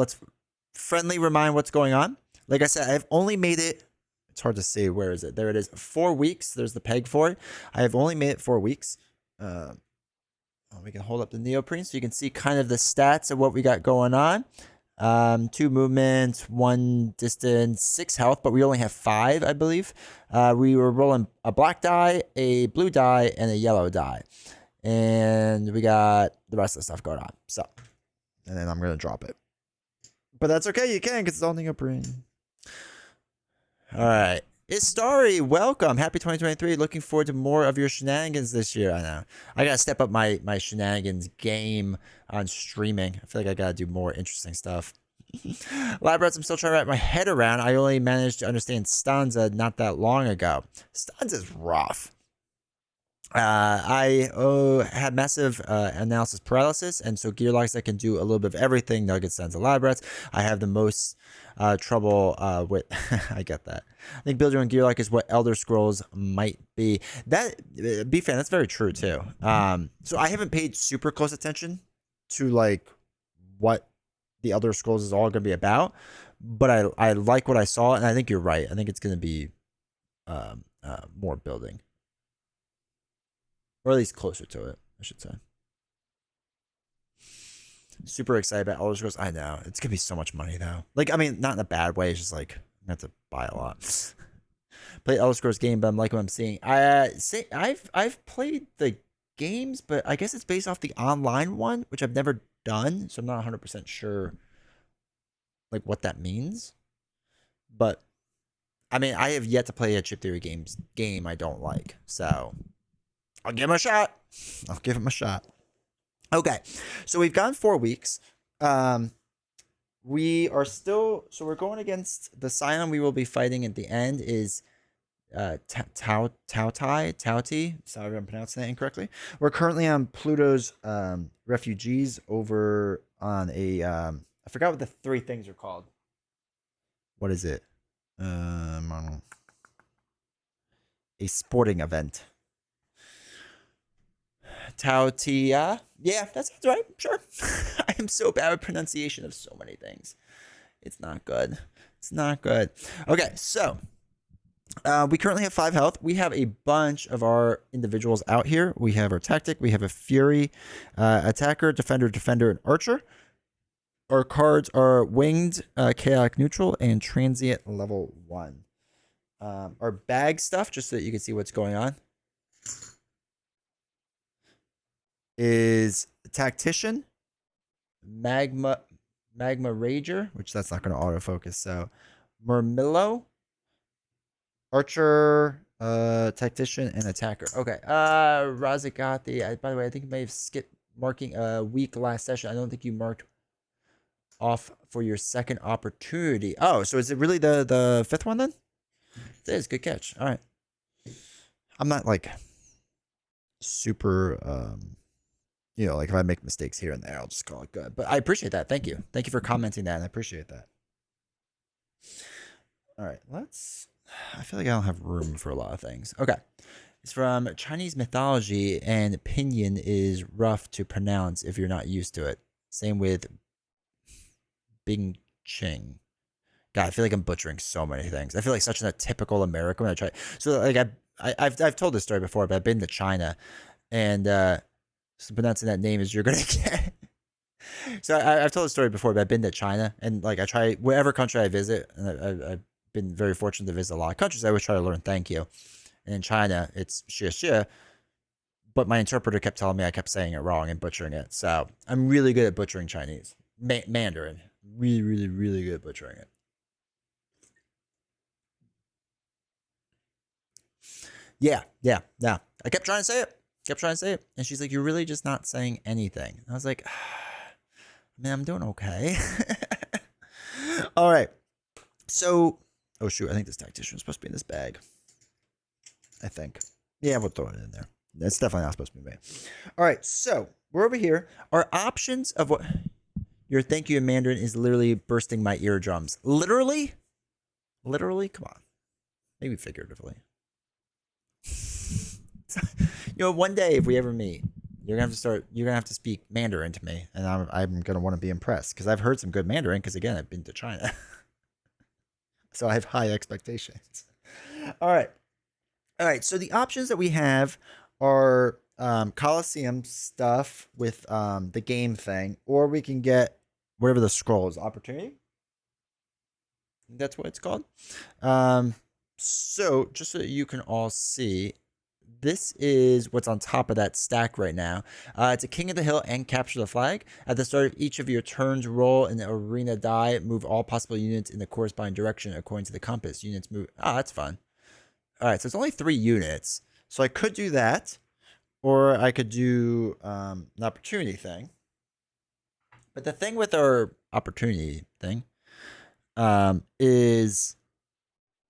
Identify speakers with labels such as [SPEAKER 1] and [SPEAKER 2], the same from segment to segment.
[SPEAKER 1] let's friendly remind what's going on. Like I said, I've only made it. It's hard to see. Where is it? There it is. 4 weeks. There's the peg for it. I have only made it 4 weeks. We can hold up the neoprene so you can see kind of the stats of what we got going on. 2 movements, 1 distance, 6 health, but we only have 5, I believe. We were rolling a black die, a blue die, and a yellow die. And we got the rest of the stuff going on. So, and then I'm going to drop it. But that's okay. You can because it's all neoprene. All right. Istari, welcome. Happy 2023. Looking forward to more of your shenanigans this year. I know. I got to step up my shenanigans game on streaming. I feel like I got to do more interesting stuff. Labrats, I'm still trying to wrap my head around. I only managed to understand stanza not that long ago. Stanza's rough. I had massive analysis paralysis, and so gearlocks that can do a little bit of everything. Nuggets, Stanza, Labrats. I have the most trouble with. I get that. I think build your own gearlock is what Elder Scrolls might be. That B-Fan, that's very true too. So I haven't paid super close attention to like what the Elder Scrolls is all going to be about, but I like what I saw, and I think you're right. I think it's going to be more building, or at least closer to it, I should say. Super excited about Elder Scrolls. I know it's gonna be so much money though. Like, I mean, not in a bad way. It's just like I'm gonna have to buy a lot. Play Elder Scrolls game, but I'm liking what I'm seeing. I've played the games, but I guess it's based off the online one, which I've never done, so I'm not 100% sure like what that means. But I mean, I have yet to play a chip theory game I don't like, so I'll give him a shot. I'll give him a shot. Okay, so we've gone 4 weeks. We are still, so we're going against the Scion we will be fighting at the end is Tauti. Sorry if I'm pronouncing that incorrectly. We're currently on Pluto's refugees over on a, I forgot what the 3 things are called. What is it? A sporting event. Tautia. Yeah, that sounds right. Sure. I am so bad with pronunciation of so many things. It's not good. It's not good. Okay, so we currently have 5 health. We have a bunch of our individuals out here. We have our tactic. We have a fury, attacker, defender, and archer. Our cards are winged, chaotic neutral, and transient level 1. Our bag stuff, just so that you can see what's going on, is tactician, magma rager, which that's not going to autofocus. So Murmillo, archer, tactician, and attacker. Okay. Razagati. By the way, I think you may have skipped marking a week last session. I don't think you marked off for your second opportunity. Oh, so is it really the 5th one then? It is. Good catch. All right. I'm not like super you know, like if I make mistakes here and there, I'll just call it good. But I appreciate that. Thank you. Thank you for commenting that. I appreciate that. All right, I feel like I don't have room for a lot of things. Okay. It's from Chinese mythology, and pinyin is rough to pronounce if you're not used to it. Same with Bing Ching. God, I feel like I'm butchering so many things. I feel like such a typical American when I try. So like I've told this story before, but I've been to China, and so pronouncing that name is you're gonna get. So I've told the story before, but I've been to China, and like I try whatever country I visit, and I've been very fortunate to visit a lot of countries. I always try to learn thank you, and in China it's xie xie, but my interpreter kept telling me I kept saying it wrong and butchering it. So I'm really good at butchering Chinese, Mandarin. Really good at butchering it. Yeah. I kept trying to say it. And she's like, you're really just not saying anything. I was like, man, I'm doing okay. All right. So, oh shoot, I think this tactician is supposed to be in this bag. I think. Yeah, we'll throw it in there. It's definitely not supposed to be made. All right, so we're over here. Our options of what your thank you in Mandarin is literally bursting my eardrums. Literally? Come on. Maybe figuratively. You know, one day if we ever meet, You're gonna have to speak Mandarin to me, and I'm gonna want to be impressed because I've heard some good Mandarin. Because again, I've been to China, so I have high expectations. All right, all right. So the options that we have are Coliseum stuff with the game thing, or we can get whatever the scroll is, opportunity. That's what it's called. So just so that you can all see, this is what's on top of that stack right now. It's a King of the Hill and capture the flag. At the start of each of your turns, roll an arena die. Move all possible units in the corresponding direction according to the compass. Units move. Ah, that's fun. All right, so it's only 3 units. So I could do that, or I could do an opportunity thing. But the thing with our opportunity thing is,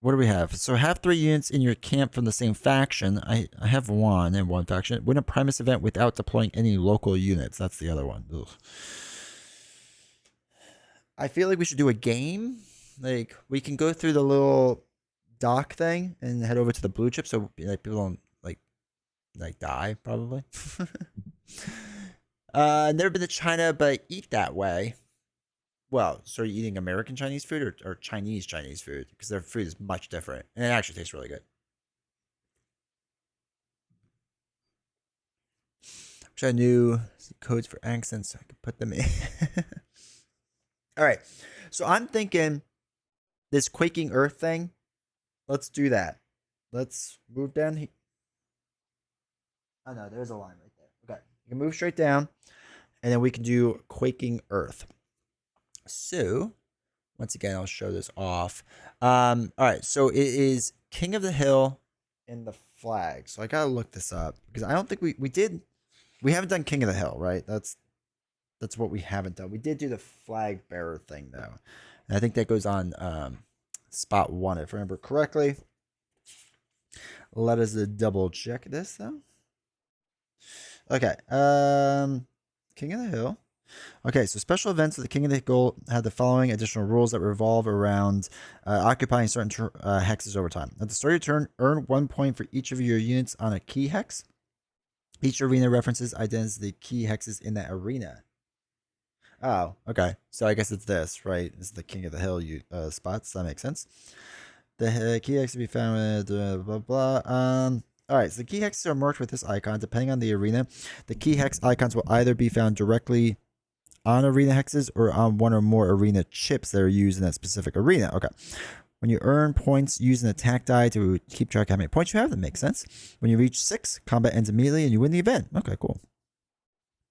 [SPEAKER 1] what do we have? So have 3 units in your camp from the same faction. I have 1 in one faction. Win a Primus event without deploying any local units. That's the other one. Ugh. I feel like we should do a game. Like, we can go through the little dock thing and head over to the blue chip so like people don't like die probably. Never been to China, but eat that way. Well, so are you eating American Chinese food or Chinese food? Because their food is much different. And it actually tastes really good. Which I knew codes for accents, so I could put them in. All right. So I'm thinking this Quaking Earth thing, let's do that. Let's move down here. Oh, no, there's a line right there. Okay. You can move straight down, and then we can do Quaking Earth. So, once again, I'll show this off. All right, so it is King of the Hill and the flag. So I gotta look this up because I don't think we haven't done King of the Hill, right? That's what we haven't done. We did do the flag bearer thing though, and I think that goes on spot 1 if I remember correctly. Let us double check this though. Okay, King of the Hill. Okay, so special events of the King of the Hill have the following additional rules that revolve around occupying certain hexes over time. At the start of your turn, earn 1 point for each of your units on a key hex. Each arena references identifies the key hexes in that arena. Oh, okay. So I guess it's this, right? It's the King of the Hill spots. That makes sense. The key hex to be found with blah, blah, blah. All right, so the key hexes are marked with this icon. Depending on the arena, the key hex icons will either be found directly on arena hexes or on 1 or more arena chips that are used in that specific arena. Okay. When you earn points, use an attack die to keep track of how many points you have. That makes sense. When you reach 6, combat ends immediately and you win the event. Okay, cool.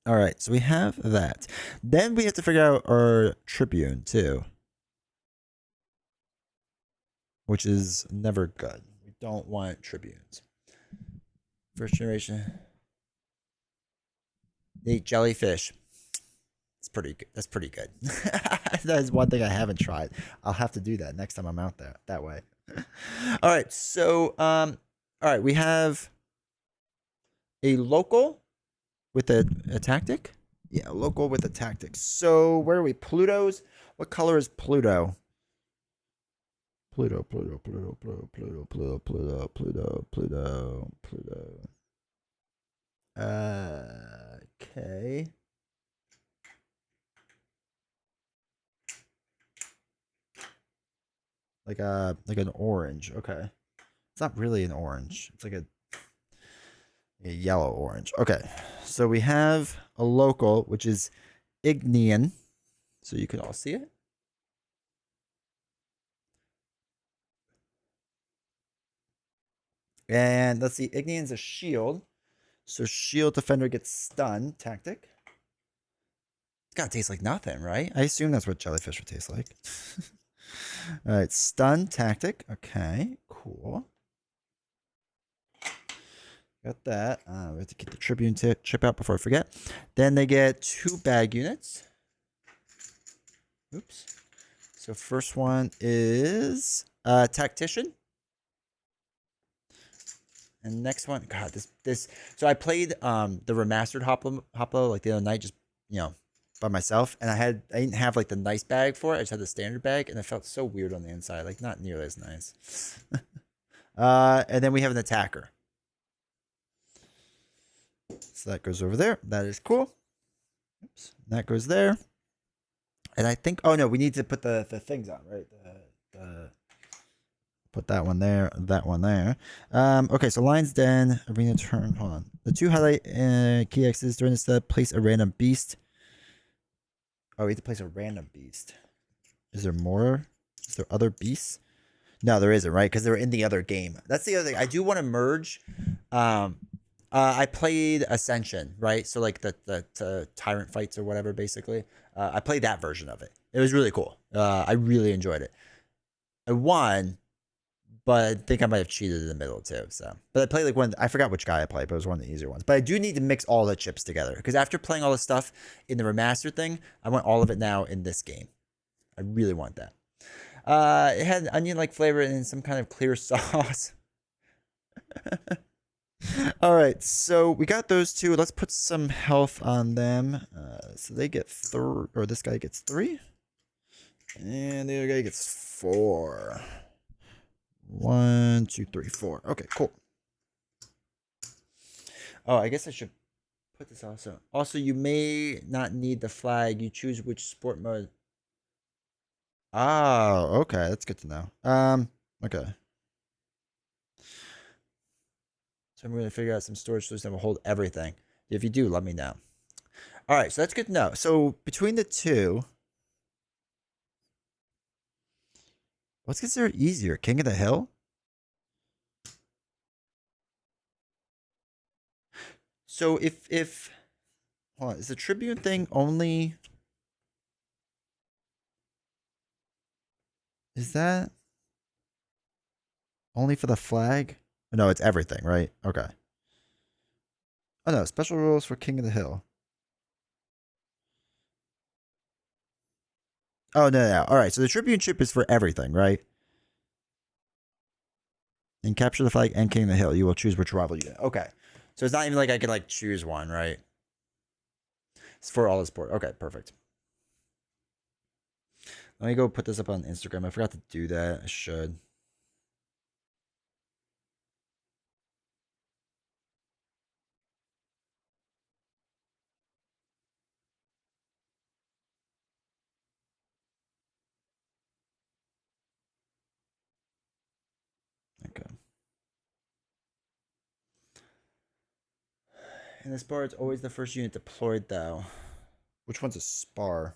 [SPEAKER 1] All right, so we have that. Then we have to figure out our Tribune too, which is never good. We don't want Tribunes. First generation. They eat jellyfish. It's pretty good. That's pretty good. That is one thing I haven't tried. I'll have to do that next time I'm out there that way. All right. So, all right, we have a local with a tactic. Yeah, local with a tactic. So where are we? Pluto's. What color is Pluto? Pluto. Okay. Like an orange. Okay. It's not really an orange. It's like a yellow orange. Okay. So we have a local, which is Ignean. So you can all see it. And let's see, Ignean's a shield. So shield defender gets stunned. Tactic. It's gotta taste like nothing, right? I assume that's what jellyfish would taste like. All right, stun tactic. Okay, cool. Got that. We have to get the Tribune chip out before I forget. Then they get 2 bag units. Oops. So first one is Tactician. And next one, God, this. So I played the remastered Hoplo like the other night, just by myself, and I didn't have like the nice bag for it. I just had the standard bag, and it felt so weird on the inside, like not nearly as nice. And then we have an attacker. So that goes over there. That is cool. Oops. That goes there. And I think, oh no, we need to put the things on, right? Put that one there, that one there. Okay, so Lion's Den, Arena Turn, hold on. The 2 highlight key X's during this step, place a random beast. Oh, we have to place a random beast. Is there more? Is there other beasts? No, there isn't, right? Because they're in the other game. That's the other thing. I do want to merge. I played Ascension, right? So like the Tyrant fights or whatever, basically. I played that version of it. It was really cool. I really enjoyed it. I won, but I think I might have cheated in the middle too. So, but I played like one. I forgot which guy I played, but it was one of the easier ones. But I do need to mix all the chips together because after playing all the stuff in the remastered thing, I want all of it now in this game. I really want that. It had onion-like flavor and some kind of clear sauce. All right, so we got those two. Let's put some health on them. So they get 3, or this guy gets 3, and the other guy gets 4. 1, 2, 3, 4. Okay, cool. Oh, I guess I should put this also. Also, you may not need the flag. You choose which sport mode. Oh, okay, that's good to know. Okay. So I'm going to figure out some storage solution that will hold everything. If you do, let me know. All right, so that's good to know. So between the two, what's considered easier, King of the Hill? So if hold on, is the Tribune thing only? Is that only for the flag? No, it's everything, right? Okay. Oh no, special rules for King of the Hill. Oh no. All right, so the Tribune chip is for everything, right? And capture the flag and King of the Hill. You will choose which rival you get. Okay. So it's not even like I can like choose one, right? It's for all the sport. Okay, perfect. Let me go put this up on Instagram. I forgot to do that. I should. Okay. In the spar, it's always the first unit deployed, though. Which one's a spar?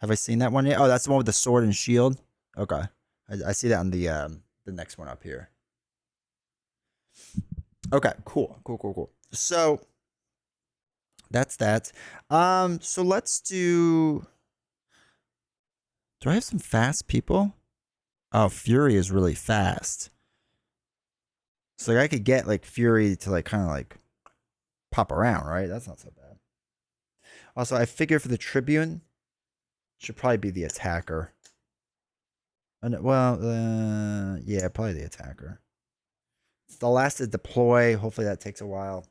[SPEAKER 1] Have I seen that one yet? Oh, that's the one with the sword and shield. Okay, I see that on the next one up here. Okay, cool. So that's that. So let's do. Do I have some fast people? Oh, Fury is really fast. So like I could get like Fury to like kind of like pop around, right? That's not so bad. Also, I figure for the Tribune, should probably be the attacker. Well, yeah, probably the attacker. The last to deploy. Hopefully that takes a while.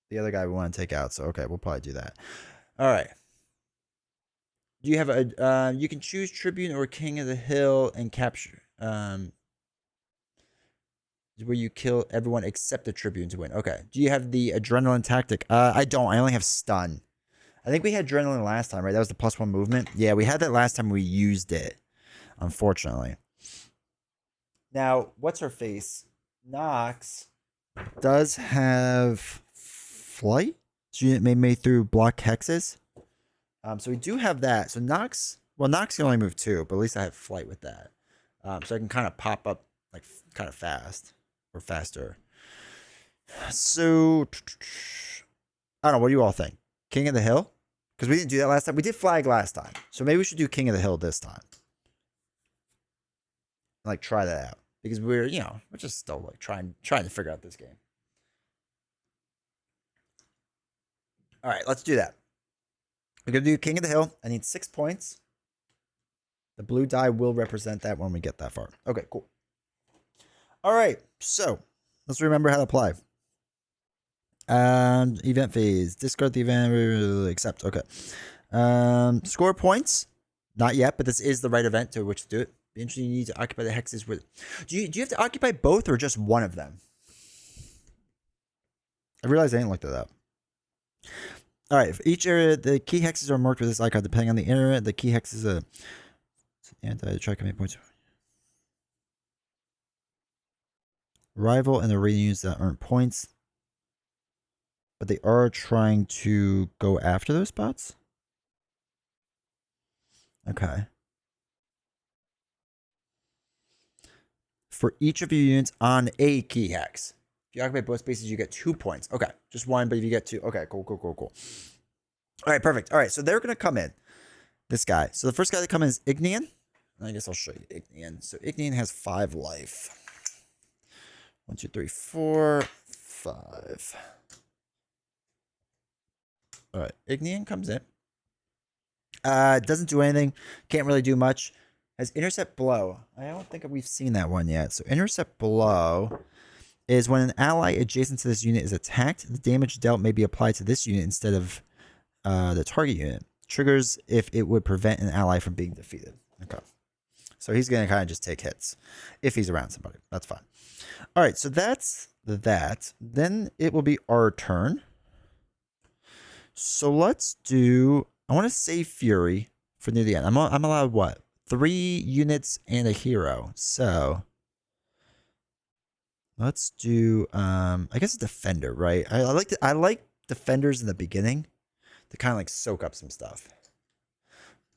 [SPEAKER 1] The other guy we want to take out, so okay, we'll probably do that. All right. Do you have a? You can choose Tribune or King of the Hill and capture. Where you kill everyone except the Tribune to win. Okay. Do you have the adrenaline tactic? I don't. I only have stun. I think we had adrenaline last time, right? That was the +1 movement. Yeah, we had that last time we used it. Unfortunately. Now, what's her face? Nox does have flight. So unit made through block hexes. So we do have that. So Nox, well, Nox can only move 2, but at least I have flight with that. So I can kind of pop up like kind of fast or faster. So I don't know. What do you all think? King of the Hill? Because we didn't do that last time. We did flag last time. So maybe we should do King of the Hill this time. Like try that out. Because we're just still like trying to figure out this game. All right, let's do that. We're gonna do King of the Hill. I need 6 points. The blue die will represent that when we get that far. Okay, cool. All right, so let's remember how to apply. Event phase. Discard the event. Accept. Okay. Score points. Not yet, but this is the right event to which to do it. Be interesting. You need to occupy the hexes with. Do you have to occupy both or just one of them? I realized I didn't look that up. All right, for each area, the key hexes are marked with this icon. Depending on the area, the key hex is a anti-track how many points. Rival and the rating units that earn points. But they are trying to go after those spots? Okay. For each of your units on a key hex. If you occupy both spaces, you get 2 points. Okay. Just one, but if you get 2. Okay, cool. All right, perfect. All right, so they're going to come in. This guy. So the first guy that comes in is Ignian. I guess I'll show you Ignian. So Ignian has 5 life. 1, 2, 3, 4, 5. All right, Ignian comes in. Doesn't do anything. Can't really do much. Has intercept blow. I don't think we've seen that one yet. So intercept blow is when an ally adjacent to this unit is attacked, the damage dealt may be applied to this unit instead of the target unit. Triggers if it would prevent an ally from being defeated. Okay. So he's going to kind of just take hits if he's around somebody. That's fine. All right, so that's that. Then it will be our turn. So let's do... I want to save Fury for near the end. I'm allowed what? 3 units and a hero. So let's do I guess a defender, right? I like defenders in the beginning to kind of like soak up some stuff.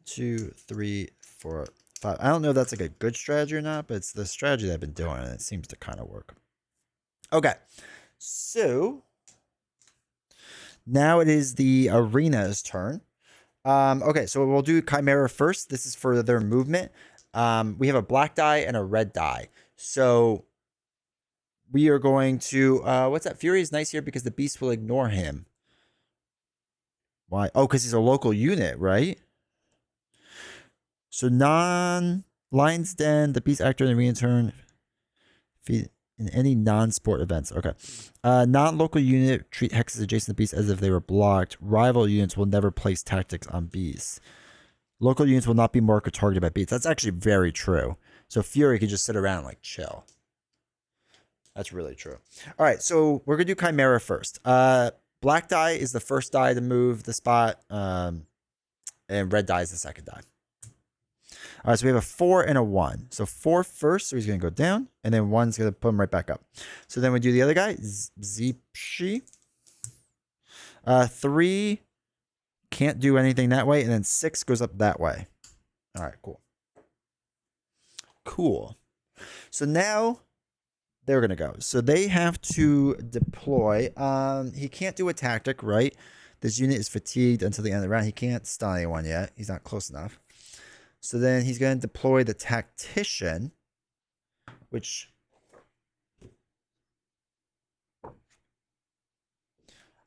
[SPEAKER 1] 2, 3, 4, 5. I don't know if that's like a good strategy or not, but it's the strategy that I've been doing and it seems to kind of work. Okay. So now it is the arena's turn. Okay, so we'll do Chimera first. This is for their movement. We have a black die and a red die. So we are going to, what's that? Fury is nice here because the beast will ignore him. Why? Oh, because he's a local unit, right? So Lion's Den, the beast actor in the arena turn. In any non-sport events. Okay. Non-local unit treat hexes adjacent to beasts as if they were blocked. Rival units will never place tactics on beasts. Local units will not be marked or targeted by beasts. That's actually very true. So Fury can just sit around and like chill. That's really true. All right, so we're going to do Chimera first. Black die is the first die to move the spot. And red die is the second die. All right, so we have a 4 and a 1. So 4 first, so he's going to go down, and then 1's going to put him right back up. So then we do the other guy, Zipshi. 3 can't do anything that way, and then 6 goes up that way. All right, cool. Cool. So now they're going to go. So they have to deploy. He can't do a tactic, right? This unit is fatigued until the end of the round. He can't stun anyone yet. He's not close enough. So then he's going to deploy the Tactician, which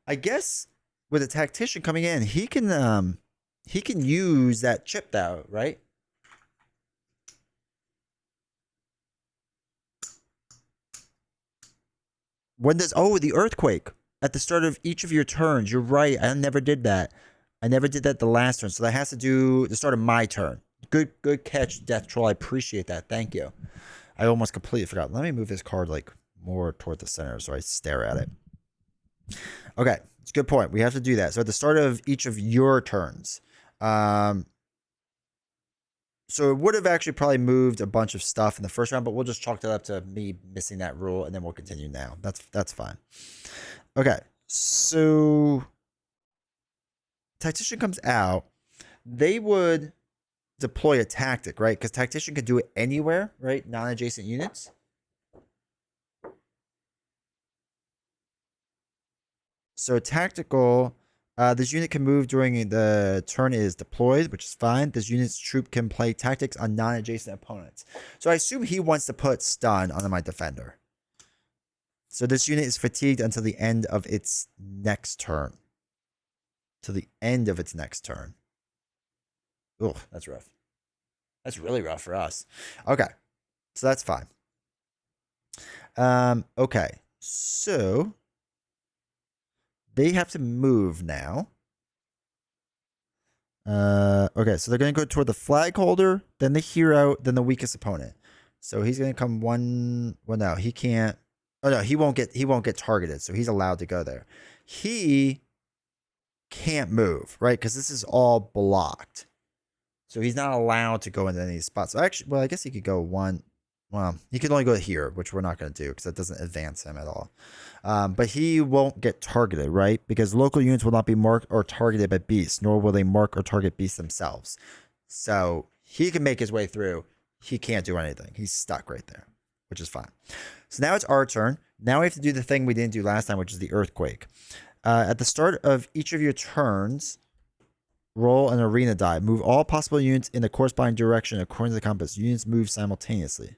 [SPEAKER 1] I guess with the Tactician coming in, he can use that chip though, right? When does the earthquake at the start of each of your turns? You're right. I never did that. I never did that the last turn. So that has to do the start of my turn. Good catch, Death Troll. I appreciate that. Thank you. I almost completely forgot. Let me move this card like more toward the center so I stare at it. Okay, it's a good point. We have to do that. So at the start of each of your turns. So it would have actually probably moved a bunch of stuff in the first round, but we'll just chalk that up to me missing that rule, and then we'll continue now. That's fine. Okay, so Tactician comes out. They would deploy a tactic, right? Because Tactician can do it anywhere, right? Non-adjacent units. So tactical, this unit can move during the turn it is deployed, which is fine. This unit's troop can play tactics on non-adjacent opponents. So I assume he wants to put stun on my defender. So this unit is fatigued until the end of its next turn. To the end of its next turn. Oh, that's rough. That's really rough for us. Okay. So that's fine. Okay. So they have to move now. Okay, so they're going to go toward the flag holder, then the hero, then the weakest opponent. So he's going to come one... Well, no, he can't. Oh no, he won't get targeted, so he's allowed to go there. He can't move, right? Because this is all blocked. So he's not allowed to go into any spots. So actually, well, I guess he could go one. Well, he could only go here, which we're not going to do because that doesn't advance him at all. But he won't get targeted, right? Because local units will not be marked or targeted by beasts, nor will they mark or target beasts themselves. So he can make his way through. He can't do anything. He's stuck right there, which is fine. So now it's our turn. Now we have to do the thing we didn't do last time, which is the earthquake. At the start of each of your turns, roll an arena die. Move all possible units in the corresponding direction according to the compass. Units move simultaneously.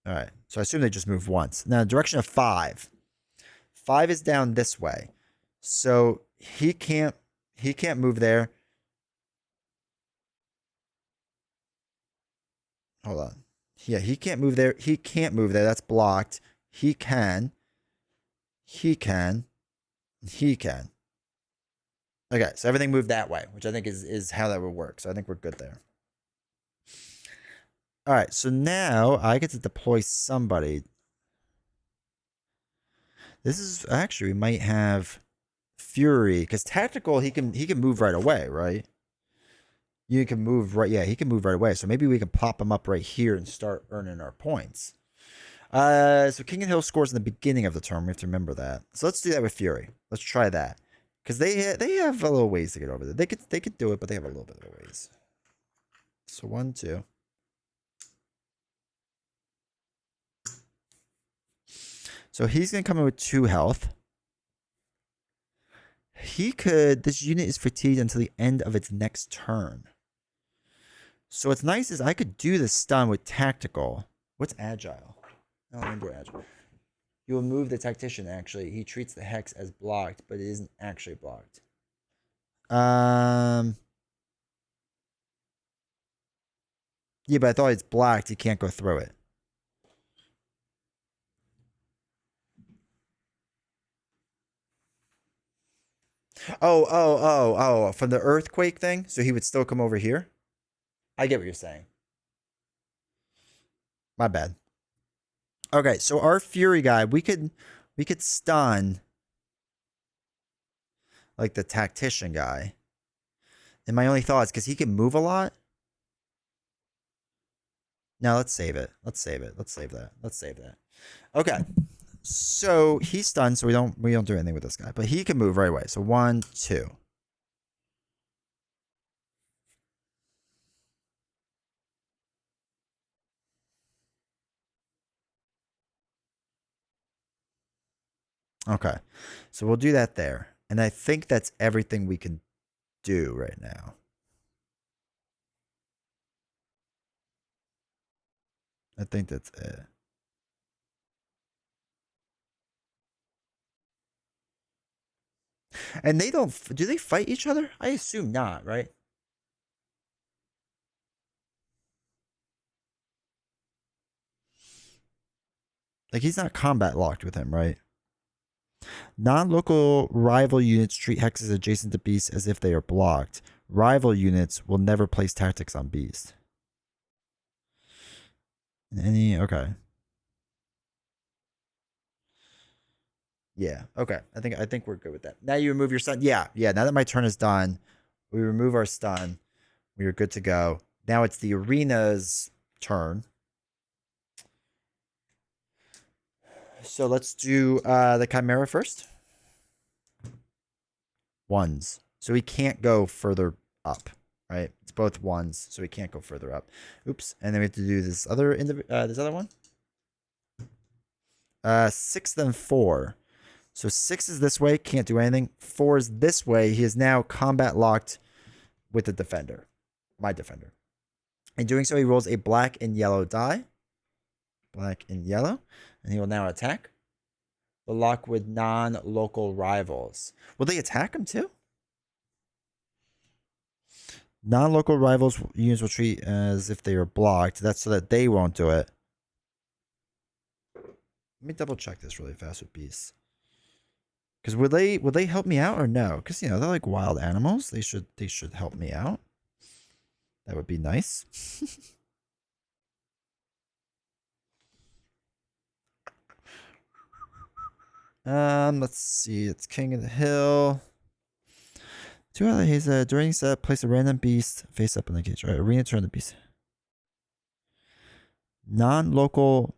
[SPEAKER 1] All right. So I assume they just move once. Now, the direction of 5. 5 is down this way. So he can't move there. Hold on. Yeah, he can't move there. He can't move there. That's blocked. He can. He can. He can. Okay, so everything moved that way, which I think is how that would work. So I think we're good there. All right, so now I get to deploy somebody. This is actually, we might have Fury, because tactical he can move right away, right? You can move right, yeah, he can move right away. So maybe we can pop him up right here and start earning our points. So King and Hill scores in the beginning of the turn. We have to remember that. So let's do that with Fury. Let's try that. Because they have a little ways to get over there. They could do it, but they have a little bit of a ways. So 1, 2. So he's gonna come in with 2 health. This unit is fatigued until the end of its next turn. So what's nice is I could do the stun with tactical. What's agile? Oh, I'm do agile. You will move the tactician, actually. He treats the hex as blocked, but it isn't actually blocked. Yeah, but I thought it's blocked. You can't go through it. Oh. From the earthquake thing? So he would still come over here? I get what you're saying. My bad. Okay, so our Fury guy, we could stun like the tactician guy. And my only thought is because he can move a lot. Now let's save it. Let's save it. Let's save that. Let's save that. Okay. So he's stunned, so we don't do anything with this guy. But he can move right away. So 1, 2. Okay. So we'll do that there. And I think that's everything we can do right now. I think that's it. And they don't, do they fight each other? I assume not, right? Like he's not combat locked with him, right? Non-local rival units treat hexes adjacent to beasts as if they are blocked. Rival units will never place tactics on beasts. Okay. Yeah. Okay. I think we're good with that. Now you remove your stun. Yeah. Now that my turn is done, we remove our stun. We are good to go. Now it's the arena's turn. So let's do the Chimera first. 1s. So he can't go further up, right? It's both 1s, so he can't go further up. Oops. And then we have to do this other one. 6 then 4. So 6 is this way, can't do anything. 4 is this way. He is now combat locked with the defender, my defender. In doing so, he rolls a black and yellow die. Black and yellow. And he will now attack. The lock with non-local rivals. Will they attack him too? Non-local rivals units will treat as if they are blocked. That's so that they won't do it. Let me double check this really fast with beasts. Because would they help me out or no? Because they're like wild animals. They should help me out. That would be nice. Let's see. It's King of the Hill. Two other. He's during set. Place a random beast face up in the cage. All right. Arena turn the beast. Non-local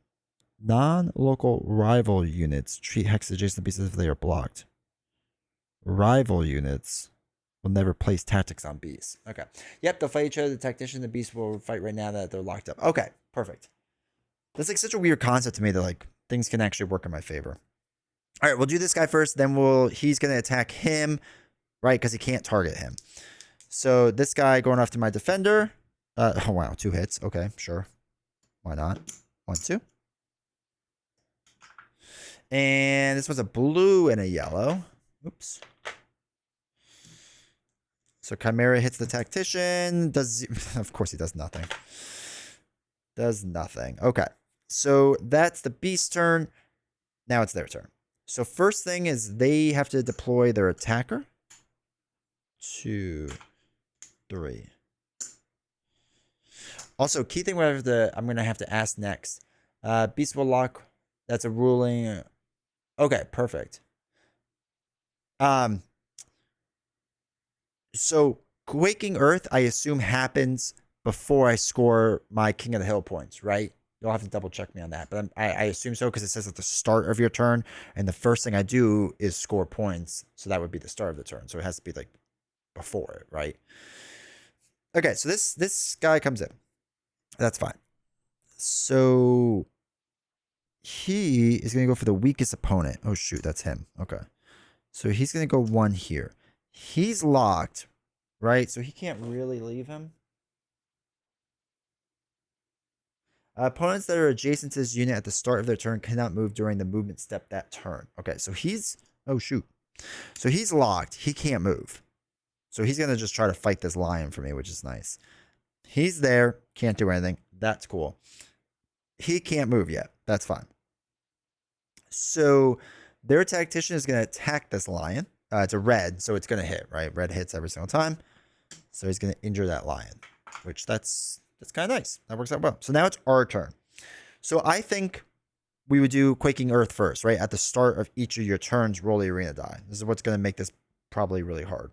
[SPEAKER 1] rival units treat hex adjacent beasts as if they are blocked. Rival units will never place tactics on beasts. Okay. Yep, they'll fight each other. The tactician and the beast will fight right now that they're locked up. Okay, perfect. That's like such a weird concept to me that like things can actually work in my favor. All right, we'll do this guy first. Then he's going to attack him, right? Because he can't target him. So this guy going after my defender. Oh, wow. 2 hits. Okay, sure. Why not? 1, 2. And this was a blue and a yellow. Oops. So Chimera hits the tactician. Of course he does nothing. Does nothing. Okay. So that's the beast turn. Now it's their turn. So first thing is they have to deploy their attacker. 2, 3. Also, key thing I'm gonna have to ask next. Beast will lock. That's a ruling. Okay, perfect. So Quaking Earth, I assume, happens before I score my King of the Hill points, right? You'll have to double check me on that, but I assume so because it says at the start of your turn, and the first thing I do is score points, so that would be the start of the turn. So it has to be like before it, right? Okay, so this guy comes in. That's fine. So he is going to go for the weakest opponent. Oh, shoot, that's him. Okay. So he's going to go 1 here. He's locked, right? So he can't really leave him. Opponents that are adjacent to this unit at the start of their turn cannot move during the movement step that turn. Okay, so he's... Oh, shoot. So he's locked. He can't move. So he's going to just try to fight this lion for me, which is nice. He's there. Can't do anything. That's cool. He can't move yet. That's fine. So their tactician is going to attack this lion. It's a red, so it's going to hit, right? Red hits every single time. So he's going to injure that lion, which that's kind of nice. That works out well. So now it's our turn. So I think we would do Quaking Earth first, right? At the start of each of your turns, roll the arena die. This is what's going to make this probably really hard.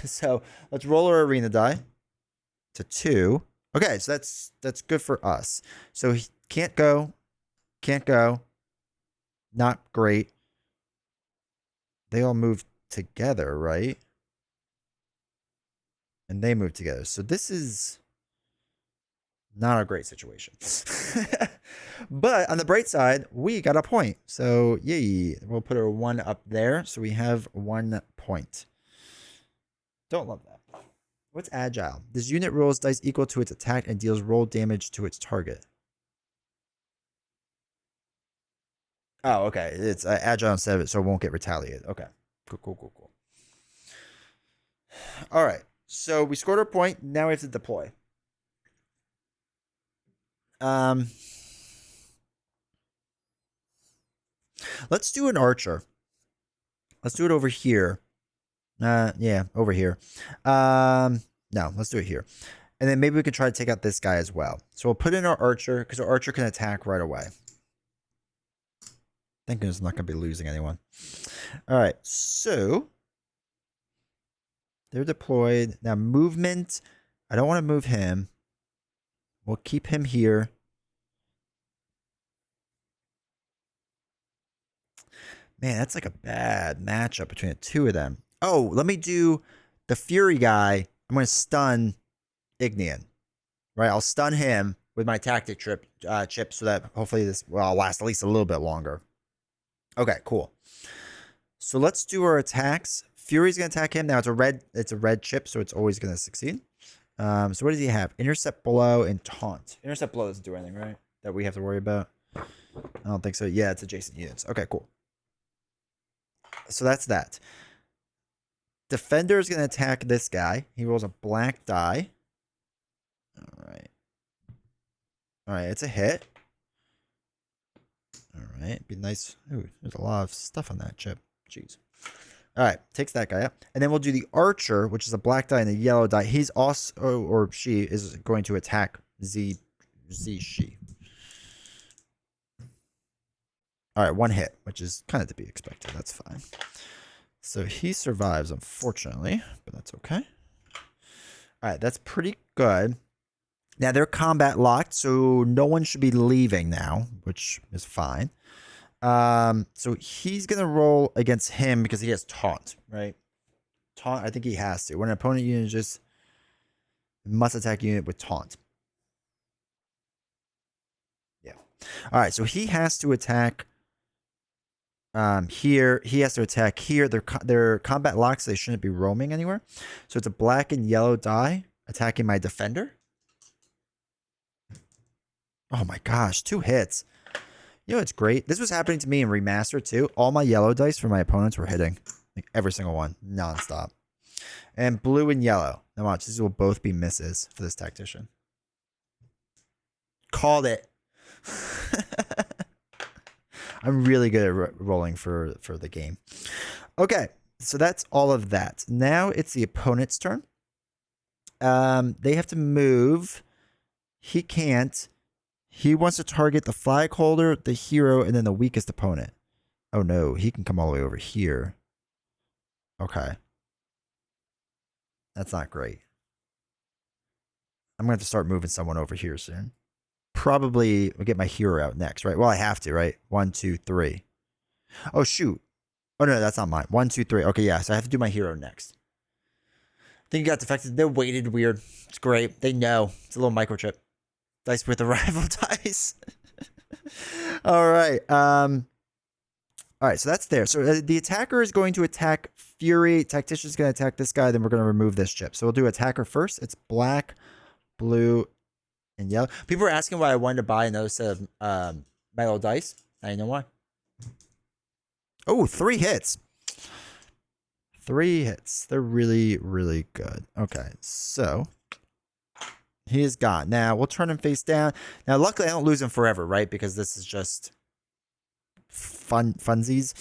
[SPEAKER 1] So let's roll our arena die to 2. Okay, so that's good for us. So he can't go. Can't go. Not great. They all move together, right? And they move together. So this is not a great situation. But on the bright side, we got a point. So yay. We'll put a 1 up there. So we have 1 point. Don't love that. What's agile? This unit rolls dice equal to its attack and deals roll damage to its target. Oh, okay. It's agile instead of it, so it won't get retaliated. Okay. Cool. All right. So we scored our point. Now we have to deploy. Let's do an archer. Let's do it over here. Yeah, over here. No, let's do it here. And then maybe we could try to take out this guy as well. So we'll put in our archer, because our archer can attack right away. Thank goodness I'm not going to be losing anyone. All right, so they're deployed. Now movement, I don't want to move him. We'll keep him here. Man, that's like a bad matchup between the two of them. Oh, let me do the Fury guy. I'm going to stun Ignian. Right, I'll stun him with my tactic chip so that hopefully this will last at least a little bit longer. Okay, cool. So let's do our attacks. Fury's going to attack him. Now it's a red chip, so it's always going to succeed. So what does he have? Intercept, blow, and taunt. Intercept, blow doesn't do anything, right? That we have to worry about? I don't think so. Yeah, it's adjacent units. Okay, cool. So that's that. Defender is going to attack this guy. He rolls a black die. All right, it's a hit. All right, be nice. Ooh, there's a lot of stuff on that chip. Jeez. All right, takes that guy up. And then we'll do the archer, which is a black die and a yellow die. He's also, or she is going to attack she. All All right, 1 hit, which is kind of to be expected. That's fine. So he survives, unfortunately, but that's okay. All right, that's pretty good. Now they're combat locked, so no one should be leaving now, which is fine. So he's gonna roll against him because he has taunt, right? Taunt, I think he has to. When an opponent unit just must attack unit with taunt. Yeah. All right, so he has to attack here. He has to attack here. They're combat locked, so they shouldn't be roaming anywhere. So it's a black and yellow die attacking my defender. Oh my gosh, 2 hits. You know, it's great. This was happening to me in Remaster too. All my yellow dice for my opponents were hitting. Like every single one, nonstop. And blue and yellow. Now watch, these will both be misses for this tactician. Called it. I'm really good at rolling for the game. Okay, so that's all of that. Now it's the opponent's turn. They have to move. He can't. He wants to target the flag holder, the hero, and then the weakest opponent. Oh no, he can come all the way over here. Okay. That's not great. I'm going to have to start moving someone over here soon. Probably I'll get my hero out next, right? Well, I have to, right? 1, 2, 3. Oh, shoot. Oh, no, that's not mine. 1, 2, 3. Okay, yeah, so I have to do my hero next. I think you got defected. They're weighted weird. It's great. They know. It's a little microchip. Dice with the rival dice. All right. All right, so that's there. So the attacker is going to attack Fury. Tactician is going to attack this guy. Then we're going to remove this chip. So we'll do attacker first. It's black, blue, and yellow. People are asking why I wanted to buy another set of metal dice. Now you know why. Oh, 3 hits. 3 hits. They're really, really good. Okay, so he is gone. Now we'll turn him face down. Now, luckily, I don't lose him forever, right? Because this is just funsies.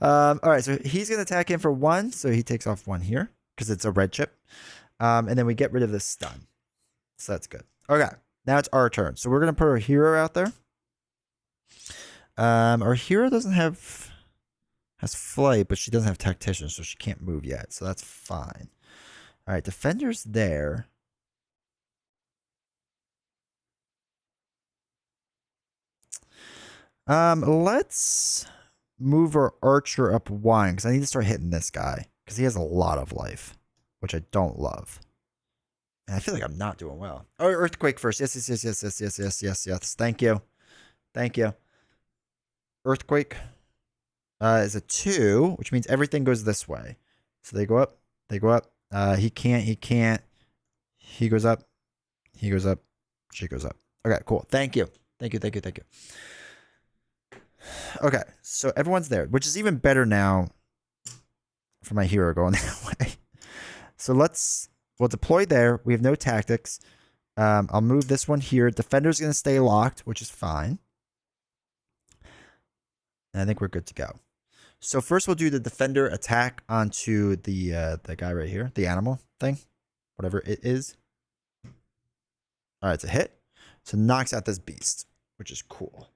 [SPEAKER 1] All right, so he's going to attack him for 1. So he takes off 1 here because it's a red chip. And then we get rid of this stun. So that's good. Okay, now it's our turn. So we're going to put our hero out there. Our hero has flight, but she doesn't have tactician, so she can't move yet. So that's fine. All right, defender's there. Let's move our archer up 1 because I need to start hitting this guy because he has a lot of life, which I don't love. And I feel like I'm not doing well. Oh, earthquake first. Yes, yes, yes, yes, yes, yes, yes, yes, yes. Thank you. Thank you. Earthquake is a 2, which means everything goes this way. So they go up. They go up. He can't. He goes up. He goes up. She goes up. Okay, cool. Thank you. Thank you. Thank you. Thank you. Okay, so everyone's there, which is even better now for my hero going that way. So we'll deploy there. We have no tactics. I'll move this one here. Defender's going to stay locked, which is fine. And I think we're good to go. So first we'll do the defender attack onto the guy right here, the animal thing, whatever it is. All right, it's a hit. So knocks out this beast, which is cool.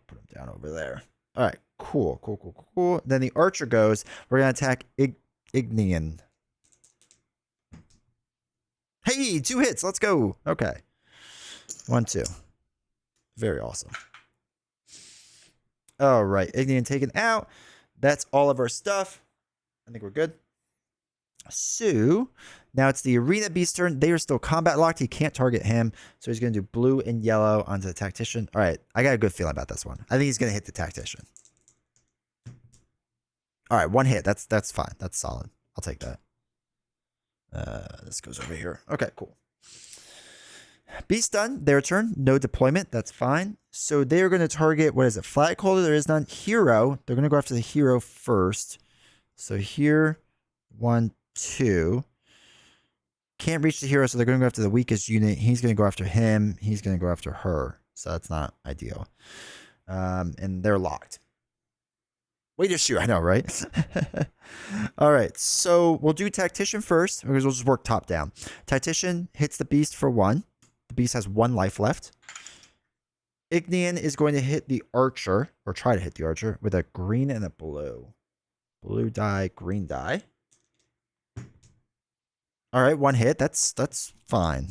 [SPEAKER 1] Put him down over there. All right, cool, cool, cool, cool, cool. Then the archer goes. We're going to attack Ignian. Hey, 2 hits. Let's go. Okay. 1, 2. Very awesome. All right, Ignian taken out. That's all of our stuff. I think we're good. So now it's the arena beast turn. They are still combat locked. He can't target him. So he's going to do blue and yellow onto the tactician. All right. I got a good feeling about this one. I think he's going to hit the tactician. All right. 1 hit. That's fine. That's solid. I'll take that. This goes over here. Okay, cool. Beast done. Their turn. No deployment. That's fine. So they're going to target, what is it? Flag holder. There is none. Hero. They're going to go after the hero first. So here, 1, 2. Can't reach the hero, so they're going to go after the weakest unit. He's going to go after him. He's going to go after her. So that's not ideal. And they're locked. Way to shoot. I know, right? All right. So we'll do tactician first because we'll just work top down. Tactician hits the beast for 1. The beast has 1 life left. Ignian is going to hit the archer, or try to hit the archer, with a green and a blue. Blue die, green die. All right, one hit. That's fine.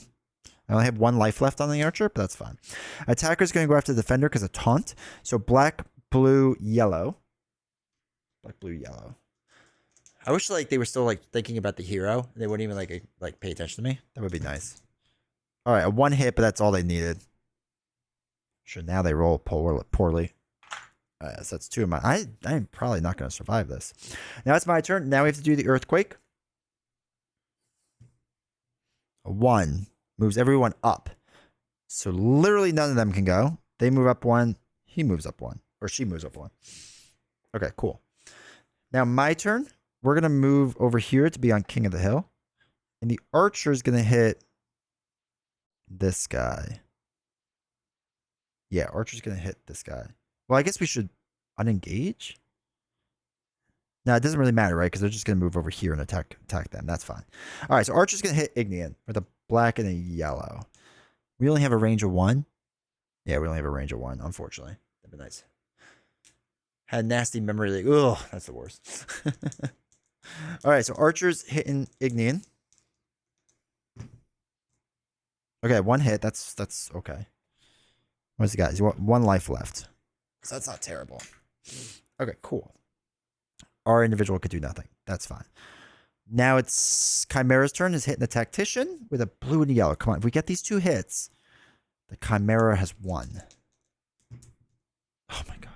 [SPEAKER 1] I only have one life left on the archer, but that's fine. Attacker's going to go after the defender because of taunt. So black, blue, yellow. Black, blue, yellow. I wish like they were still like thinking about the hero. They wouldn't even like pay attention to me. That would be nice. All right, a one hit, but that's all they needed. Sure, now they roll poorly. So that's two of my. I'm probably not going to survive this. Now it's my turn. Now we have to do the earthquake. A one moves everyone up. So literally none of them can go. They move up one. He moves up one, or she moves up one. Okay, cool. Now my turn. We're going to move over here to be on King of the Hill. And the archer is going to hit this guy. Yeah, archer's going to hit this guy. Well, I guess we should unengage. No, it doesn't really matter, right? Because they're just going to move over here and attack them. That's fine. All right, so archer's going to hit Ignian with a black and a yellow. We only have a range of one. Yeah, we only have a range of one, unfortunately. That'd be nice. Had nasty memory leak. Ugh, that's the worst. All right, so archer's hitting Ignian. Okay, one hit. That's okay. What's the guy? He's one life left. So that's not terrible. Okay, cool. Our individual could do nothing. That's fine. Now it's Chimera's turn. Is hitting the tactician with a blue and a yellow. Come on, if we get these two hits, the Chimera has won. Oh my god.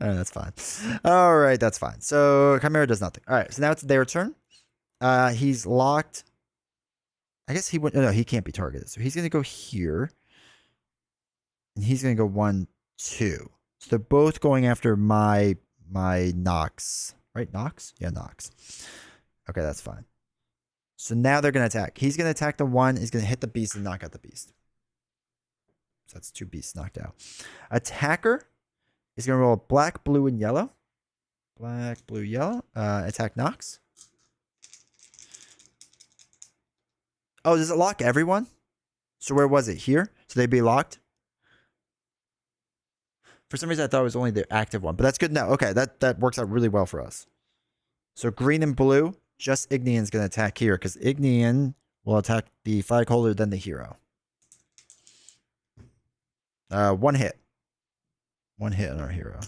[SPEAKER 1] That's fine. All right, that's fine. So Chimera does nothing. All right, so now it's their turn. He's locked. I guess he would. No, he can't be targeted. So he's gonna go here, and he's gonna go 1, 2. So they're both going after my Nox, right? Nox, yeah, Nox. Okay, that's fine. So now they're gonna attack. He's gonna attack the one. He's gonna hit the beast and knock out the beast. So that's 2 beasts knocked out. Attacker is going to roll black, blue, and yellow. Black, blue, yellow. Attack Nox. Oh, does it lock everyone? So where was it? Here? So they'd be locked? For some reason, I thought it was only the active one. But that's good now. Okay, that works out really well for us. So green and blue, just Ignian's going to attack here. Because Ignian will attack the flag holder, then the hero. One hit. One hit on our hero.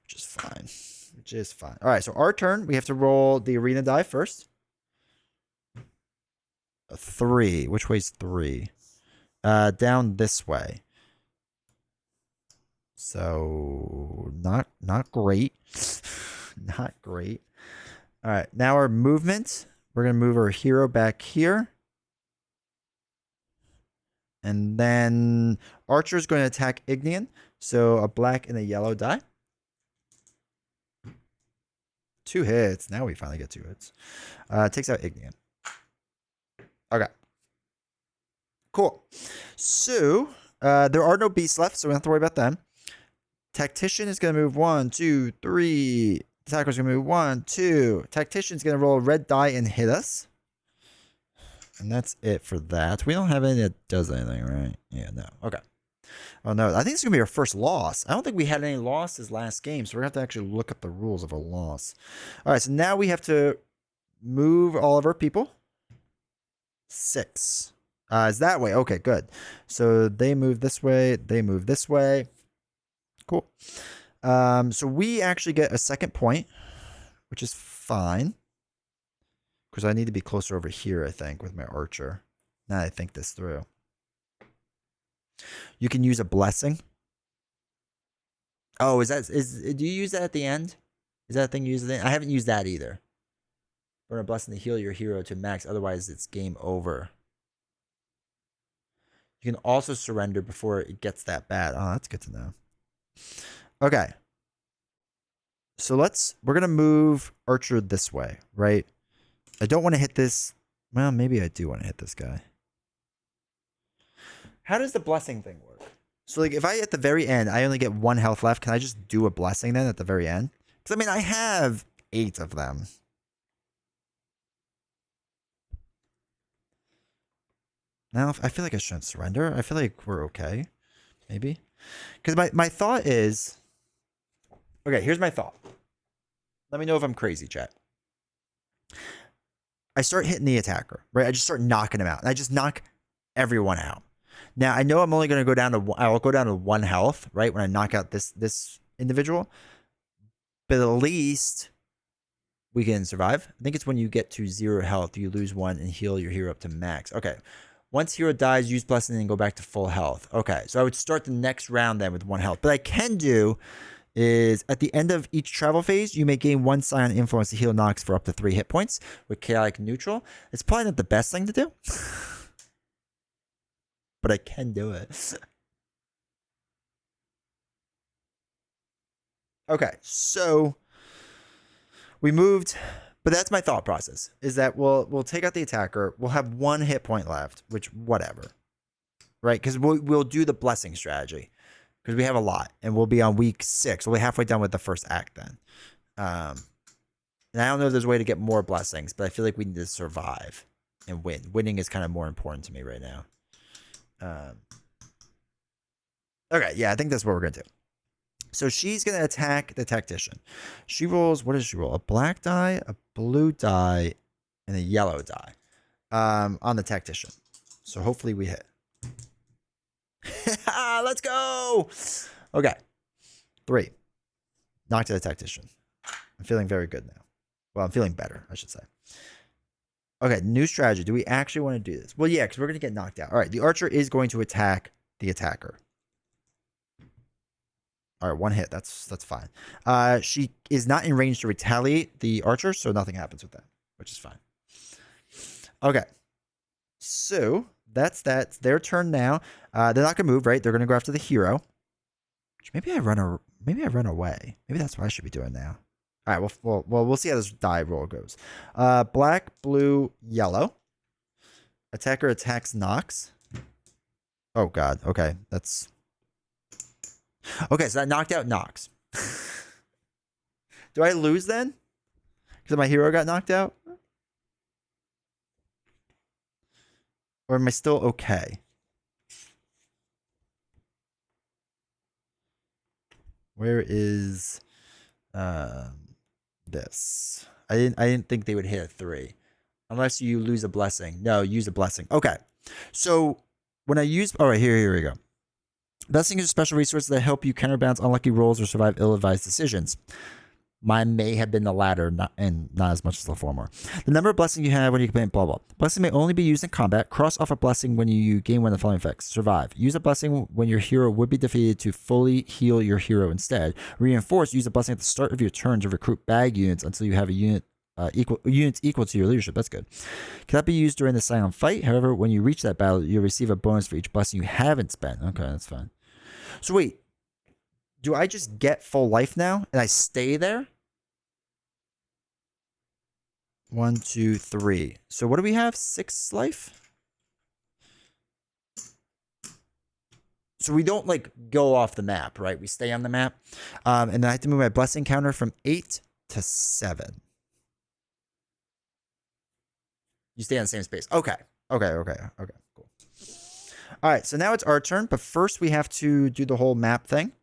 [SPEAKER 1] Which is fine. Which is fine. All right, so our turn. We have to roll the arena die first. A 3. Which way's 3? Down this way. So not great. Not great. All right, now our movement. We're gonna move our hero back here. And then Archer's going to attack Ignian. So a black and a yellow die. 2 hits. Now we finally get 2 hits. Takes out Ignian. Okay. Cool. So there are no beasts left, so we don't have to worry about them. Tactician is going to move 1, 2, 3. Attacker's going to move 1, 2. Tactician's going to roll a red die and hit us. And that's it for that. We don't have any that does anything, right? Yeah, no. Okay. Oh, no. I think it's going to be our first loss. I don't think we had any losses last game, so we're going to have to actually look up the rules of a loss. All right, so now we have to move all of our people. 6. Is that way? Okay, good. So they move this way. They move this way. Cool. So we actually get a second point, which is fine. Because I need to be closer over here, I think, with my archer. Now I think this through. You can use a blessing. Oh, do you use that at the end? Is that a thing you use at the end? I haven't used that either. Burn a blessing to heal your hero to max, otherwise it's game over. You can also surrender before it gets that bad. Oh, that's good to know. Okay. So we're going to move Archer this way, right? I don't want to hit this. Well, maybe I do want to hit this guy. How does the blessing thing work? So, like, if I at the very end, I only get 1 health left, can I just do a blessing then at the very end? Because, I mean, I have 8 of them. Now I feel like I shouldn't surrender. I feel like we're okay. Maybe. Because my thought is... Okay, here's my thought. Let me know if I'm crazy, chat. I start hitting the attacker, right? I just start knocking him out. And I just knock everyone out. Now, I know I'm only going to go down to... I'll go down to 1 health, right? When I knock out this individual. But at least we can survive. I think it's when you get to 0 health, you lose 1 and heal your hero up to max. Okay. Once hero dies, use blessing and go back to full health. Okay. So I would start the next round then with 1 health. But I can do is at the end of each travel phase, you may gain 1 Scion influence to heal Nox for up to 3 hit points with chaotic neutral. It's probably not the best thing to do. But I can do it. Okay, so we moved, but that's my thought process, is that we'll take out the attacker. We'll have 1 hit point left, which whatever, right? Because we'll do the blessing strategy because we have a lot, and we'll be on week 6. We'll be halfway done with the first act then. And I don't know if there's a way to get more blessings, but I feel like we need to survive and win. Winning is kind of more important to me right now. Okay, yeah, I think that's what we're going to do. So she's going to attack the tactician. She rolls, what does she roll? A black die, a blue die, and a yellow die on the tactician. So hopefully we hit. Let's go. Okay. 3. Knock to the tactician. I'm feeling very good now. Well, I'm feeling better, I should say. Okay, new strategy. Do we actually want to do this? Well, yeah, because we're going to get knocked out. All right, the archer is going to attack the attacker. All right, 1 hit. That's fine. She is not in range to retaliate the archer, so nothing happens with that, which is fine. Okay. So that's that. It's their turn now. They're not gonna move, right? They're gonna go after the hero. Which maybe I run away. Maybe that's what I should be doing now. All right. Well, we'll see how this die roll goes. Black, blue, yellow. Attacker attacks Nox. Oh God. Okay, that's. Okay, so I knocked out Nox. Do I lose then? Because my hero got knocked out? Or am I still okay? Where is this? I didn't think they would hit a 3. Unless you lose a blessing. No, use a blessing. Okay. So when I use... All right, here we go. Blessings are special resources that help you counterbalance unlucky rolls or survive ill-advised decisions. Mine may have been the latter, not as much as the former. The number of blessings you have when you commit blah blah. Blessing may only be used in combat. Cross off a blessing when you gain one of the following effects. Survive. Use a blessing when your hero would be defeated to fully heal your hero instead. Reinforce. Use a blessing at the start of your turn to recruit bag units until you have a unit units equal to your leadership. That's good. Cannot be used during the silent fight. However, when you reach that battle, you'll receive a bonus for each blessing you haven't spent. Okay, that's fine. So wait, do I just get full life now and I stay there? 1, 2, 3. So what do we have? 6 life? So we don't like go off the map, right? We stay on the map. And then I have to move my blessing counter from 8 to 7. You stay on the same space. Okay. Cool. All right, so now it's our turn, but first we have to do the whole map thing.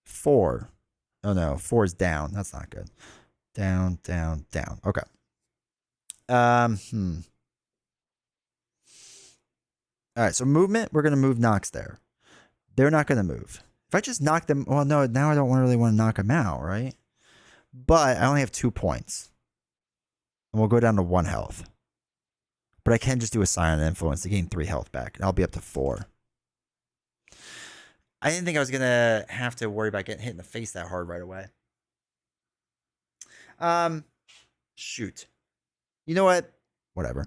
[SPEAKER 1] 4. Oh no, 4 is down. That's not good. Down, down, down. Okay. All right, so movement, we're going to move Nox there. They're not going to move. If I just knock them, well, no, now I don't really want to knock them out, right? But I only have 2 points. And we'll go down to 1 health. But I can just do a Scion influence to gain 3 health back. And I'll be up to 4. I didn't think I was going to have to worry about getting hit in the face that hard right away. Shoot. You know what? Whatever.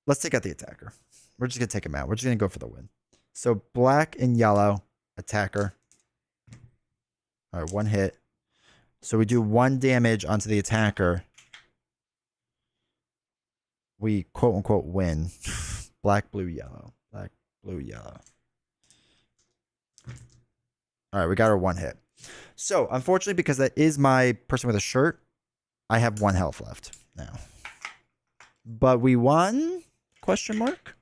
[SPEAKER 1] Let's take out the attacker. We're just going to take him out. We're just going to go for the win. So black and yellow attacker. All right, 1 hit. So we do 1 damage onto the attacker. We quote unquote win. Black, blue, yellow. Black, blue, yellow. All right, we got our 1 hit. So unfortunately, because that is my person with a shirt, I have 1 health left now. But we won. question mark.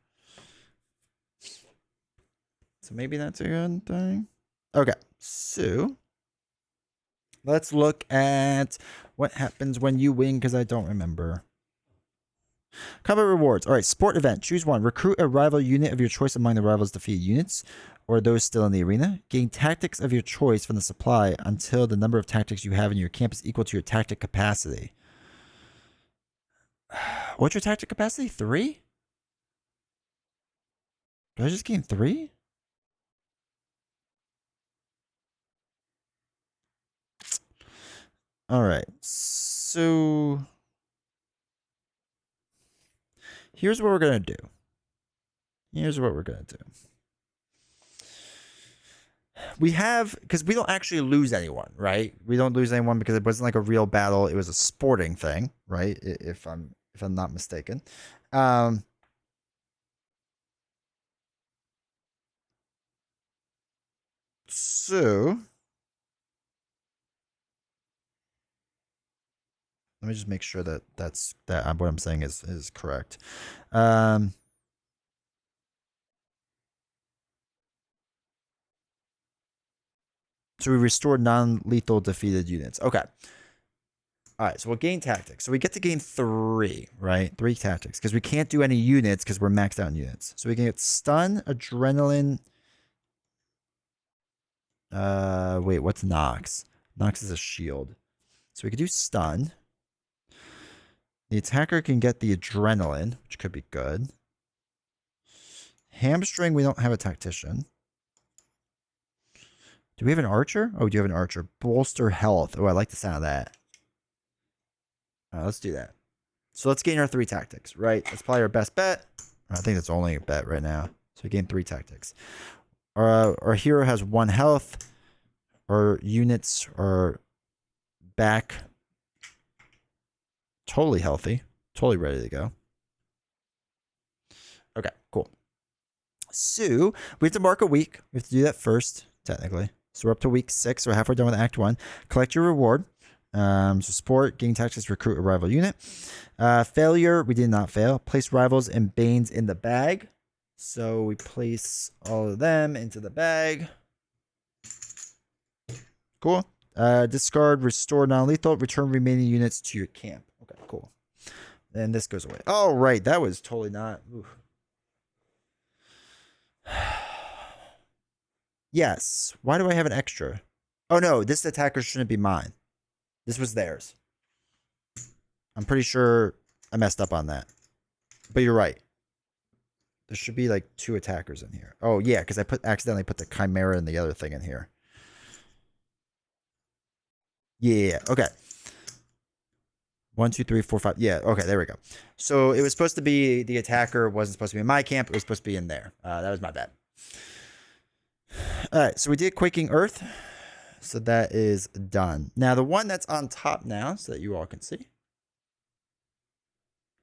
[SPEAKER 1] So maybe that's a good thing. Okay, so let's look at what happens when you win, because I don't remember. Combat rewards. All right, sport event. Choose one. Recruit a rival unit of your choice among the rival's defeated units or those still in the arena. Gain tactics of your choice from the supply until the number of tactics you have in your camp is equal to your tactic capacity. What's your tactic capacity? 3? Did I just gain 3? All right, so here's what we're going to do. We have, because we don't actually lose anyone, right? We don't lose anyone because it wasn't like a real battle. It was a sporting thing, right? If I'm not mistaken. So let me just make sure that what I'm saying is correct. So we restore non-lethal defeated units. Okay. All right, so we'll gain tactics. So we get to gain 3, right? 3 tactics, because we can't do any units because we're maxed out in units. So we can get stun, adrenaline. Wait, what's Nox? Nox is a shield. So we could do stun. The attacker can get the adrenaline, which could be good. Hamstring, we don't have a tactician. Do we have an archer? Oh, we do have an archer. Bolster health. Oh, I like the sound of that. Let's do that. So let's gain our 3 tactics, right? That's probably our best bet. I think that's only a bet right now. So we gain 3 tactics. Our hero has 1 health. Our units are back. Totally healthy. Totally ready to go. Okay, cool. So we have to mark a week. We have to do that first, technically. So we're up to week 6. So we're halfway done with Act 1. Collect your reward. So sport, gain tactics, recruit a rival unit. Failure, we did not fail. Place rivals and Banes in the bag. So we place all of them into the bag. Cool. Discard, restore non-lethal, return remaining units to your camp. Okay, cool. Then this goes away. Oh, right. That was totally not. Oof. Yes. Why do I have an extra? Oh, no. This attacker shouldn't be mine. This was theirs. I'm pretty sure I messed up on that. But you're right. There should be like 2 attackers in here. Oh, yeah, because I accidentally put the Chimera and the other thing in here. Yeah, okay. 1, 2, 3, 4, 5. Yeah, okay, there we go. So it was supposed to be the attacker wasn't supposed to be in my camp. It was supposed to be in there. That was my bad. All right, so we did Quaking Earth. So that is done. Now, the one that's on top now, so that you all can see,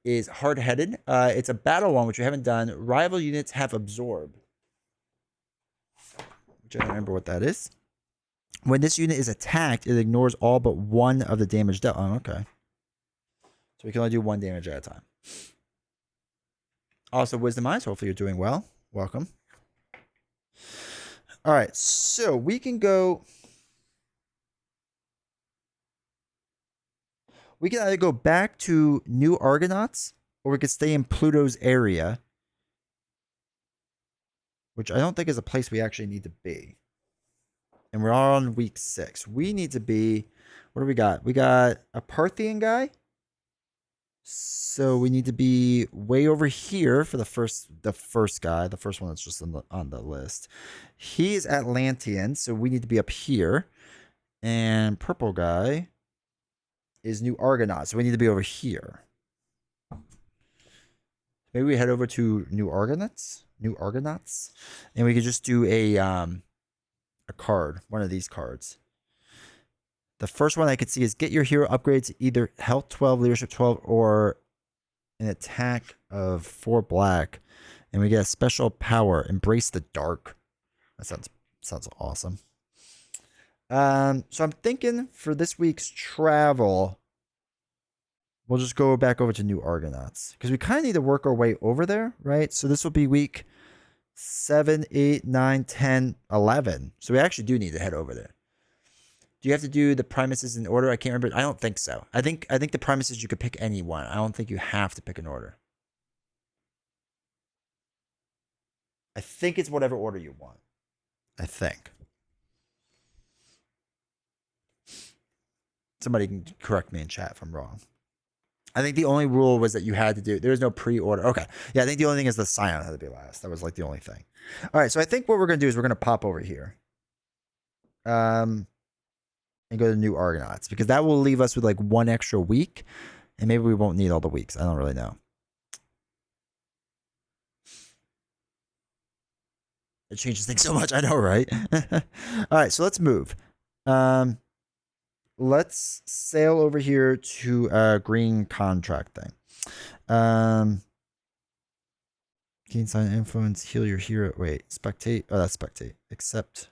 [SPEAKER 1] is Hard-Headed. It's a battle one, which we haven't done. Rival units have Absorb, which I don't remember what that is. When this unit is attacked, it ignores all but 1 of the damage dealt. Oh, okay. So we can only do 1 damage at a time. Also, Wisdom Eyes. Hopefully you're doing well. Welcome. All right, so we can go... We can either go back to New Argonauts, or we could stay in Pluto's area, which I don't think is a place we actually need to be. And we're on week 6. We need to be... What do we got? We got a Parthian guy. So we need to be way over here for the first guy, the first one that's just on the list. He's Atlantean, so we need to be up here. And purple guy is New Argonaut, so we need to be over here. Maybe we head over to New Argonauts, and we could just do a card, one of these cards. The first one I could see is get your hero upgrades to either health 12, leadership 12, or an attack of 4 black. And we get a special power, Embrace the Dark. That sounds awesome. So I'm thinking for this week's travel, we'll just go back over to New Argonauts because we kind of need to work our way over there, right? So this will be week 7, 8, 9, 10, 11. So we actually do need to head over there. Do you have to do the Primuses in order? I can't remember. I don't think so. I think the Primuses you could pick any one. I don't think you have to pick an order. I think it's whatever order you want. I think. Somebody can correct me in chat if I'm wrong. I think the only rule was that you had to do, there was no pre-order. Okay. Yeah, I think the only thing is the Scion had to be last. That was like the only thing. All right, so I think what we're going to do is we're going to pop over here. And go to New Argonauts because that will leave us with like 1 extra week. And maybe we won't need all the weeks. I don't really know. It changes things so much. I know, right? All right, so let's move. Let's sail over here to a green contract thing. Gain sign influence, heal your hero. Wait, spectate. Oh, that's spectate. Accept.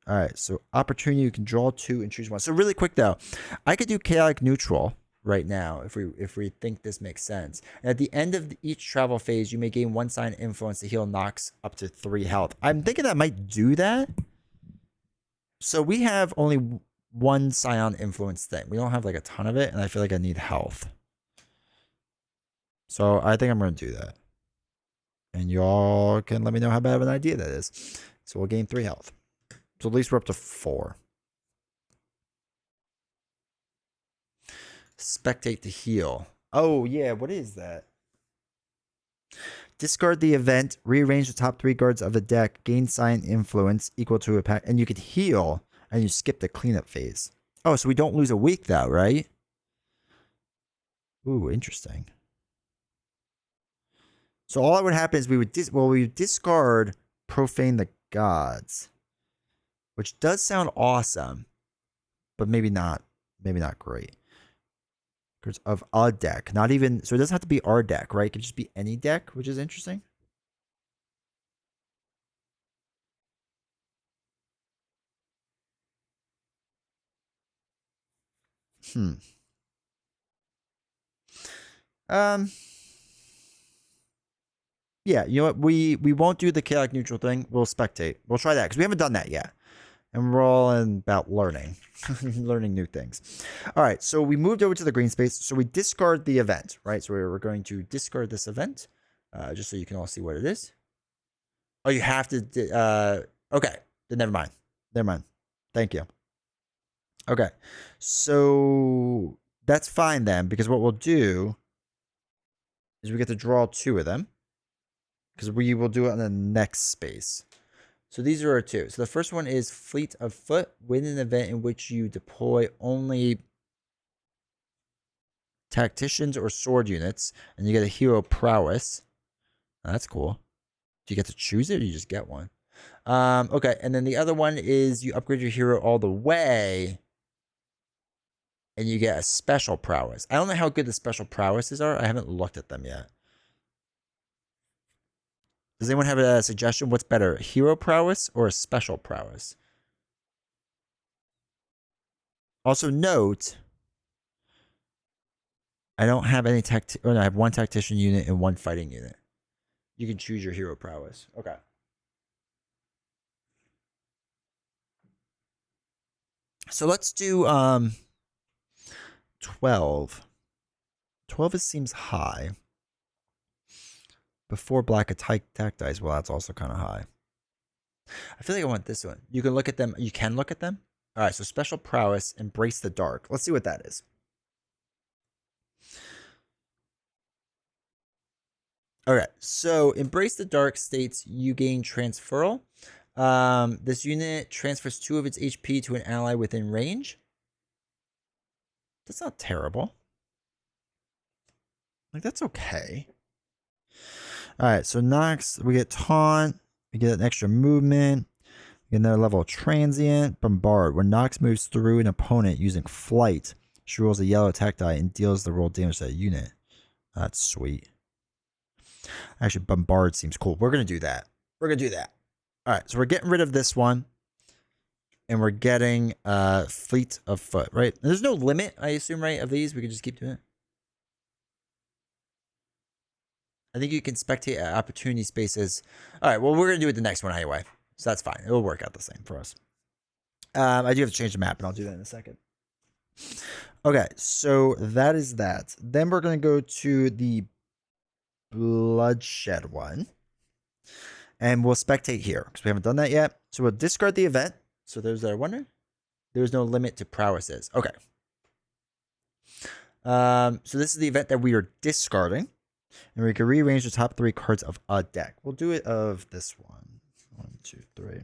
[SPEAKER 1] All right, so opportunity, you can draw 2 and choose 1. So really quick though, I could do chaotic neutral right now if we think this makes sense. And at the end of each travel phase, you may gain 1 sign influence to heal knocks up to 3 health. I'm thinking I might do that. So we have only 1 Scion influence thing. We don't have like a ton of it, and I feel like I need health. So I think I'm going to do that. And y'all can let me know how bad of an idea that is. So we'll gain 3 health. So at least we're up to 4. Spectate to heal. Oh, yeah. What is that? Discard the event. Rearrange the top 3 cards of a deck. Gain sign influence equal to a pack. And you could heal. And you skip the cleanup phase. Oh, so we don't lose a week though, right? Ooh, interesting. So all that would happen is we would discard Profane the Gods. Which does sound awesome. But maybe not great. Because of a deck. Not even, so it doesn't have to be our deck, right? It could just be any deck, which is interesting. Yeah, you know what? We won't do the chaotic neutral thing. We'll spectate. We'll try that because we haven't done that yet. And we're all about learning. Learning new things. All right, so we moved over to the green space. So we discard the event, right? So we're going to discard this event just so you can all see what it is. Oh, you have to... okay, then never mind. Never mind. Thank you. Okay, so that's fine then because what we'll do is we get to draw 2 of them. Because we will do it on the next space. So these are our 2. So the first one is Fleet of Foot. Win an event in which you deploy only tacticians or sword units. And you get a hero prowess. Oh, that's cool. Do you get to choose it or you just get one? Okay, and then the other one is you upgrade your hero all the way. And you get a special prowess. I don't know how good the special prowesses are. I haven't looked at them yet. Does anyone have a suggestion? What's better, hero prowess or a special prowess? Also note, I don't have any I have 1 tactician unit and 1 fighting unit. You can choose your hero prowess. Okay. So let's do 12. 12 seems high. Before black attack dice. Well, that's also kind of high. I feel like I want this one. You can look at them. You can look at them. All right. So special prowess, embrace the dark. Let's see what that is. All right. So embrace the dark states you gain transferal. This unit transfers 2 of its HP to an ally within range. That's not terrible. Like that's okay. All right, so Nox, we get taunt, we get an extra movement, we get another level of transient, bombard. When Nox moves through an opponent using flight, she rolls a yellow attack die and deals the roll damage to that unit. That's sweet. Actually, bombard seems cool. We're gonna do that. We're gonna do that. All right, so we're getting rid of this one. And we're getting fleet of foot, right? And there's no limit, I assume, right, of these. We can just keep doing it. I think you can spectate at opportunity spaces. All right, well, we're going to do it the next one anyway. So that's fine. It'll work out the same for us. I do have to change the map, and I'll do that in a second. Okay, so that is that. Then we're going to go to the bloodshed one. And we'll spectate here, because we haven't done that yet. So we'll discard the event. So there's our wonder. There's no limit to prowesses. Okay. So this is the event that we are discarding. And we can rearrange the top 3 cards of a deck. We'll do it of this one. 1, 2, 3.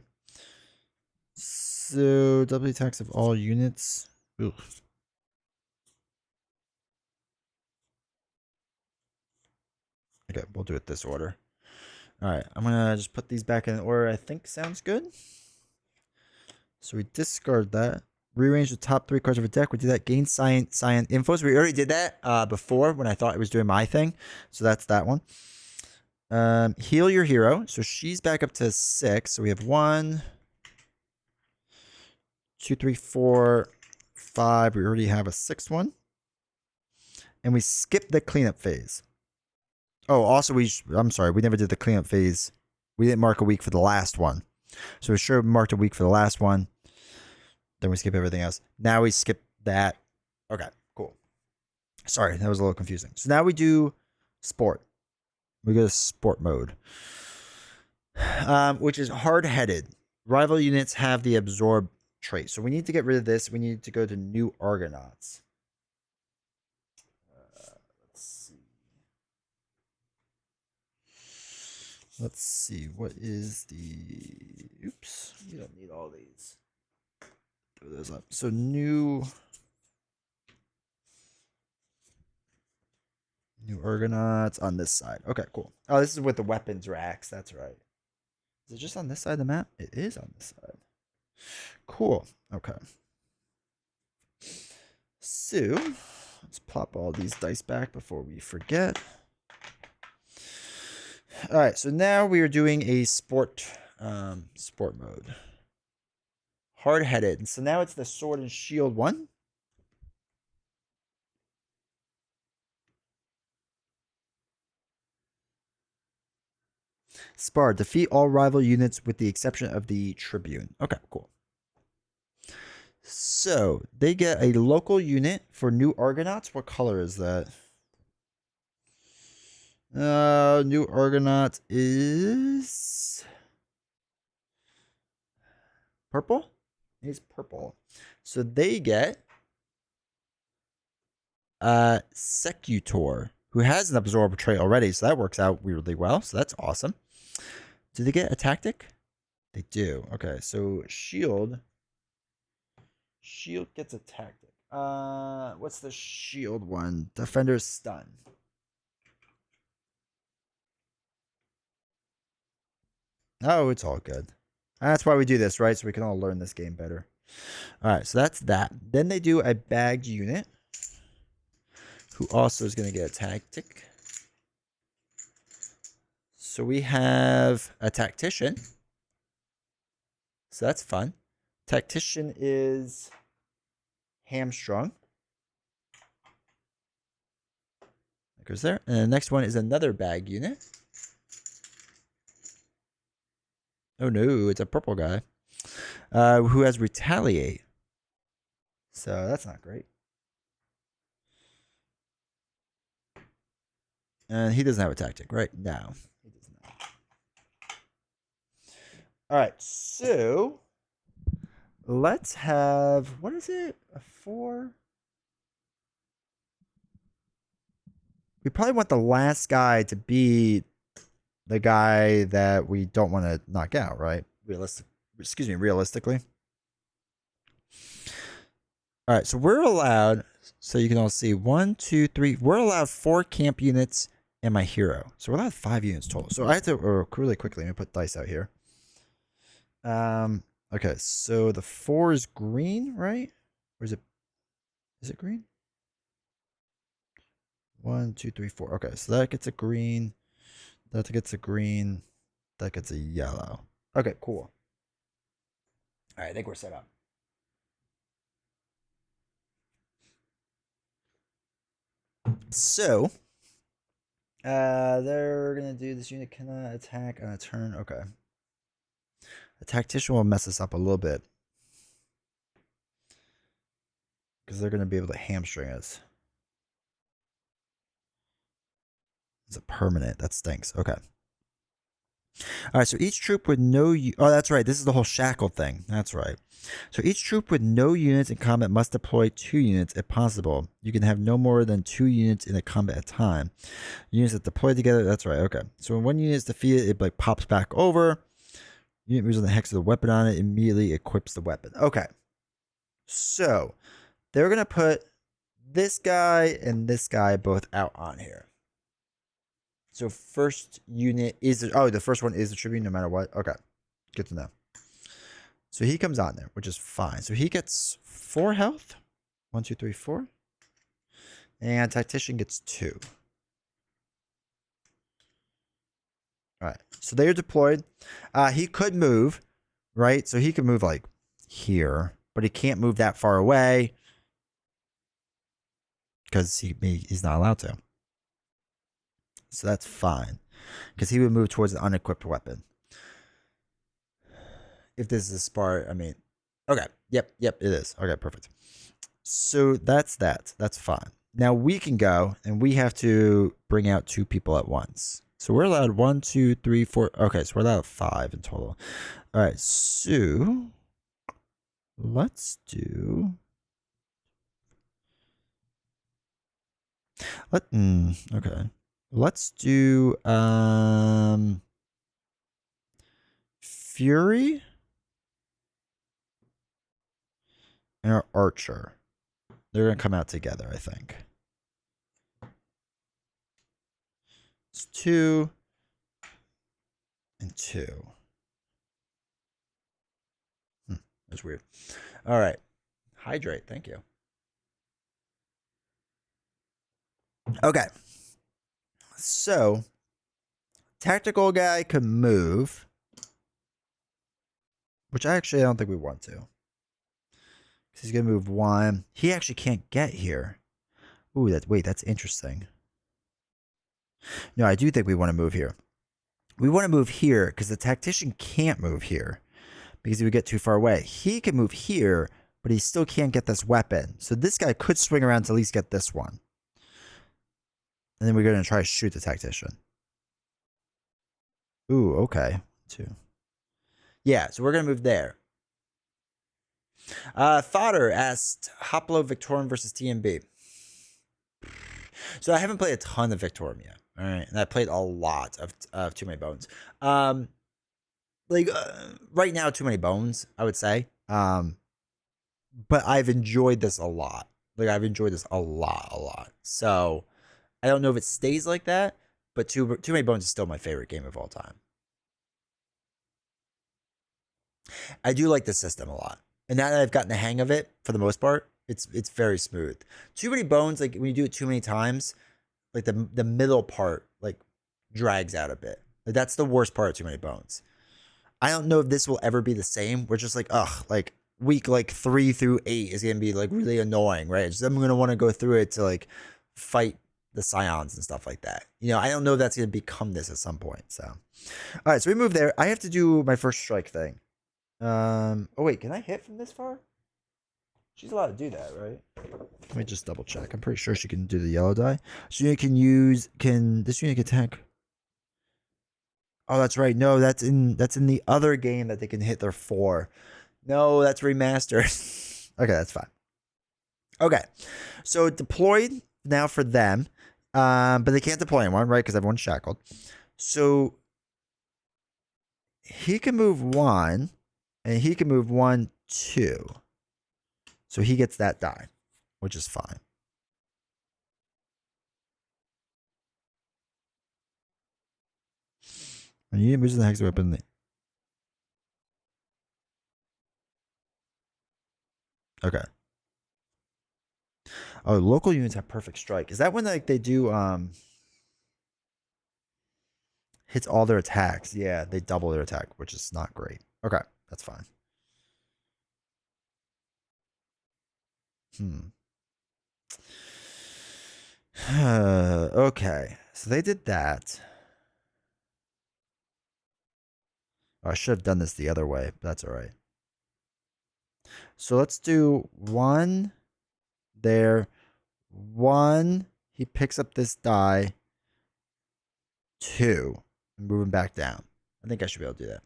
[SPEAKER 1] So double attacks of all units. Oof. Okay, we'll do it this order. All right, I'm going to just put these back in order I think sounds good. So we discard that. Rearrange the top 3 cards of a deck. We do that. Gain cyan info. So we already did that before when I thought it was doing my thing. So that's that one. Heal your hero. So she's back up to 6. So we have 1, 2, 3, 4, 5. We already have a 6th one. And we skip the cleanup phase. Oh, also I'm sorry. We never did the cleanup phase. We didn't mark a week for the last one. So we sure marked a week for the last one. Then we skip everything else. Now we skip that. Okay, cool. Sorry, that was a little confusing. So now we do sport. We go to sport mode, which is hard-headed. Rival units have the absorb trait. So we need to get rid of this. We need to go to new Argonauts. Let's see. What is the... Oops. You don't need all these. Throw those up. So new Argonauts on this side. Okay, cool. Oh, this is with the weapons racks. That's right. Is it just on this side of the map? It is on this side. Cool. Okay. So let's plop all these dice back before we forget. All right, so now we are doing a sport mode. Hard-headed. So now it's the sword and shield one. Spar. Defeat all rival units with the exception of the Tribune. Okay, cool. So they get a local unit for new Argonauts. What color is that? New Argonaut is purple. It's purple. So they get Secutor, who has an absorb trait already, so that works out weirdly well. So that's awesome. Do they get a tactic? They do. Okay, so shield gets a tactic. What's the shield one? Defender's stun. Oh, it's all good. That's why we do this, right? So we can all learn this game better. All right, so that's that. Then they do a bagged unit, who also is going to get a tactic. So we have a tactician. So that's fun. Tactician is hamstrung. That goes there. And the next one is another bag unit. Oh no, it's a purple guy. Who has retaliate. So that's not great. And he doesn't have a tactic, right? No, he does not. All right, so let's have, what is it? A 4? We probably want the last guy to be the guy that we don't want to knock out, right? Realistically. All right, so we're allowed, so you can all see 1, 2, 3. We're allowed 4 camp units and my hero. So we're allowed 5 units total. So I have to really quickly, let me put dice out here. Okay, so the 4 is green, right? Or is it green? 1, 2, 3, 4. Okay, so that gets a green. That gets a green. That gets a yellow. Okay, cool. All right, I think we're set up. So, they're gonna do this unit cannot attack on a turn. Okay. The tactician will mess us up a little bit because they're gonna be able to hamstring us. It's a permanent. That stinks. Okay. All right. So each troop with no. Oh, that's right. This is the whole shackle thing. That's right. So each troop with no units in combat must deploy 2 units if possible. You can have no more than 2 units in a combat at a time. Units that deploy together. That's right. Okay. So when one unit is defeated, it like pops back over. Unit moves on the hex of the weapon on it. Immediately equips the weapon. Okay. So they're gonna put this guy and this guy both out on here. So first unit is the first one is the tribute no matter what. Okay. Good to know. So he comes on there, which is fine. So he gets 4 health. 1, 2, 3, 4. And tactician gets 2. All right. So they are deployed. He could move, right? So he could move like here, but he can't move that far away because he's not allowed to. So that's fine because he would move towards an unequipped weapon. If this is a spar, I mean, okay. Yep, it is. Okay, perfect. So that's that. That's fine. Now we can go and we have to bring out 2 people at once. So we're allowed 1, 2, 3, 4. Okay, so we're allowed 5 in total. All right, so let's do. Okay. Let's do Fury and our Archer. They're gonna come out together, I think. It's 2 and 2. That's weird. All right. Hydrate. Thank you. Okay. So, tactical guy can move, which I don't think we want to. He's gonna move 1. He actually can't get here. Ooh, that's interesting. No, I do think we want to move here. We want to move here because the tactician can't move here because he would get too far away. He can move here, but he still can't get this weapon. So this guy could swing around to at least get this one. And then we're going to try to shoot the tactician. Ooh, okay. 2. Yeah, so we're going to move there. Fodder asked Hoplomachus Victorum versus TMB. So I haven't played a ton of Victorum yet. All right. And I played a lot of Too Many Bones. Right now, Too Many Bones, I would say. But I've enjoyed this a lot. I've enjoyed this a lot. So I don't know if it stays like that, but Too Many Bones is still my favorite game of all time. I do like the system a lot. And now that I've gotten the hang of it, for the most part, it's very smooth. Too Many Bones, like when you do it too many times, like the middle part like drags out a bit. Like that's the worst part of Too Many Bones. I don't know if this will ever be the same. We're just like week 3 through 8 is gonna be like really annoying, right? I'm gonna want to go through it to like fight the scions and stuff like that. I don't know if that's gonna become this at some point. So, all right, so we move there. I have to do my first strike thing. Oh wait, can I hit from this far? She's allowed to do that, right? Let me just double check. I'm pretty sure she can do the yellow die. So you can this unit attack? Oh, that's right. No, that's in the other game that they can hit their 4. No, that's remastered. Okay, that's fine. Okay, so deployed now for them, but they can't deploy anyone, right? Because everyone's shackled. So he can move 1, and he can move 1, 2. So he gets that die, which is fine. And you moves the hex weapon. Okay. Oh, local units have perfect strike. Is that when they do hits all their attacks? Yeah, they double their attack, which is not great. Okay, that's fine. Okay, so they did that. Oh, I should have done this the other way, but that's all right. So let's do 1 there. 1. He picks up this die. 2. And move him back down. I think I should be able to do that.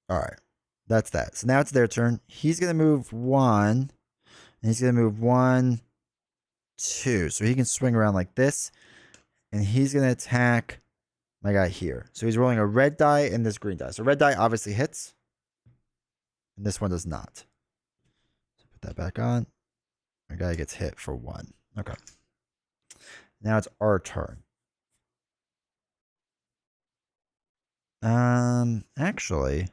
[SPEAKER 1] All right. That's that. So now it's their turn. He's going to move 1. And he's going to move 1, 2. So he can swing around like this. And he's going to attack my guy here. So he's rolling a red die and this green die. So red die obviously hits. And this one does not. So put that back on. My guy gets hit for 1. Okay. Now it's our turn. Actually,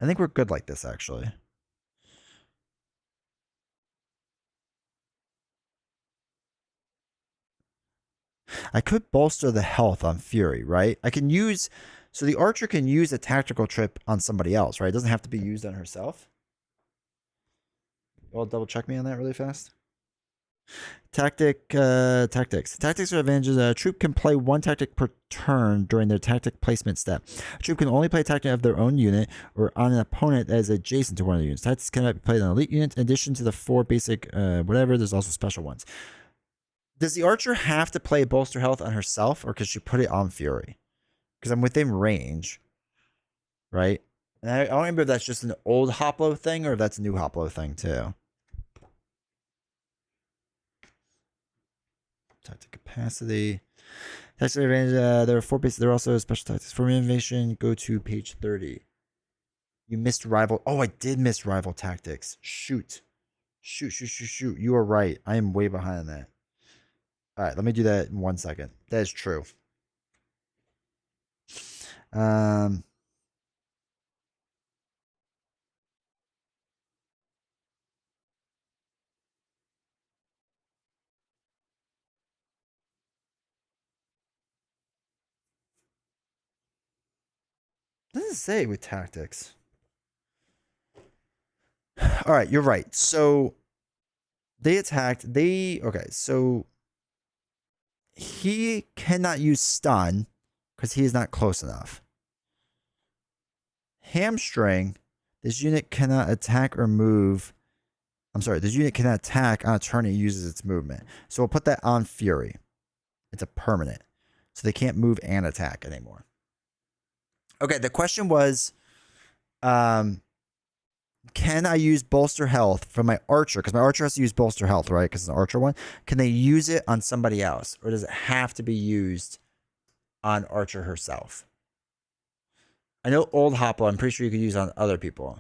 [SPEAKER 1] I think we're good like this, actually. I could bolster the health on Fury, right? I can use... So the archer can use a tactical trip on somebody else, right? It doesn't have to be used on herself. I'll double check me on that really fast. Tactics. Tactics are advantages. A troop can play 1 tactic per turn during their tactic placement step. A troop can only play a tactic of their own unit or on an opponent that is adjacent to one of the units. Tactics cannot be played on elite units. In addition to the 4 basic whatever, there's also special ones. Does the archer have to play bolster health on herself, or could she put it on Fury? Because I'm within range, right? And I don't remember if that's just an old Hoplo thing or if that's a new Hoplo thing too. Tactic capacity. Tactics advantage. There are 4 bases. There are also special tactics. For innovation, go to page 30. You missed rival. Oh, I did miss rival tactics. Shoot. You are right. I am way behind that. All right, let me do that in 1 second. That is true. What does it say with tactics? All right, you're right. So they attacked. Okay, so he cannot use stun because he is not close enough. Hamstring. This unit cannot attack or move. I'm sorry, this unit cannot attack on a turn it uses its movement. So we'll put that on Fury. It's a permanent. So they can't move and attack anymore. Okay, the question was, can I use bolster health for my archer? Because my archer has to use bolster health, right? Because it's an archer one. Can they use it on somebody else? Or does it have to be used on archer herself? I know old Hoplo, I'm pretty sure you could use on other people.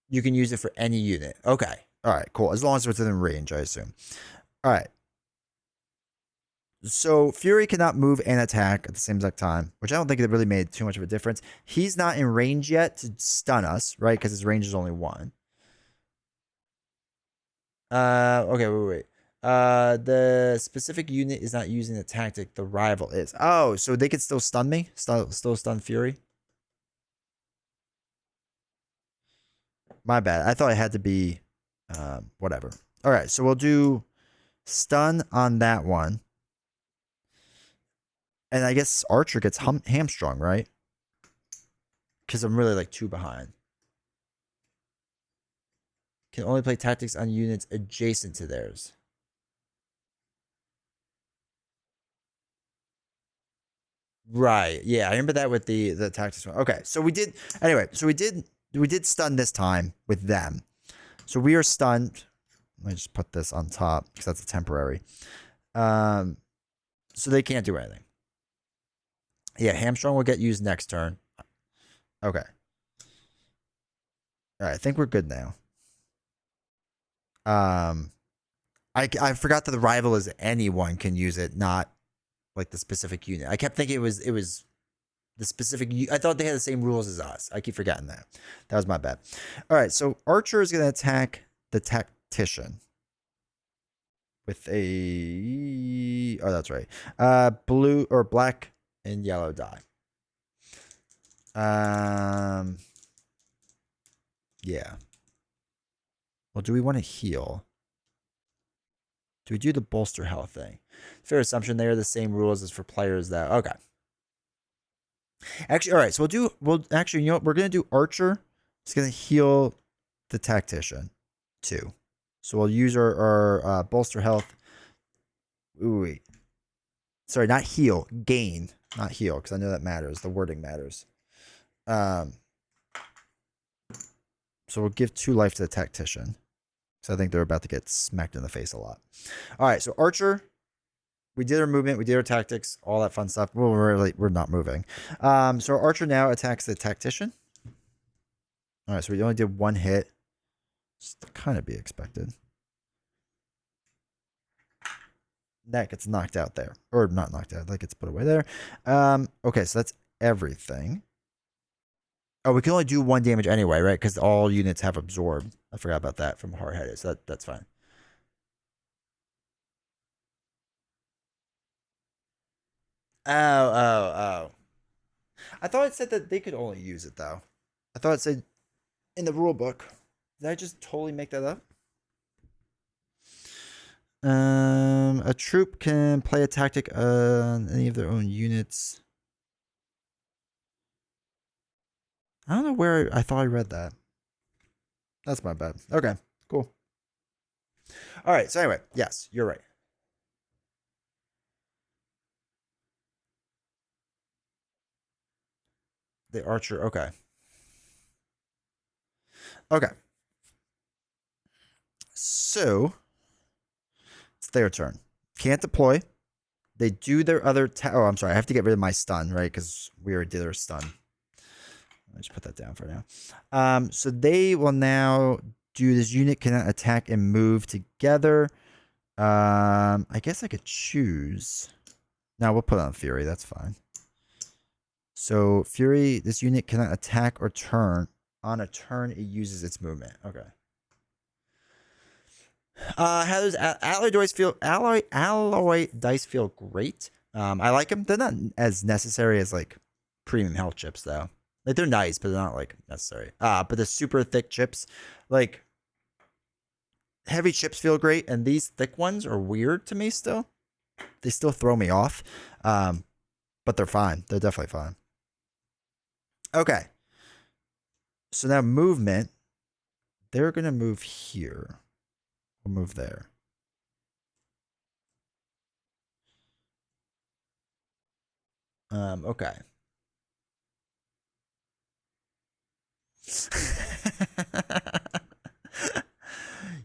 [SPEAKER 1] You can use it for any unit. Okay. All right, cool. As long as it's within range, I assume. All right. So Fury cannot move and attack at the same exact time, which I don't think it really made too much of a difference. He's not in range yet to stun us, right? Because his range is only 1. Okay, wait. The specific unit is not using the tactic. The rival is. Oh, so they could still stun me? Still stun Fury? My bad. I thought it had to be, whatever. All right, so we'll do stun on that one. And I guess Archer gets hamstrung, right? Because I'm really like 2 behind. Can only play tactics on units adjacent to theirs. Right. Yeah, I remember that with the tactics one. Okay, so we did anyway. So we did stun this time with them. So we are stunned. Let me just put this on top because that's a temporary. So they can't do anything. Yeah, hamstrung will get used next turn. Okay. All right, I think we're good now. I forgot that the rival is anyone can use it, not like the specific unit. I kept thinking it was the specific. I thought they had the same rules as us. I keep forgetting that. That was my bad. All right, so Archer is going to attack the tactician with a. Oh, that's right. Blue or black and yellow die. Yeah. Well, do we want to heal? Do we do the bolster health thing? Fair assumption they are the same rules as for players that. Okay. Actually, all right. So actually, you know what? We're going to do Archer. It's going to heal the Tactician too. So we'll use our bolster health. Ooh, wait. Sorry, not heal. Gain, not heal, because I know that matters. The wording matters. So we'll give 2 life to the Tactician. So I think they're about to get smacked in the face a lot. All right, so Archer. We did our movement, we did our tactics, all that fun stuff. Well, we're not moving. So our Archer now attacks the Tactician. All right, so we only did 1 hit. Just to kind of be expected. That gets knocked out there. Or not knocked out, that gets put away there. Okay, so that's everything. Oh, we can only do 1 damage anyway, right? Because all units have absorbed. I forgot about that from hard-headed, so that's fine. Oh. I thought it said that they could only use it, though. I thought it said in the rule book. Did I just totally make that up? A troop can play a tactic on any of their own units. I don't know where I thought I read that. That's my bad. Okay, cool. All right, so anyway, yes, you're right. The Archer, okay. Okay. So, it's their turn. Can't deploy. They do their other... oh, I'm sorry. I have to get rid of my stun, right? Because we already did our stun. Let me just put that down for now. So they will now do this unit cannot attack and move together. I guess I could choose. No, we'll put on Fury. That's fine. So Fury, this unit cannot attack or turn. On a turn, it uses its movement. Okay. How does alloy dice feel? Alloy dice feel great. I like them. They're not as necessary as like premium health chips though. Like they're nice, but they're not like necessary. But the super thick chips, like heavy chips feel great, and these thick ones are weird to me still. They still throw me off. But they're fine. They're definitely fine. Okay. So now movement. They're gonna move here. We'll move there. Okay.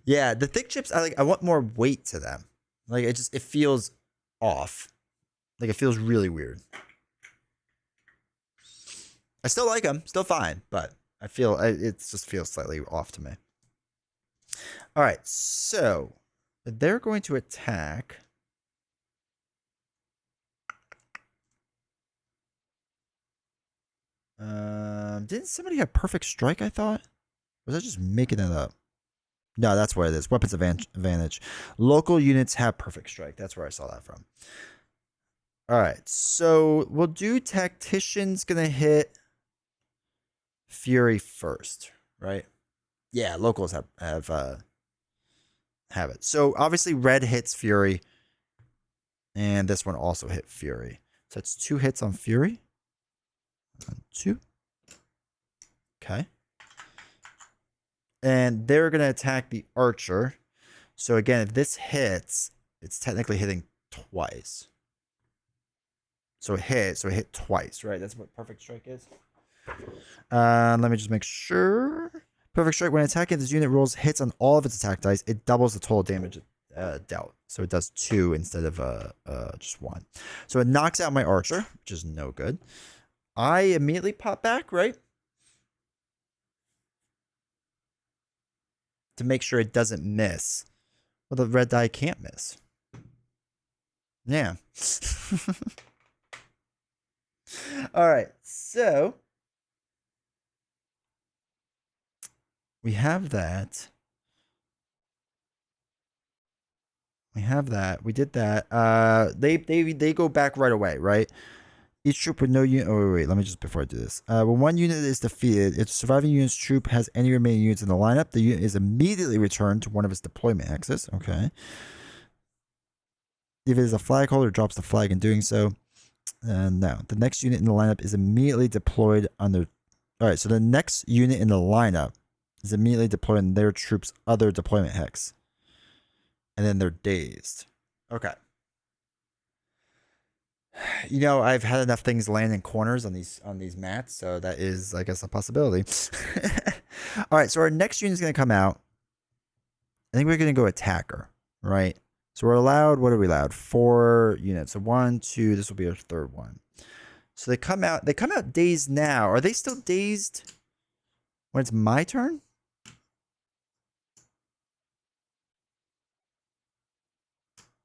[SPEAKER 1] Yeah, the thick chips, I want more weight to them. Like it feels off. Like it feels really weird. I still like them, still fine, but I feel it just feels slightly off to me. All right, so they're going to attack. Didn't somebody have perfect strike? I thought. Or was I just making that up? No, that's what it is. Weapons advantage. Local units have perfect strike. That's where I saw that from. All right, so we'll do Tactician's gonna hit Fury first, right? Yeah, locals have it. So obviously red hits Fury, and this one also hit Fury. So it's 2 hits on Fury. 1, 2. Okay. And they're gonna attack the Archer. So again, if this hits, it's technically hitting twice. So it hit twice, right? That's what perfect strike is. Let me just make sure. Perfect strike, when attacking, this unit rolls hits on all of its attack dice. It doubles the total damage dealt. So it does 2 instead of just 1. So it knocks out my Archer, which is no good. I immediately pop back, right? To make sure it doesn't miss. Well, the red die can't miss. Yeah. All right, so we have that. We have that. We did that. They go back right away, right? Each troop with no unit. Oh, wait. Let me just, before I do this. When one unit is defeated, if the surviving unit's troop has any remaining units in the lineup, the unit is immediately returned to one of its deployment axes. Okay. If it is a flag holder, drops the flag in doing so. No. The next unit in the lineup is immediately deployed on their. All right. So the next unit in the lineup is immediately deployed on their troops' other deployment hex. And then they're dazed. Okay. You know, I've had enough things land in corners on these mats, so that is, I guess, a possibility. All right, so our next unit is going to come out. I think we're going to go attacker, right? So we're allowed, what are we allowed? 4 units. So 1, 2, this will be our third one. So they come out dazed now. Are they still dazed when it's my turn?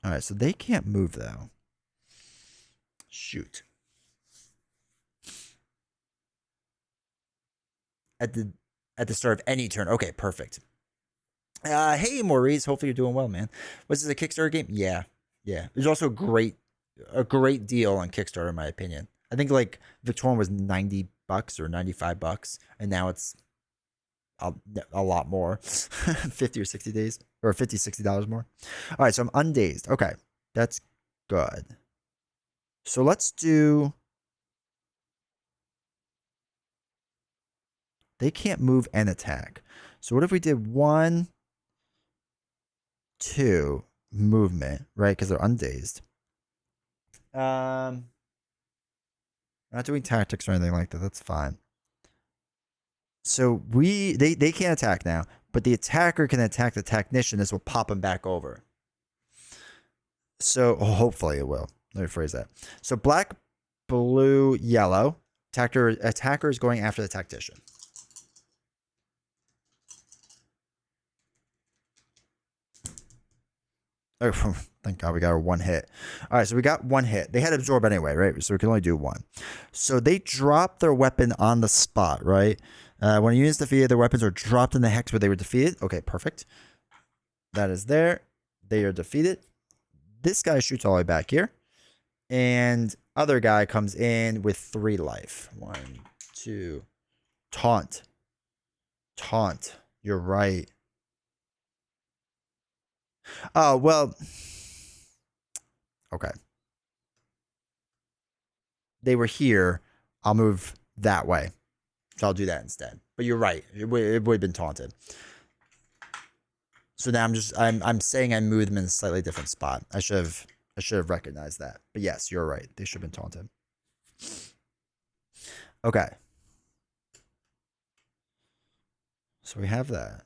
[SPEAKER 1] All right, so they can't move though. Shoot. At the start of any turn. Okay, perfect. Hey Maurice, hopefully you're doing well, man. Was this a Kickstarter game? Yeah. There's also a great deal on Kickstarter, in my opinion. I think like Victorum was $90 or $95, and now it's a lot more. 50 or 60 days, or $50-$60 more. All right, so I'm undazed. Okay, that's good. So let's do. They can't move and attack. So what if we did 1, 2 movement, right? Because they're undazed. Not doing tactics or anything like that. That's fine. So they can't attack now, but the attacker can attack the technician. This will pop him back over. So hopefully it will. Let me phrase that. So black, blue, yellow. Attacker is going after the tactician. Oh, thank God we got our 1 hit. All right, so we got 1 hit. They had absorb anyway, right? So we can only do 1. So they drop their weapon on the spot, right? When a unit is defeated, their weapons are dropped in the hex where they were defeated. Okay, perfect. That is there. They are defeated. This guy shoots all the way back here. And other guy comes in with 3 life. 1, 2. Taunt. You're right. Oh, well. Okay. They were here. I'll move that way. So I'll do that instead. But you're right. It would have been taunted. So now I'm saying I moved them in a slightly different spot. I should have recognized that. But yes, you're right. They should have been taunted. Okay. So we have that.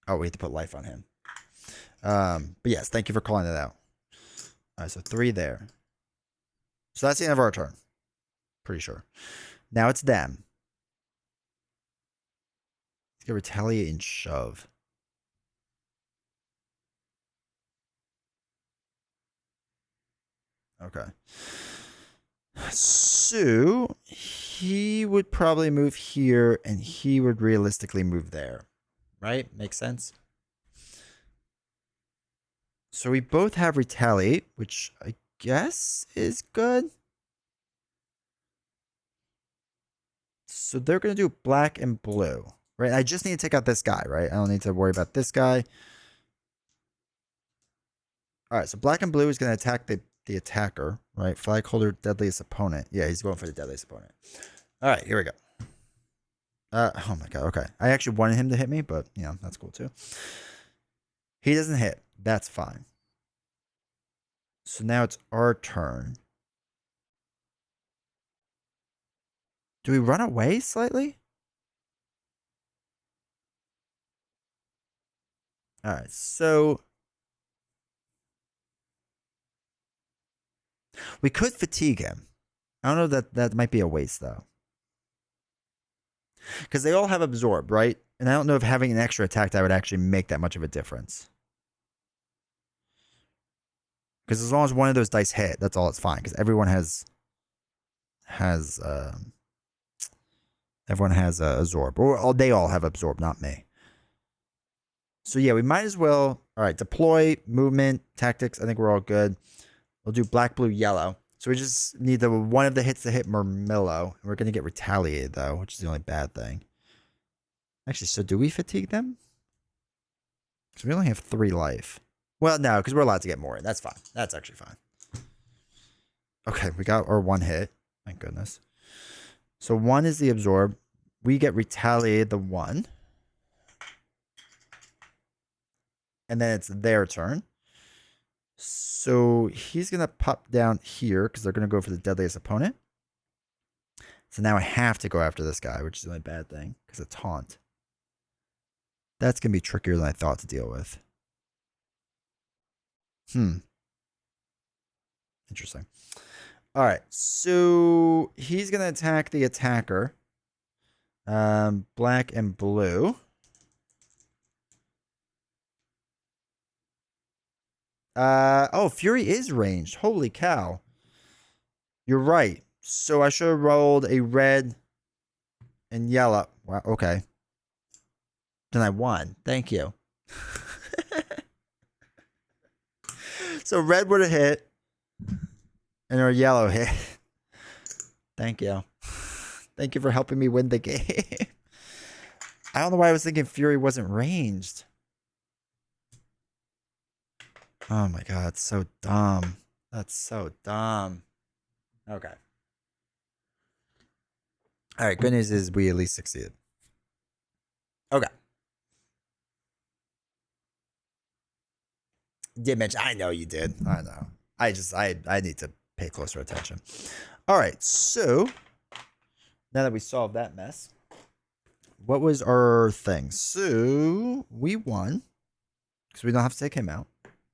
[SPEAKER 1] Oh, we have to put life on him. But yes, thank you for calling that out. All right, so 3 there. So that's the end of our turn. Pretty sure. Now it's them. Let's get retaliate and shove. Okay. So he would probably move here, and he would realistically move there. Right? Makes sense? So we both have retaliate, which I guess is good. So they're going to do black and blue, right? I just need to take out this guy, right? I don't need to worry about this guy. All right, so black and blue is going to attack the attacker, right? Flag holder, deadliest opponent. Yeah, he's going for the deadliest opponent. All right, here we go. Oh my God, okay. I actually wanted him to hit me, but, you know, that's cool too. He doesn't hit. That's fine. So now it's our turn. Do we run away slightly? All right, so we could fatigue him. I don't know that might be a waste though. Because they all have absorb, right? And I don't know if having an extra attack that would actually make that much of a difference. Because as long as one of those dice hit, that's all it's fine. Because everyone has absorb, or they all have absorb, not me. So yeah, we might as well. All right, deploy, movement, tactics. I think we're all good. We'll do black, blue, yellow. So we just need the one of the hits to hit Murmillo. We're going to get retaliated, though, which is the only bad thing. Actually, so do we fatigue them? Because we only have 3 life. Well, no, because we're allowed to get more. That's fine. That's actually fine. Okay, we got our 1 hit. Thank goodness. So 1 is the absorb. We get retaliated the 1. And then it's their turn. So he's going to pop down here because they're going to go for the deadliest opponent. So now I have to go after this guy, which is the only bad thing because of taunt. That's going to be trickier than I thought to deal with. Interesting. All right. So he's going to attack the attacker. Black and blue. Oh, Fury is ranged. Holy cow. You're right. So I should have rolled a red and yellow. Wow, okay. Then I won. Thank you. So red would have hit. And our yellow hit. Thank you. Thank you for helping me win the game. I don't know why I was thinking Fury wasn't ranged. Oh my god, it's so dumb. That's so dumb. Okay. Alright, good news is we at least succeeded. Okay. Did mention, I know you did. I know. I need to pay closer attention. Alright, so now that we solved that mess, what was our thing? So we won. Because we don't have to take him out.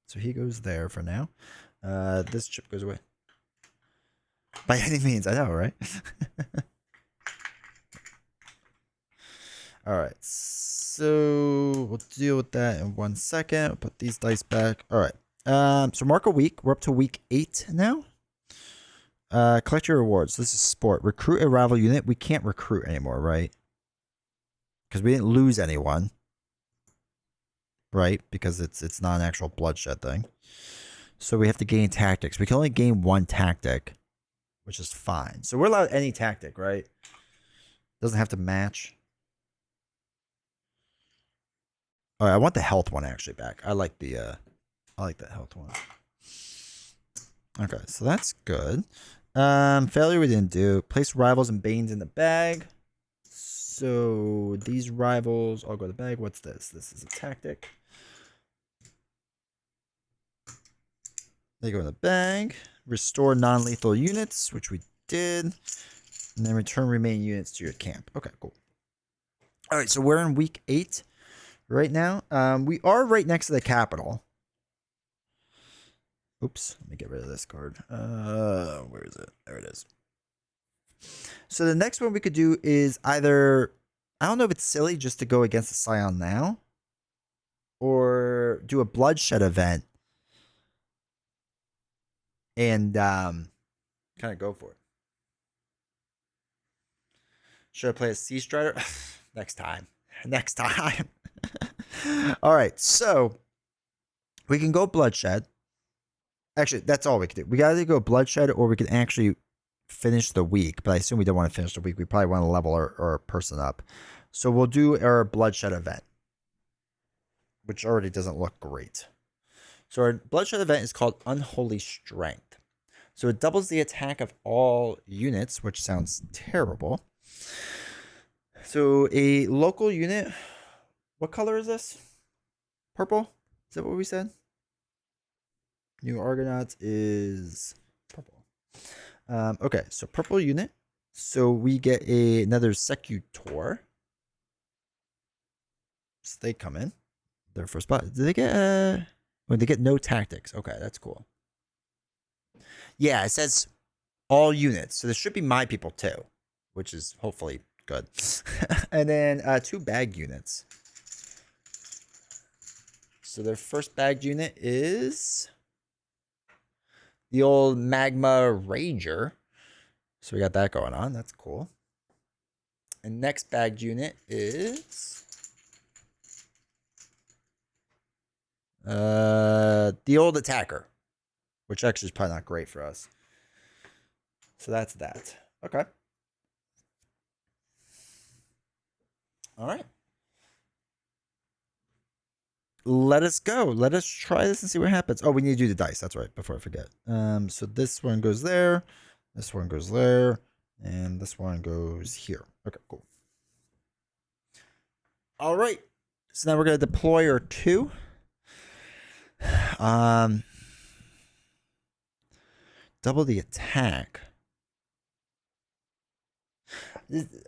[SPEAKER 1] So he goes there for now. This chip goes away. By any means, I know, right? Alright, so we'll deal with that in 1 second. I'll put these dice back. Alright. So mark a week. We're up to week 8 now. Collect your rewards. This is sport. Recruit a rival unit. We can't recruit anymore, right? Because we didn't lose anyone. Right? Because it's not an actual bloodshed thing. So we have to gain tactics. We can only gain 1 tactic, which is fine. So we're allowed any tactic, right? Doesn't have to match. All right, I want the health one actually back. I like the health one. Okay, so that's good. Failure we didn't do. Place rivals and banes in the bag. So these rivals, I'll go to the bag. What's this? This is a tactic. They go in the bag. Restore non-lethal units, which we did. And then return remaining units to your camp. Okay, cool. All right, so we're in week 8 right now. We are right next to the capital. Oops, let me get rid of this card. Where is it? There it is. So the next one we could do is either, I don't know if it's silly just to go against the Scion now, or do a bloodshed event and kind of go for it. Should I play a Sea Strider? Next time. Next time. All right, so we can go bloodshed. Actually, that's all we can do. We gotta go bloodshed, or we can actually finish the week. But I assume we don't want to finish the week. We probably want to level our person up. So we'll do our bloodshed event, which already doesn't look great. So our bloodshed event is called Unholy Strength. So it doubles the attack of all units, which sounds terrible. So a local unit, what color is this? Purple? Is that what we said? New Argonauts is purple. Okay, so purple unit. So we get another Secutor. So they come in. Their first spot. Do they get when they get no tactics? Okay, that's cool. Yeah, it says all units. So this should be my people too, which is hopefully good. And then 2 bag units. So their first bagged unit is the old Magma Ranger. So we got that going on. That's cool. And next bagged unit is the old Attacker, which actually is probably not great for us. So that's that. Okay. All right. Let us go. Let us try this and see what happens. Oh, we need to do the dice. That's right. Before I forget. So this one goes there. This one goes there. And this one goes here. Okay, cool. All right. So now we're going to deploy our 2. Double the attack.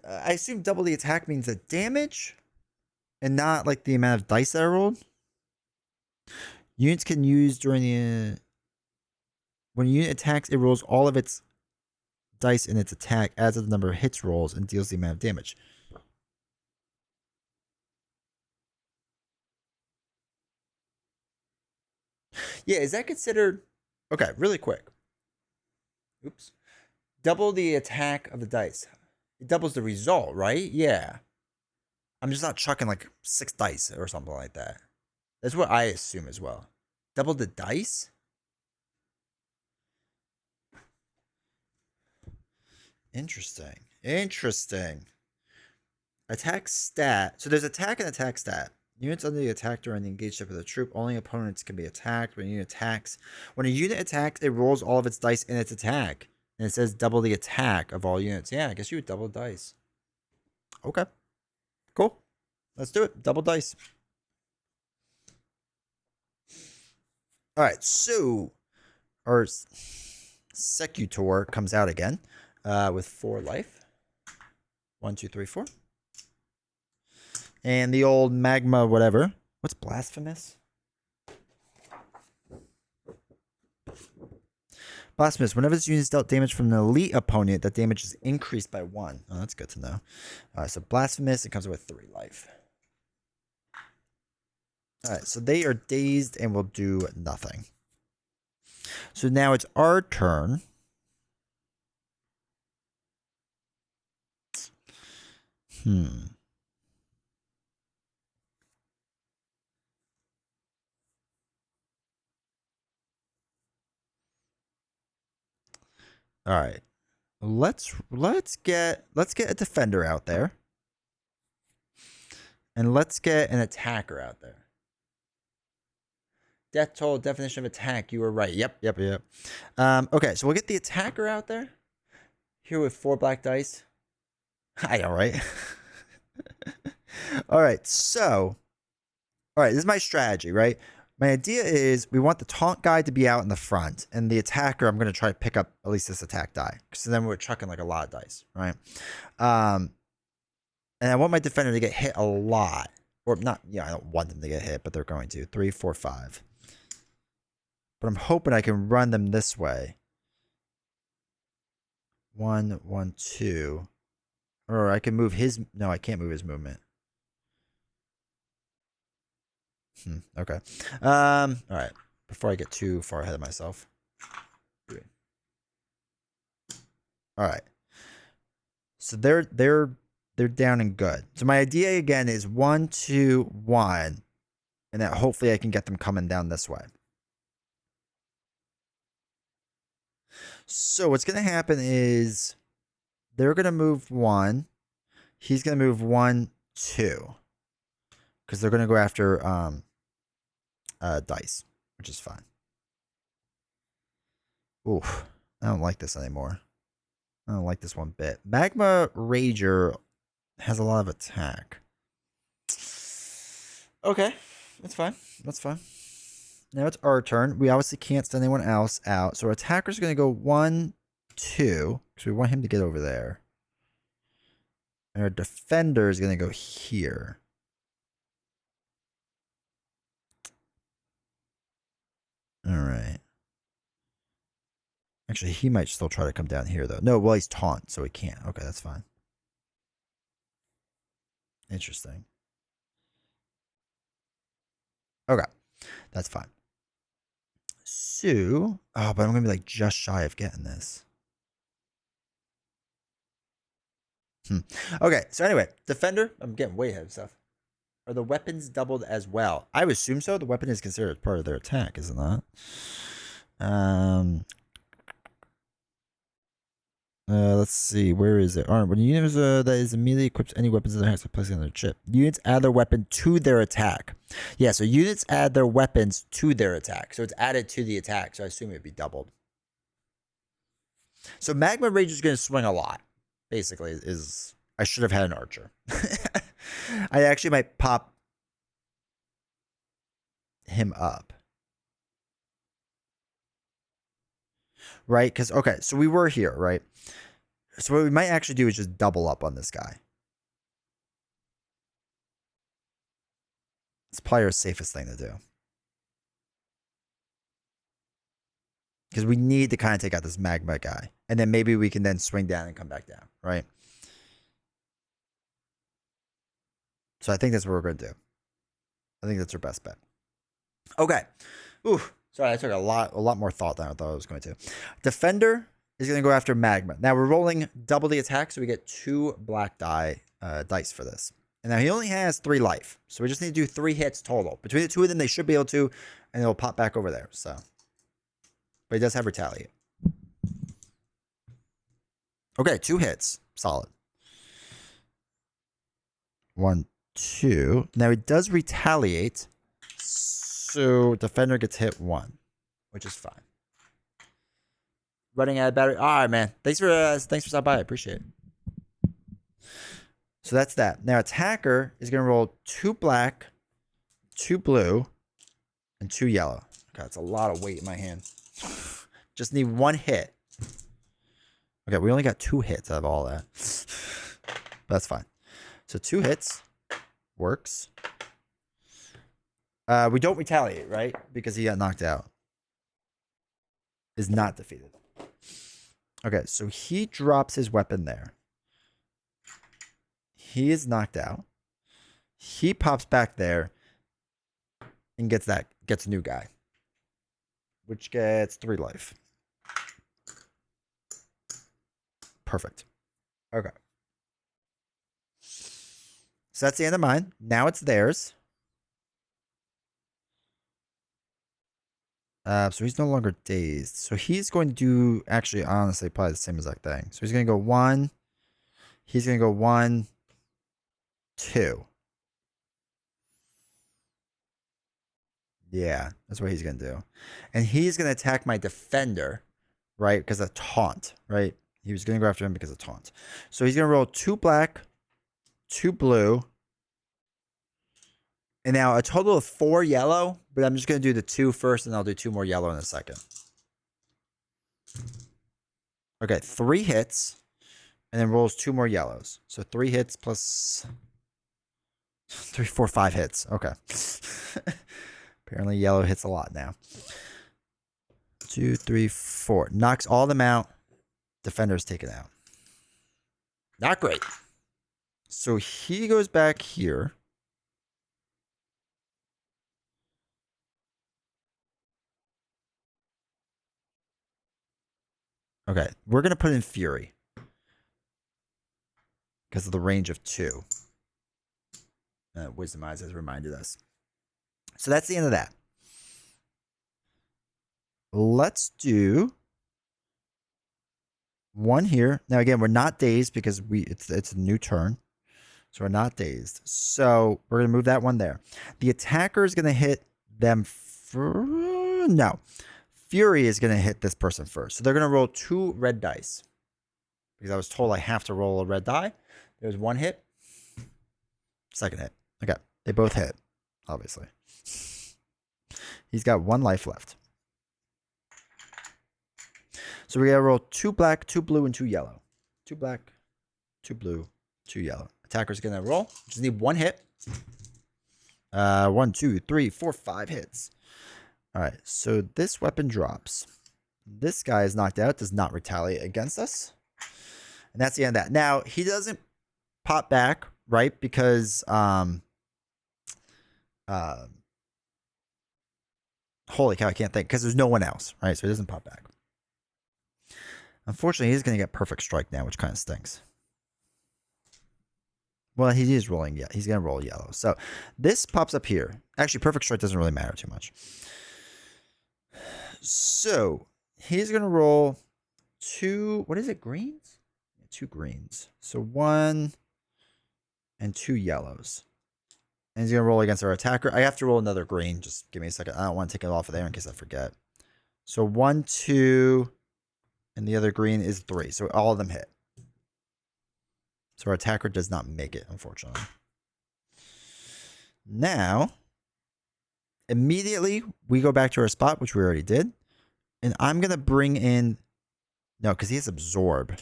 [SPEAKER 1] I assume double the attack means the damage and not like the amount of dice that I rolled. Units can use during the... when a unit attacks, it rolls all of its dice in its attack, adds up the number of hits rolls, and deals the amount of damage. Yeah, is that considered... Okay, really quick. Oops. Double the attack of the dice. It doubles the result, right? Yeah. I'm just not chucking like 6 dice or something like that. That's what I assume as well. Double the dice? Interesting. Interesting. Attack stat. So there's attack and attack stat. Units under the attack during the engaged step of the troop. Only opponents can be attacked. When a unit attacks, it rolls all of its dice in its attack. And it says double the attack of all units. Yeah, I guess you would double dice. Okay. Cool. Let's do it. Double dice. All right. So our Secutor comes out again with 4 life. 1, 2, 3, 4. And the old magma whatever. What's blasphemous? Blasphemous. Whenever this unit is dealt damage from an elite opponent, that damage is increased by 1. Oh, that's good to know. So blasphemous, it comes with 3 life. Alright, so they are dazed and will do nothing. So now it's our turn. All right. Let's get a defender out there. And let's get an attacker out there. Death toll, definition of attack. You were right. Yep. Okay, so we'll get the attacker out there. Here with 4 black dice. I know, right? All right, so... All right, this is my strategy, right? My idea is we want the taunt guy to be out in the front, and the attacker, I'm going to try to pick up at least this attack die, because then we're chucking like a lot of dice, right? And I want my defender to get hit a lot. Or not, I don't want them to get hit, but they're going to. 3, 4, 5. But I'm hoping I can run them this way. 1, 1, 2. Or I can move his... No, I can't move his movement. Okay. All right. Before I get too far ahead of myself. All right. So they're down and good. So my idea again is 1, 2, 1, and that hopefully I can get them coming down this way. So what's going to happen is they're going to move 1. He's going to move 1, 2. Because they're going to go after dice, which is fine. Oof. I don't like this anymore. I don't like this one bit. Magma Rager has a lot of attack. Okay. That's fine. That's fine. Now it's our turn. We obviously can't send anyone else out. So our attacker's going to go 1, 2. Because we want him to get over there. And our defender is going to go here. All right. Actually, he might still try to come down here, though. No, well, he's taunt, so he can't. Okay, that's fine. Interesting. Okay, that's fine. So, oh, but I'm going to be like just shy of getting this. Okay, so anyway, defender, I'm getting way ahead of stuff. Are the weapons doubled as well? I would assume so. The weapon is considered part of their attack, is it not? Let's see. Where is it? Alright, when units that is immediately equips any weapons in their hands by placing on their chip. Units add their weapon to their attack. Yeah, so units add their weapons to their attack. So it's added to the attack. So I assume it'd be doubled. So Magma Rage is going to swing a lot. Basically, is I should have had an archer. I actually might pop him up. Right? Because, okay, so we were here, right? So what we might actually do is just double up on this guy. It's probably our safest thing to do. Because we need to kind of take out this magma guy. And then maybe we can then swing down and come back down, right? So I think that's what we're going to do. I think that's our best bet. Okay. Ooh. Sorry, I took a lot more thought than I thought I was going to. Defender is going to go after magma. Now we're rolling double the attack, so we get 2 black dice for this. And now he only has 3 life, so we just need to do 3 hits total. Between the 2 of them, they should be able to, and it'll pop back over there. So, but he does have retaliate. Okay, 2 hits, solid. 1, 2. Now he does retaliate. So defender gets hit 1, which is fine. Running out of battery. All right, man. Thanks for stopping by. I appreciate it. So that's that. Now attacker is going to roll 2 black, 2 blue, and 2 yellow. God, that's a lot of weight in my hand. Just need 1 hit. Okay, we only got 2 hits out of all that. That's fine. So 2 hits works. We don't retaliate, right? Because he got knocked out. Is not defeated. Okay, so he drops his weapon there. He is knocked out. He pops back there and gets a new guy, which gets 3 life. Perfect. Okay. So that's the end of mine. Now it's theirs. So he's no longer dazed. So he's going to do, actually, honestly, probably the same exact thing. So he's going to go 1. He's going to go 1, 2. Yeah, that's what he's going to do. And he's going to attack my defender, right? Because of taunt, right? He was going to go after him because of taunt. So he's going to roll 2 black, 2 blue. And now a total of 4 yellow, but I'm just going to do the 2 first, and I'll do 2 more yellow in a second. Okay, 3 hits, and then rolls 2 more yellows. So 3 hits plus 3, 4, 5 hits. Okay. Apparently yellow hits a lot now. 2, 3, 4. Knocks all of them out. Defender's taken out. Not great. So he goes back here. Okay, we're going to put in Fury. Because of the range of 2. Wisdom Eyes has reminded us. So that's the end of that. Let's do 1 here. Now again, we're not dazed because it's a new turn. So we're not dazed. So we're going to move that 1 there. The attacker is going to hit them no. Fury is going to hit this person first. So they're going to roll 2 red dice. Because I was told I have to roll a red die. There's 1 hit. 2nd hit. Okay. They both hit, obviously. He's got 1 life left. So we got to roll 2 black, 2 blue, and 2 yellow. 2 black, 2 blue, 2 yellow. Attacker's going to roll. Just need 1 hit. 1, 2, 3, 4, 5 hits. All right, so this weapon drops. This guy is knocked out, does not retaliate against us. And that's the end of that. Now, he doesn't pop back, right? Because holy cow, I can't think. Because there's no one else, right? So he doesn't pop back. Unfortunately, he's going to get perfect strike now, which kind of stinks. Well, he is rolling, yeah. He's going to roll yellow. So this pops up here. Actually, perfect strike doesn't really matter too much. So he's going to roll 2, what is it, greens? 2 greens. So 1 and 2 yellows. And he's going to roll against our attacker. I have to roll another green. Just give me a second. I don't want to take it off of there in case I forget. So 1, 2, and the other green is 3. So all of them hit. So our attacker does not make it, unfortunately. Now, immediately, we go back to our spot, which we already did. And I'm going to bring in... No, because he has Absorb.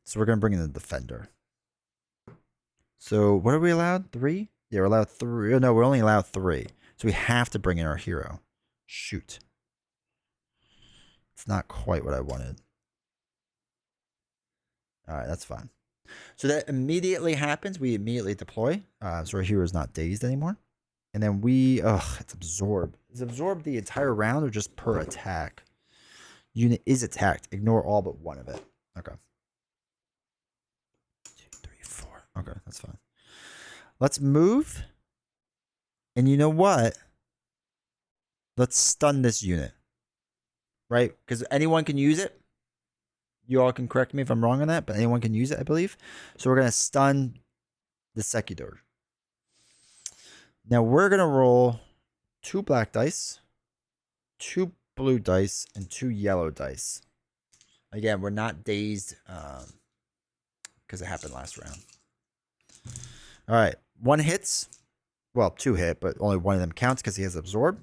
[SPEAKER 1] So we're going to bring in the Defender. So what are we allowed? 3? Yeah, we're allowed 3. Oh, no, we're only allowed 3. So we have to bring in our hero. Shoot. It's not quite what I wanted. All right, that's fine. So that immediately happens. We immediately deploy. So our hero is not dazed anymore. And then we... it's Absorb. Is Absorb the entire round or just per attack? Unit is attacked. Ignore all but one of it. Okay. 2, 3, 4. Okay, that's fine. Let's move. And you know what? Let's stun this unit. Right? Because anyone can use it. You all can correct me if I'm wrong on that, but anyone can use it, I believe. So we're going to stun the Secutor. Now we're going to roll 2 black dice, 2 blue dice, and 2 yellow dice. Again, we're not dazed because it happened last round. All right. 1 hits. Well, 2 hit, but only one of them counts because he has Absorb.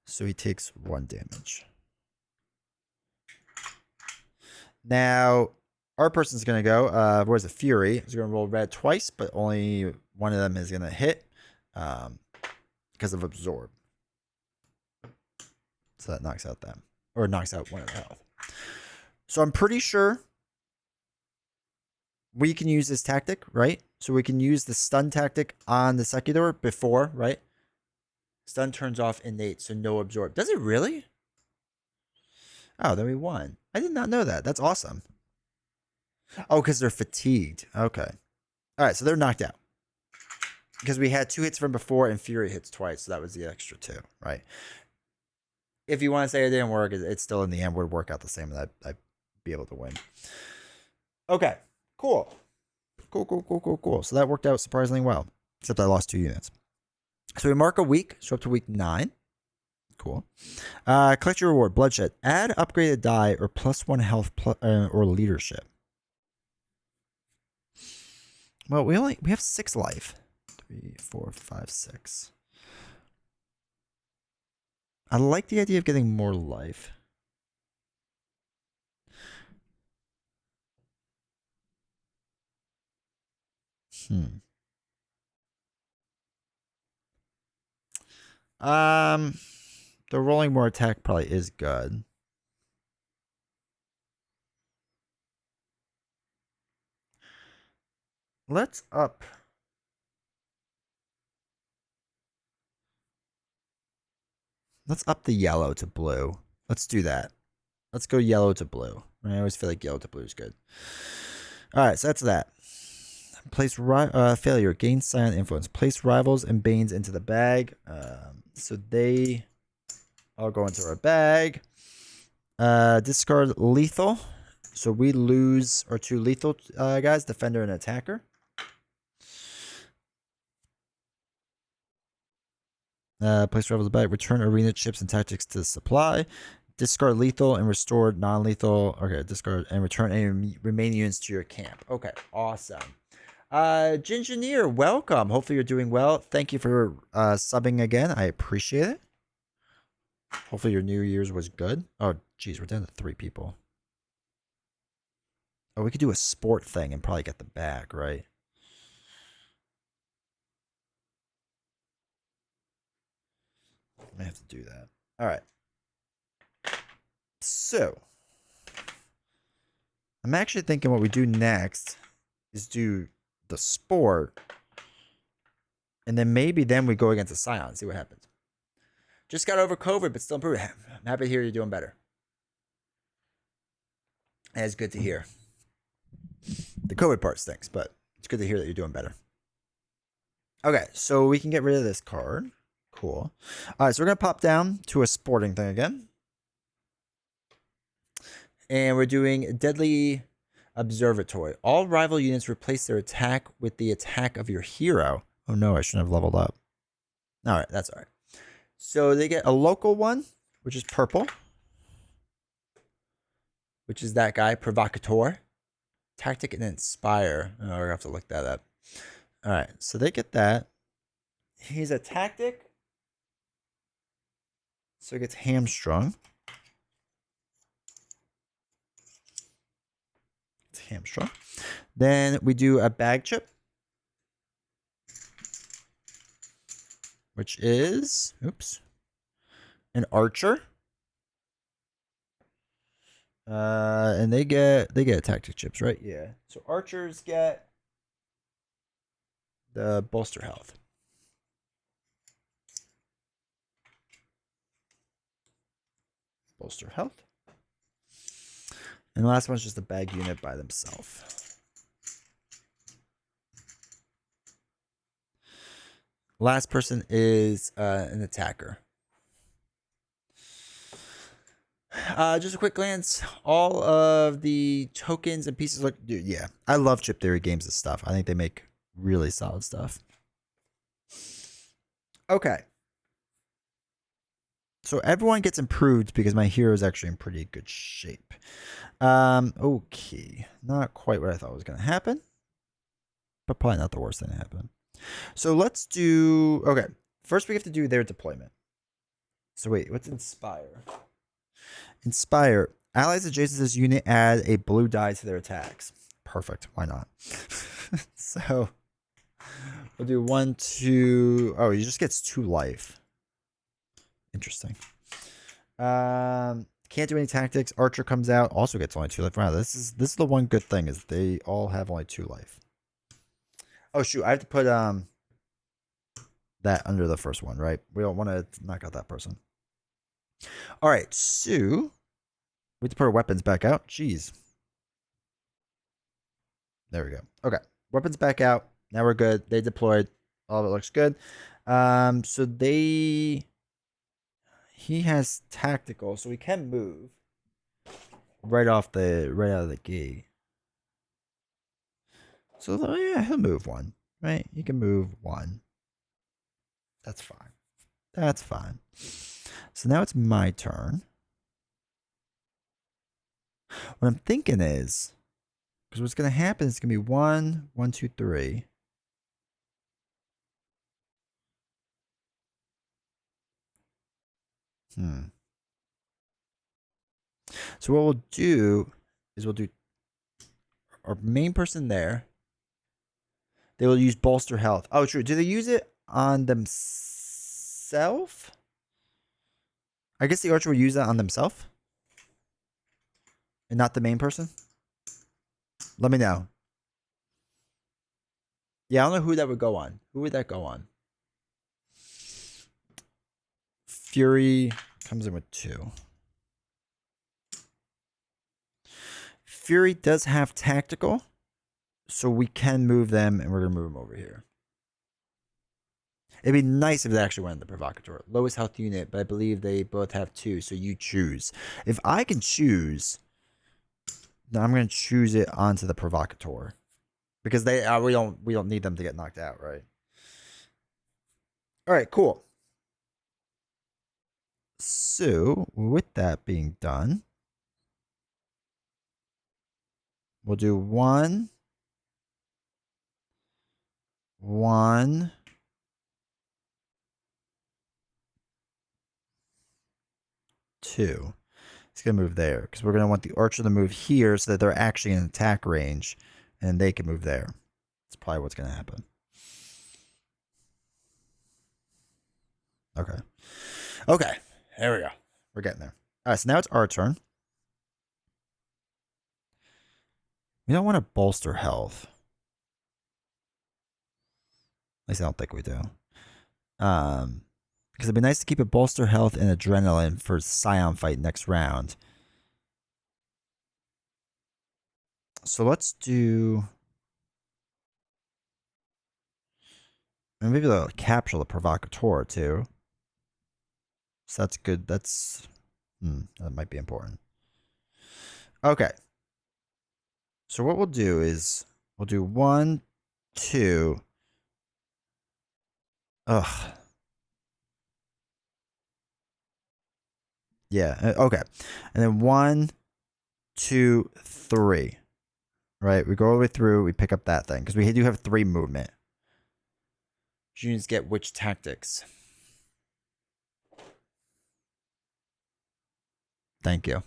[SPEAKER 1] So he takes 1 damage. Now, our person's going to go, where's the Fury? He's going to roll red twice, but only one of them is going to hit because of Absorb. So that knocks out them. Or knocks out 1 of the health. So I'm pretty sure we can use this tactic, right? So we can use the stun tactic on the Secutor before, right? Stun turns off innate, so no Absorb. Does it really? Oh, then we won. I did not know that. That's awesome. Oh, because they're fatigued. Okay. All right, so they're knocked out. Because we had 2 hits from before and Fury hits twice, so that was the extra 2, right? If you want to say it didn't work, it's still in the end would work out the same, and I'd be able to win. Okay, cool. Cool. So that worked out surprisingly well, except I lost 2 units. So we mark a week, so up to week 9. Cool. Collect your reward, Bloodshed. Add upgraded die or +1 health or leadership. Well, we have 6 life. 3, 4, 5, 6. I like the idea of getting more life. The rolling more attack probably is good. Let's up. Let's up the yellow to blue. Let's do that. Let's go yellow to blue. I always feel like yellow to blue is good. All right, so that's that. Place failure. Gain silent influence. Place rivals and banes into the bag. So they all go into our bag. Discard lethal. So we lose our 2 lethal guys, defender and attacker. Place rivals back. Return arena chips and tactics to the supply. Discard lethal and restore non-lethal. Okay, discard and return any remaining units to your camp. Okay, awesome. Gingineer, welcome. Hopefully you're doing well. Thank you for subbing again. I appreciate it. Hopefully your New Year's was good. Oh, geez, we're down to 3 people. Oh, we could do a sport thing and probably get the bag, right? I have to do that. All right. So, I'm actually thinking what we do next is do the sport. And then maybe then we go against the Scion, see what happens. Just got over COVID, but still improving. I'm happy to hear you're doing better. That's good to hear. The COVID part stinks, but it's good to hear that you're doing better. Okay, so we can get rid of this card. Cool. All right, so we're going to pop down to a sporting thing again. And we're doing Deadly Observatory. All rival units replace their attack with the attack of your hero. Oh no, I shouldn't have leveled up. All right, that's all right. So they get a local one, which is purple, which is that guy, Provocateur. Tactic and Inspire. Oh, we're going to have to look that up. All right, so they get that. He's a tactic. So he gets Hamstrung. It's Hamstrung. Then we do a bag chip, which is, oops, an archer. And they get tactic chips, right? Yeah. So archers get the bolster health. Bolster health. And the last one's just a bag unit by themselves. Last person is an attacker. Just a quick glance. All of the tokens and pieces look, dude, yeah. I love Chip Theory games and stuff. I think they make really solid stuff. Okay. So everyone gets improved because my hero is actually in pretty good shape. Okay. Not quite what I thought was going to happen. But probably not the worst thing to happen. So let's do, okay. First we have to do their deployment. So wait, what's Inspire? Inspire. Allies adjacent to this unit add a blue die to their attacks. Perfect. Why not? So we'll do 1, 2. Oh, he just gets 2 life. Interesting. Can't do any tactics. Archer comes out, also gets only 2 life. Wow, this is the one good thing is they all have only 2 life. Oh shoot, I have to put that under the first one, right? We don't want to knock out that person. All right, so we have to put our weapons back out. Jeez. There we go. Okay, weapons back out. Now we're good. They deployed. All of it looks good. So he has tactical, so we can move right out of the gate. So yeah, he'll move 1, right? He can move 1. That's fine. That's fine. So now it's my turn. What I'm thinking is, because what's going to happen is going to be 1, 1, 2, 3. So what we'll do is we'll do our main person there. They will use bolster health. Oh, true. Do they use it on themselves? I guess the archer will use that on themselves. And not the main person? Let me know. Yeah, I don't know who that would go on. Who would that go on? Fury comes in with 2. Fury does have tactical. So we can move them, and we're going to move them over here. It'd be nice if they actually went in the Provocateur. Lowest health unit, but I believe they both have 2, so you choose. If I can choose, then I'm going to choose it onto the Provocateur. Because they we don't need them to get knocked out, right? All right, cool. So, with that being done, we'll do 1, 1, 2. It's going to move there because we're going to want the archer to move here so that they're actually in attack range and they can move there. That's probably what's going to happen. Okay. Okay. There we go. We're getting there. All right. So now it's our turn. We don't want to bolster health. At least I don't think we do. Because it'd be nice to keep it bolster health and adrenaline for Scion fight next round. So let's do. And maybe they'll capture the Provocateur too. So that's good. That's that might be important. Okay. So what we'll do is we'll do 1, 2. Ugh. Yeah. Okay. And then 1, 2, 3. Right. We go all the way through. We pick up that thing because we do have 3 movement. Units get which tactics? Thank you.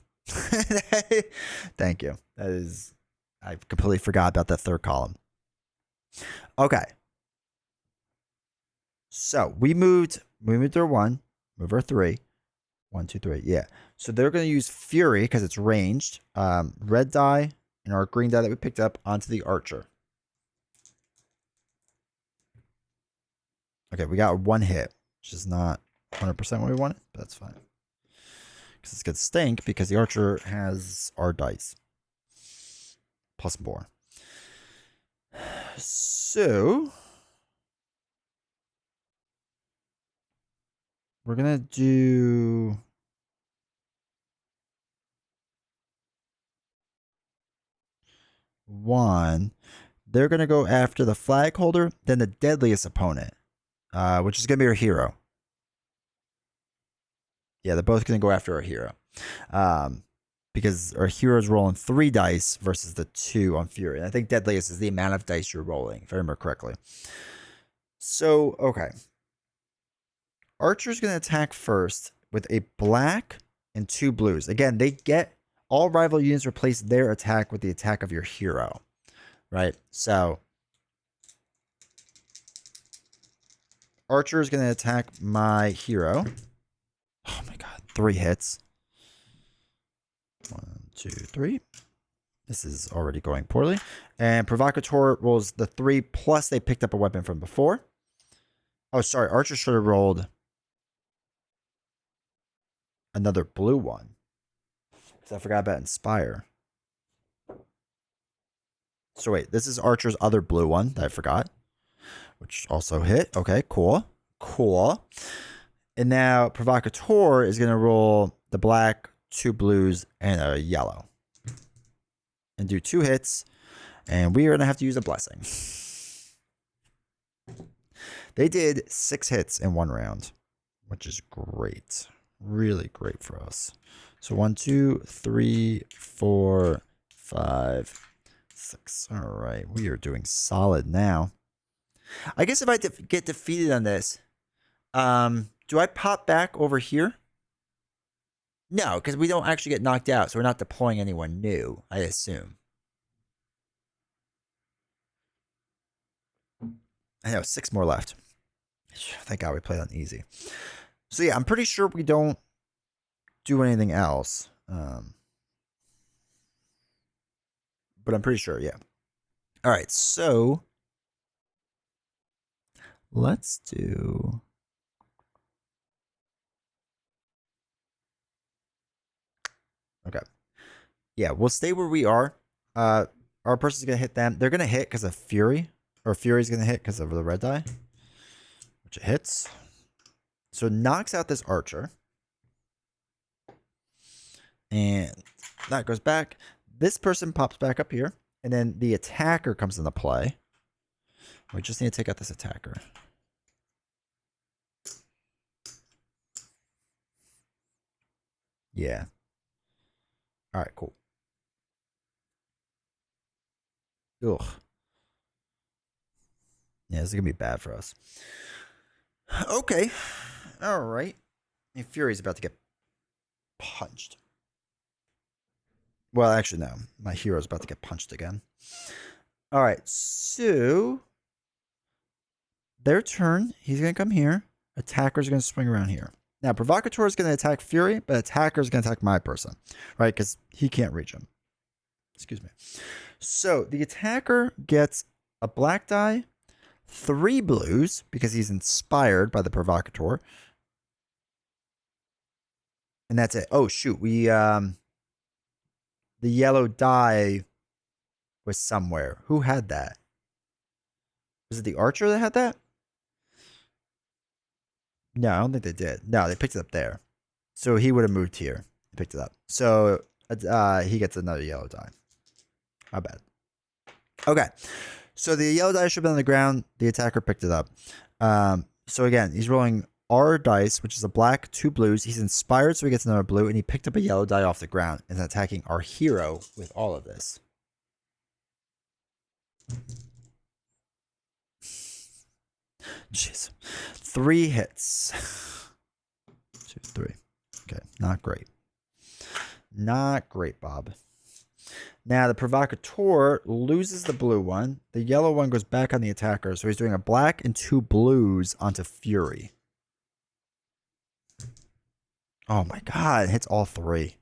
[SPEAKER 1] Thank you. That is, I completely forgot about that third column. Okay. So we moved our 1, move our 3. 1, 2, 3. Yeah. So they're going to use Fury because it's ranged. Red die and our green die that we picked up onto the archer. Okay, we got 1 hit, which is not 100% what we wanted, but that's fine. Because it's going to stink because the archer has our dice. Plus more. So we're going to do... One. They're going to go after the flag holder, then the deadliest opponent, which is going to be our hero. Yeah, they're both going to go after our hero. Because our hero is rolling 3 dice versus the 2 on Fury. And I think deadliest is the amount of dice you're rolling, if I remember correctly. So, okay. Archer's going to attack first with a black and 2 blues. Again, they get all rival units replace their attack with the attack of your hero. Right? So, Archer is going to attack my hero. Oh my god, 3 hits. 1, 2, 3. This is already going poorly. And Provocateur rolls the 3 plus they picked up a weapon from before. Oh, sorry. Archer should have rolled another blue one. Because I forgot about Inspire. So wait, this is Archer's other blue one that I forgot. Which also hit. Okay, cool. Cool. And now Provocateur is going to roll the black, 2 blues, and a yellow. And do 2 hits. And we are going to have to use a blessing. They did 6 hits in 1 round. Which is great. Really great for us. So 1, 2, 3, 4, 5, 6. All right. We are doing solid now. I guess if I get defeated on this, do I pop back over here? No, because we don't actually get knocked out, so we're not deploying anyone new, I assume. I know, 6 more left. Thank God we played on easy. So yeah, I'm pretty sure we don't do anything else. But I'm pretty sure, yeah. All right, so let's do... Okay. Yeah, we'll stay where we are. Our person's going to hit them. They're going to hit because of Fury. Or Fury's going to hit because of the red die. Which it hits. So it knocks out this archer. And that goes back. This person pops back up here. And then the attacker comes into play. We just need to take out this attacker. Yeah. All right, cool. Ugh. Yeah, this is going to be bad for us. Okay. All right. And Fury's about to get punched. Well, actually, no. My hero's about to get punched again. All right. So, their turn. He's going to come here. Attacker's going to swing around here. Now, Provocateur is going to attack Fury, but Attacker is going to attack my person. Right? Because he can't reach him. Excuse me. So, the Attacker gets a black die, 3 blues, because he's inspired by the Provocateur. And that's it. Oh, shoot. We, the yellow die was somewhere. Who had that? Was it the archer that had that? No, I don't think they did. No, they picked it up there. So he would have moved here. He picked it up. So he gets another yellow die. My bad. Okay. So the yellow dice should have been on the ground. The attacker picked it up. So again, he's rolling R dice, which is a black, 2 blues. He's inspired, so he gets another blue, and he picked up a yellow die off the ground and is attacking our hero with all of this. Jeez. 3 hits. 2, 3. Okay, not great. Not great, Bob. Now, the provocateur loses the blue one. The yellow one goes back on the attacker. So he's doing a black and 2 blues onto Fury. Oh my god, it hits all 3.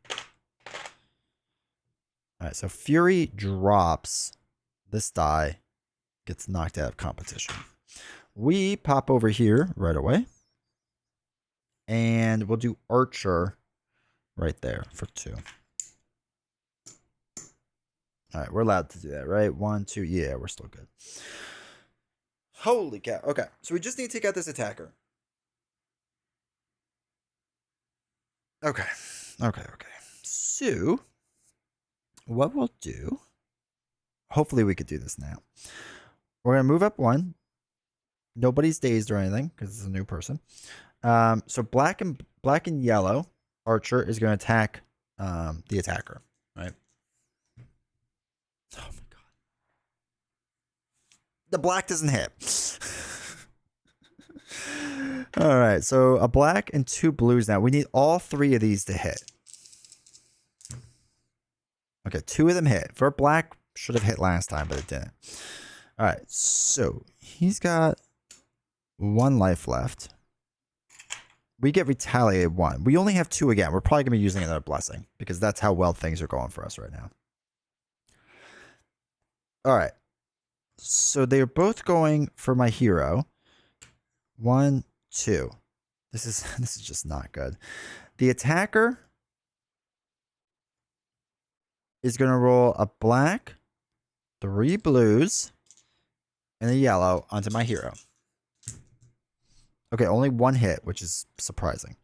[SPEAKER 1] Alright, so Fury drops. This die gets knocked out of competition. We pop over here right away. And we'll do Archer right there for 2. All right, we're allowed to do that, right? 1, 2. Yeah, we're still good. Holy cow. Okay, so we just need to take out this attacker. Okay. So, what we'll do, hopefully we could do this now. We're going to move up 1. Nobody's dazed or anything because it's a new person. So black and yellow Archer is going to attack the attacker, right? Oh my god. The black doesn't hit. All right, so a black and 2 blues now. We need all 3 of these to hit. Okay, 2 of them hit. For black, should have hit last time, but it didn't. All right, so he's got 1 life left. We get retaliated 1. We only have 2 again. We're probably going to be using another blessing because that's how well things are going for us right now. All right. So they're both going for my hero. 1, 2. This is just not good. The attacker is going to roll a black, 3 blues, and a yellow onto my hero. Okay, only 1 hit, which is surprising.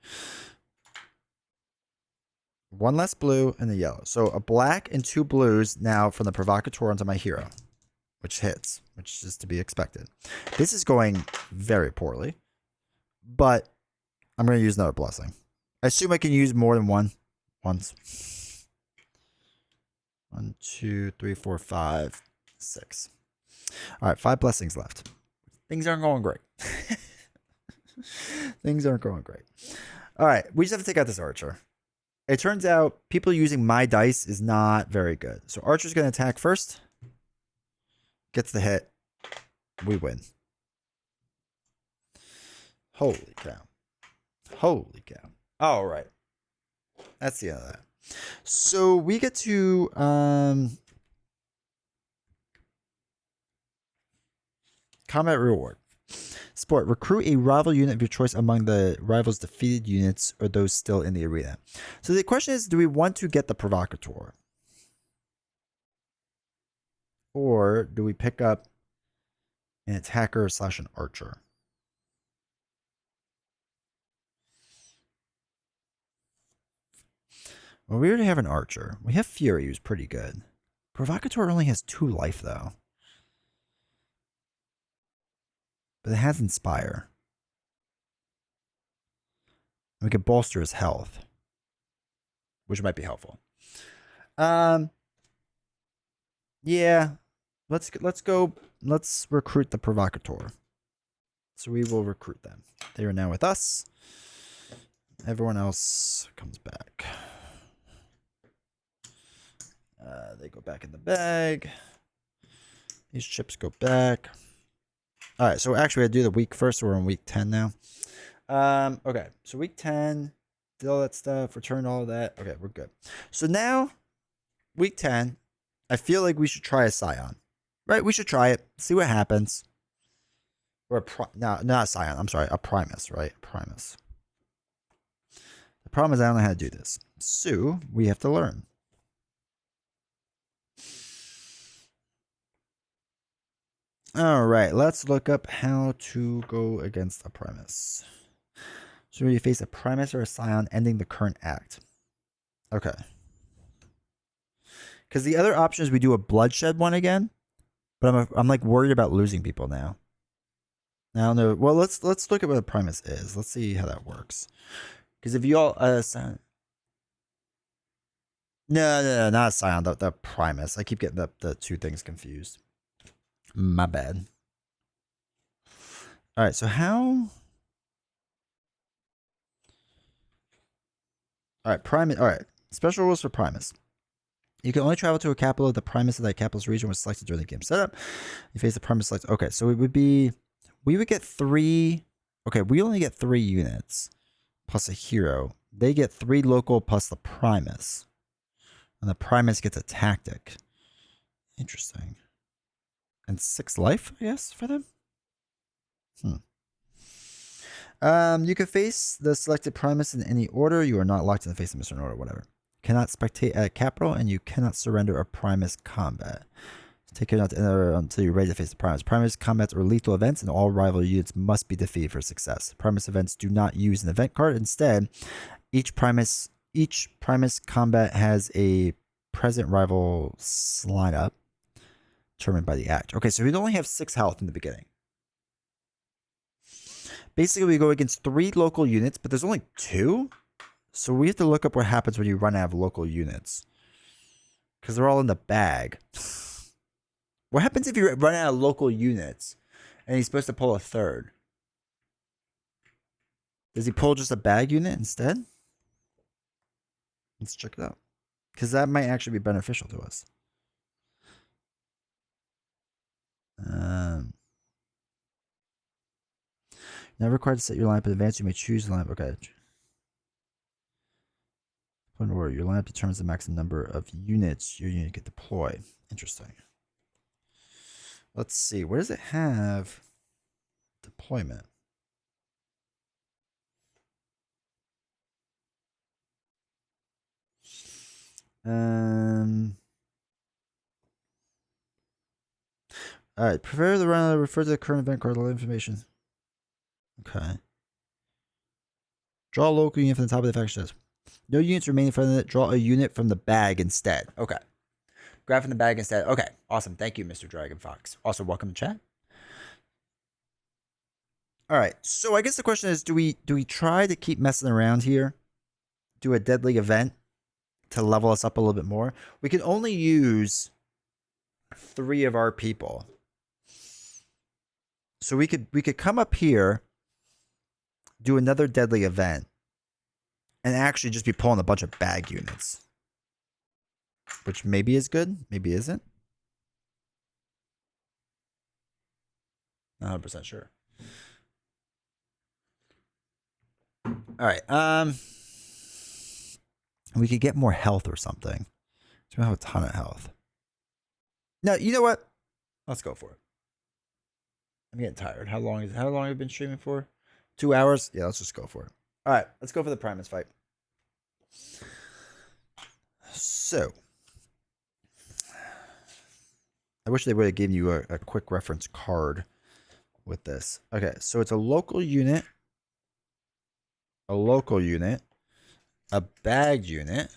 [SPEAKER 1] 1 less blue and the yellow. So a black and 2 blues now from the provocateur onto my hero, which hits, which is to be expected. This is going very poorly, but I'm going to use another blessing. I assume I can use more than one once. 1, 2, 3, 4, 5, 6. All right, 5 blessings left. Things aren't going great. Things aren't going great. All right, we just have to take out this Archer. It turns out people using my dice is not very good. So Archer's going to attack first. Gets the hit. We win. Holy cow. Holy cow. All right. That's the end of that. So we get to combat reward. Sport. Recruit a rival unit of your choice among the rival's defeated units or those still in the arena. So the question is, do we want to get the provocateur? Or do we pick up an attacker / an archer? Well, we already have an archer. We have Fury, who's pretty good. Provocateur only has 2 life, though. But it has Inspire. We could bolster his health, which might be helpful. Yeah. Let's go. Let's recruit the provocateur. So we will recruit them. They are now with us. Everyone else comes back. They go back in the bag. These chips go back. All right, so actually I do the week first. So we're in week 10 now. Okay, so week 10, did all that stuff, returned all of that. Okay, we're good. So now, week 10, I feel like we should try a Scion. Right? We should try it. See what happens. Or no, not a Scion. I'm sorry, a Primus, right? A Primus. The problem is I don't know how to do this. So, we have to learn. All right, let's look up how to go against a Primus. So you face a Primus or a Scion ending the current act. Okay. Because the other option is we do a bloodshed one again. But I'm like worried about losing people now. I don't know. Well, let's look at what a Primus is. Let's see how that works. Because if you all no, not Scion, the Primus. I keep getting the two things confused. My bad. All right, so how? All right, Primus. All right, special rules for Primus. You can only travel to a capital if the Primus of that capital's region was selected during the game setup. You face the Primus select. Okay, so we would get 3. Okay, we only get 3 units plus a hero. They get 3 local plus the Primus. And the Primus gets a tactic. Interesting. And 6 life, I guess, for them? You can face the selected Primus in any order. You are not locked in the face of Mr. Order, whatever. Cannot spectate at capital, and you cannot surrender a Primus combat. Take care not to enter until you're ready to face the Primus. Primus combats are lethal events, and all rival units must be defeated for success. Primus events do not use an event card. Instead, each Primus combat has a present rival lineup determined by the act. Okay, so we'd only have 6 health in the beginning. Basically, we go against 3 local units, but there's only 2. So we have to look up what happens when you run out of local units. Because they're all in the bag. What happens if you run out of local units and he's supposed to pull a 3rd? Does he pull just a bag unit instead? Let's check it out. Because that might actually be beneficial to us. Never required to set your lineup in advance. You may choose the lineup. Okay. Point order. Your lineup determines the maximum number of units your unit can deploy. Interesting. Let's see. Where does it have deployment? All right. Prepare the round. Refer to the current event card. All information. Okay. Draw a local unit from the top of the faction list. No units remain in front of it. Draw a unit from the bag instead. Okay. Grab from the bag instead. Okay. Awesome. Thank you, Mr. Dragon Fox. Also, welcome to chat. All right. So I guess the question is, do we try to keep messing around here? Do a deadly event to level us up a little bit more? We can only use 3 of our people. So we could come up here, do another deadly event, and actually just be pulling a bunch of bag units. Which maybe is good, maybe isn't. Not 100% sure. Alright, we could get more health or something. We don't have a ton of health. No, you know what? Let's go for it. I'm getting tired. How long have you been streaming for? 2 hours? Yeah, let's just go for it. Alright, let's go for the Primus fight. So, I wish they would have given you a quick reference card with this. Okay, so it's a local unit, a bag unit.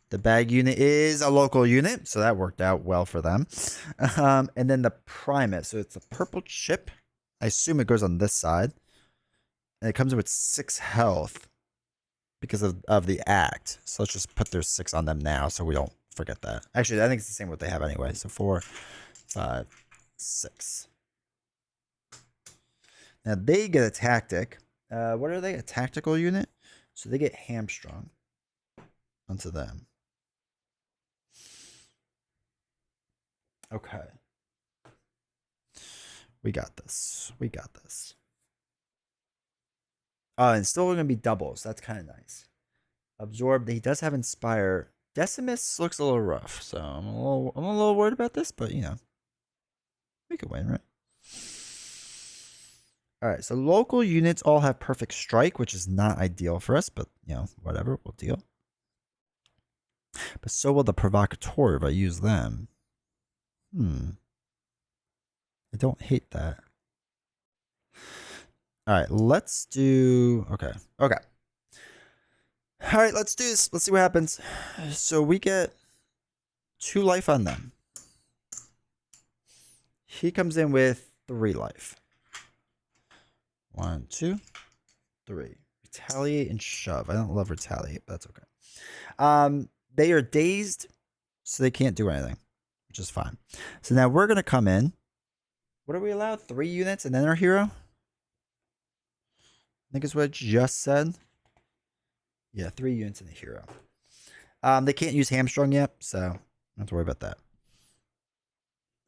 [SPEAKER 1] The bag unit is a local unit, so that worked out well for them. And then the Primus, so it's a purple chip. I assume it goes on this side. And it comes with 6 health because of the act. So let's just put their 6 on them now so we don't forget that. Actually, I think it's the same what they have anyway. So 4, 5, 6. Now they get a tactic. What are they? A tactical unit? So they get hamstrung onto them. Okay. We got this. We got this. And still going to be doubles. That's kind of nice. Absorb. He does have Inspire. Decimus looks a little rough, so I'm a little worried about this, but you know, we could win, right? All right, so local units all have perfect strike, which is not ideal for us, but you know, whatever, we'll deal. But so will the Provocateur if I use them. I don't hate that. All right, let's do... Okay. All right, let's do this. Let's see what happens. So we get 2 life on them. He comes in with 3 life. 1, 2, 3. Retaliate and shove. I don't love retaliate, but that's okay. They are dazed, so they can't do anything, which is fine. So now we're going to come in. What are we allowed? 3 units and then our hero? I think is what I just said. Yeah, 3 units and a hero. They can't use hamstrung yet, so don't have to worry about that.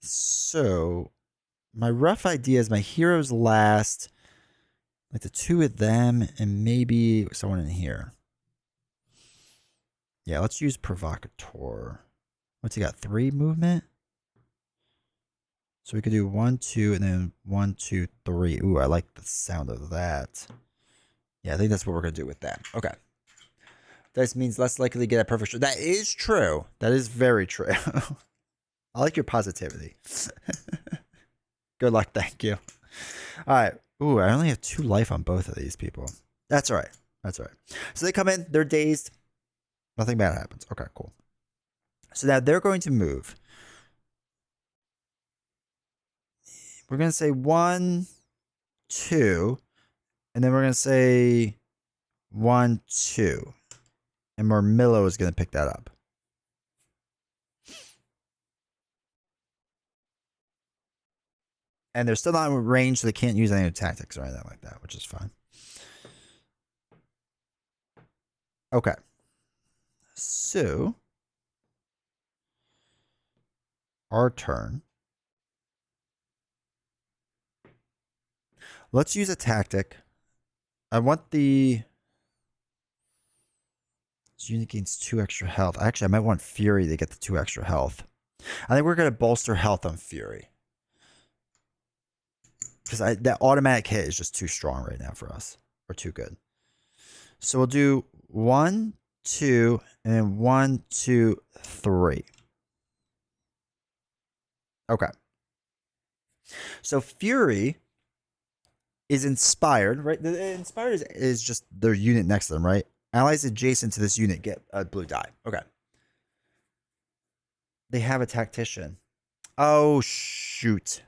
[SPEAKER 1] So my rough idea is my heroes last, like the 2 of them and maybe someone in here. Yeah, let's use Provocateur. What's he got? 3 movement? So we could do 1, 2, and then 1, 2, 3. Ooh, I like the sound of that. Yeah, I think that's what we're going to do with that. Okay. This means less likely to get a perfect shot. That is true. That is very true. I like your positivity. Good luck. Thank you. All right. Ooh, I only have 2 life on both of these people. That's all right. That's all right. So they come in. They're dazed. Nothing bad happens. Okay, cool. So now they're going to move. We're going to say 1, 2. And then we're going to say 1, 2. And Marmillo is going to pick that up. And they're still not in range, so they can't use any tactics or anything like that, which is fine. Okay. So, our turn. Let's use a tactic. I want the... This unit gains 2 extra health. Actually, I might want Fury to get the 2 extra health. I think we're going to bolster health on Fury. Because that automatic hit is just too strong right now for us. Or too good. So we'll do 1, 2, and then 1, 2, 3. Okay. So Fury is inspired, right? The inspired is just their unit next to them, right? Allies adjacent to this unit get a blue die. Okay. They have a tactician. Oh, shoot.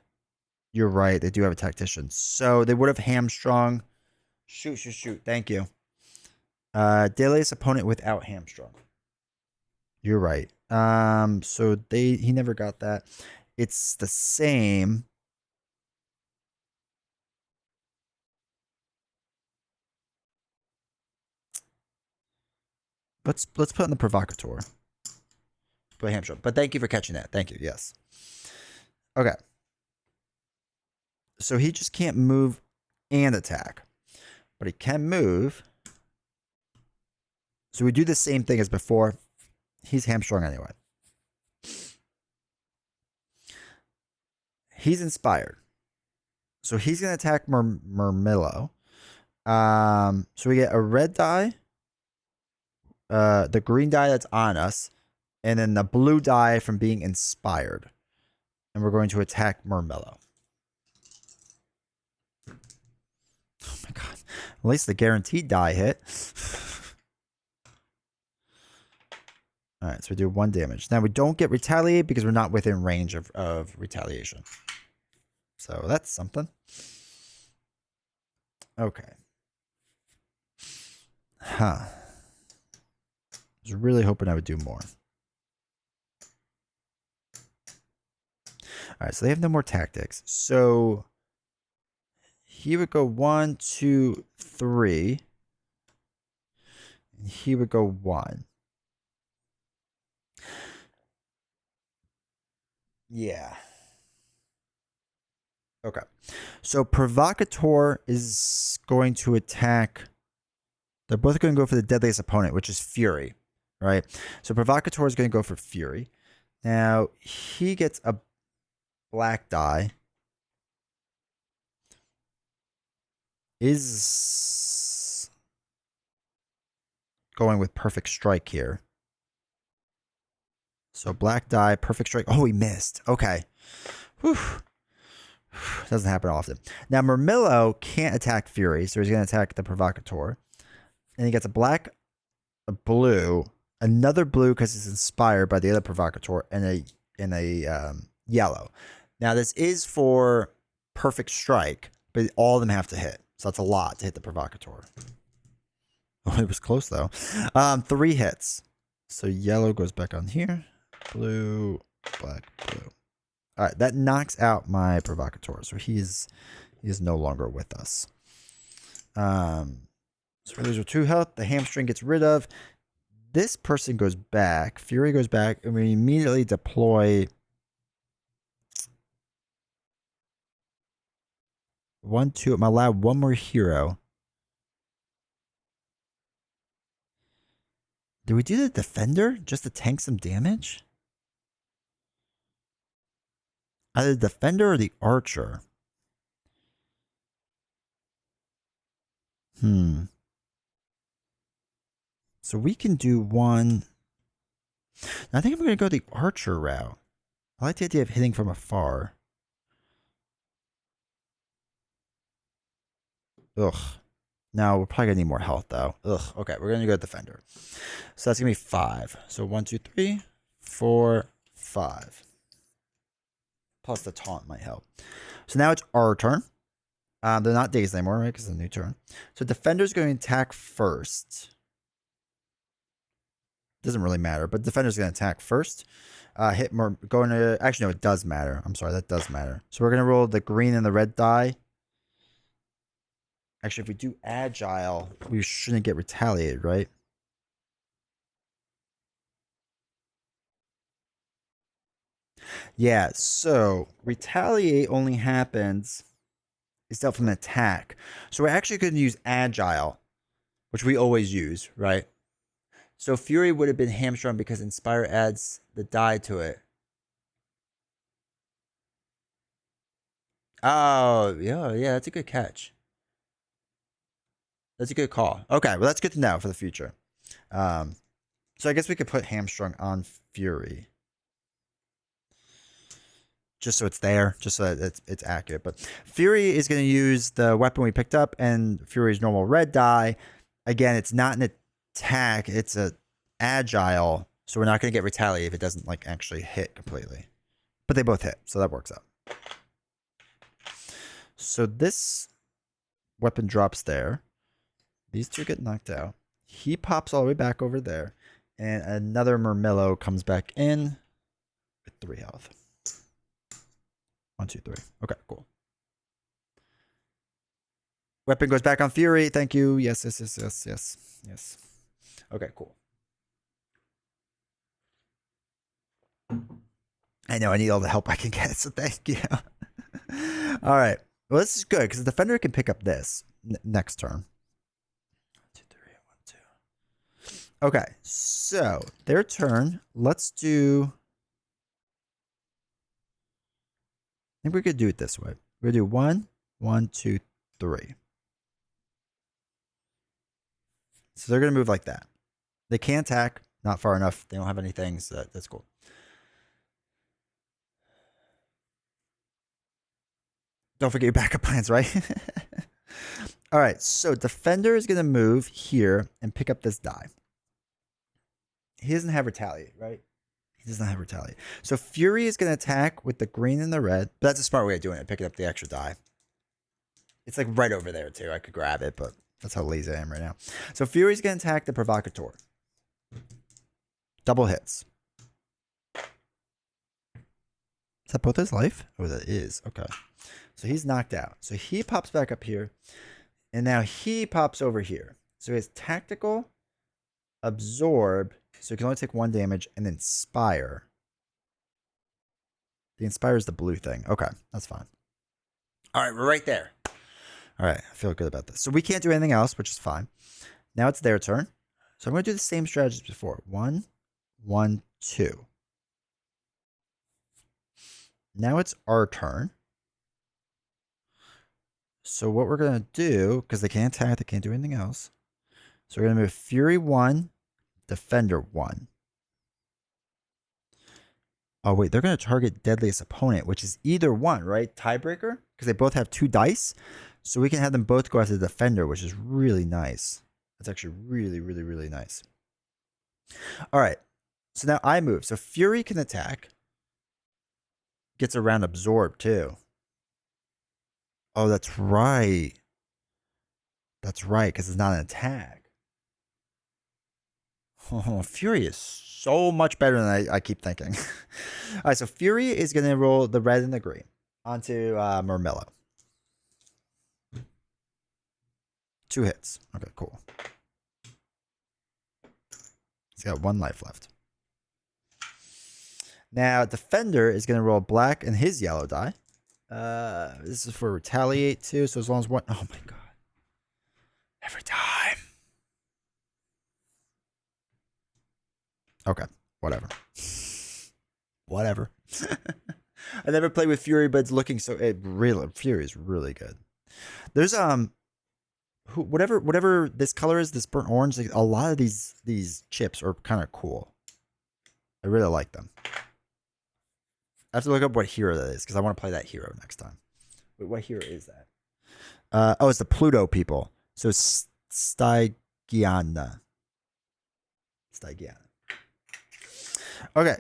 [SPEAKER 1] You're right. They do have a tactician. So they would have hamstrung. Shoot. Thank you. Dele's opponent without hamstrung. You're right. So he never got that. It's the same. Let's put in the Provocateur. Put hamstrung. But thank you for catching that. Thank you. Yes. Okay. So he just can't move and attack. But he can move. So we do the same thing as before. He's hamstrung anyway. He's inspired. So he's going to attack Marmillo. So we get a red die. The green die that's on us. And then the blue die from being inspired. And we're going to attack Marmillo. Oh my god. At least the guaranteed die hit. Alright, so we do 1 damage. Now we don't get retaliate because we're not within range of retaliation. So that's something. Okay. Huh. I was really hoping I would do more. Alright, so they have no more tactics. So he would go 1, 2, 3. And he would go 1. Yeah. Okay. So Provocateur is going to attack. They're both going to go for the deadliest opponent, which is Fury. Right? So Provocateur is going to go for Fury. Now, he gets a black die. Is going with perfect strike here. So black die, perfect strike. Oh, he missed. Okay. Whew. Doesn't happen often. Now, Marmillo can't attack Fury, so he's going to attack the Provocateur. And he gets a black, a blue, another blue because he's inspired by the other Provocateur, and a yellow. Now, this is for perfect strike, but all of them have to hit. So that's a lot to hit the Provocateur. Oh, it was close, though. 3 hits. So yellow goes back on here. Blue, black, blue. All right, that knocks out my Provocateur. So he is no longer with us. So we lose our 2 health. The hamstring gets rid of. This person goes back. Fury goes back, and we immediately deploy 1, 2. I'm allowed 1 more hero. Did we do the defender just to tank some damage? Either the defender or the archer. So we can do 1. I think I'm going to go the archer route. I like the idea of hitting from afar. Ugh. No, we're probably going to need more health, though. Ugh. Okay, we're going to go defender. So that's going to be 5. So 1, 2, 3, 4, 5. Plus the taunt might help. So now it's our turn. They're not dazed anymore, right? Because it's a new turn. So defender's going to attack first. Doesn't really matter, but defender's going to attack first. Hit more. Going to. Actually, no, it does matter. I'm sorry, that does matter. So we're going to roll the green and the red die. Actually, if we do agile, we shouldn't get retaliated, right? Yeah, so retaliate only happens. It's dealt from an attack. So we're actually going to use agile, which we always use, right? So Fury would have been hamstrung because Inspire adds the die to it. Oh, yeah, that's a good catch. That's a good call. Okay, well, that's good to know for the future. So I guess we could put hamstrung on Fury. Just so it's there, just so that it's accurate. But Fury is going to use the weapon we picked up and Fury's normal red die. Again, it's not an attack, it's a agile, so we're not going to get retaliate if it doesn't like actually hit completely. But they both hit, so that works out. So this weapon drops there. These 2 get knocked out. He pops all the way back over there. And another Murmillo comes back in with 3 health. 1, 2, 3. Okay, cool. Weapon goes back on Fury. Thank you. Yes. Okay, cool. I know I need all the help I can get, so thank you. All right. Well, this is good because the defender can pick up this next turn. 1, 2, 3, 1, 2. Okay, so their turn. Let's do. I think we could do it this way. We're gonna do 1, 1, 2, 3. So they're gonna move like that. They can't attack. Not far enough. They don't have anything, so that's cool. Don't forget your backup plans, right? All right, so defender is going to move here and pick up this die. He doesn't have retaliate, right? He does not have retaliate. So Fury is going to attack with the green and the red. But that's a smart way of doing it, picking up the extra die. It's like right over there, too. I could grab it, but that's how lazy I am right now. So Fury's going to attack the Provocateur. Double hits. Is that both his life? Oh, that is. Okay. So he's knocked out. So he pops back up here. And now he pops over here. So he has tactical, absorb. So he can only take 1 damage and inspire. The inspire is the blue thing. Okay, that's fine. All right, we're right there. All right, I feel good about this. So we can't do anything else, which is fine. Now it's their turn. So I'm going to do the same strategy as before. 1, 1, 2. Now it's our turn. So what we're going to do, because they can't attack, they can't do anything else. So we're going to move Fury 1, Defender 1. Oh, wait, they're going to target Deadliest Opponent, which is either one, right? Tiebreaker? Because they both have 2 dice. So we can have them both go after the Defender, which is really nice. That's actually really, really, really nice. All right. So now I move. So Fury can attack. gets around absorb too. Oh, that's right. That's right, because it's not an attack. Oh, Fury is so much better than I keep thinking. All right, so Fury is going to roll the red and the green onto Murmillo. 2 hits. Okay, cool. He's got 1 life left. Now, Defender is going to roll black and his yellow die. This is for retaliate too, so as long as one... Oh my god. Every time. Okay, whatever. Whatever. I never played with Fury, but it's looking so... Fury is really good. There's... Whatever this color is, this burnt orange, like, a lot of these chips are kind of cool. I really like them. I have to look up what hero that is because I want to play that hero next time. Wait, what hero is that? Oh, it's the Pluto people. So it's Stygiana. Okay,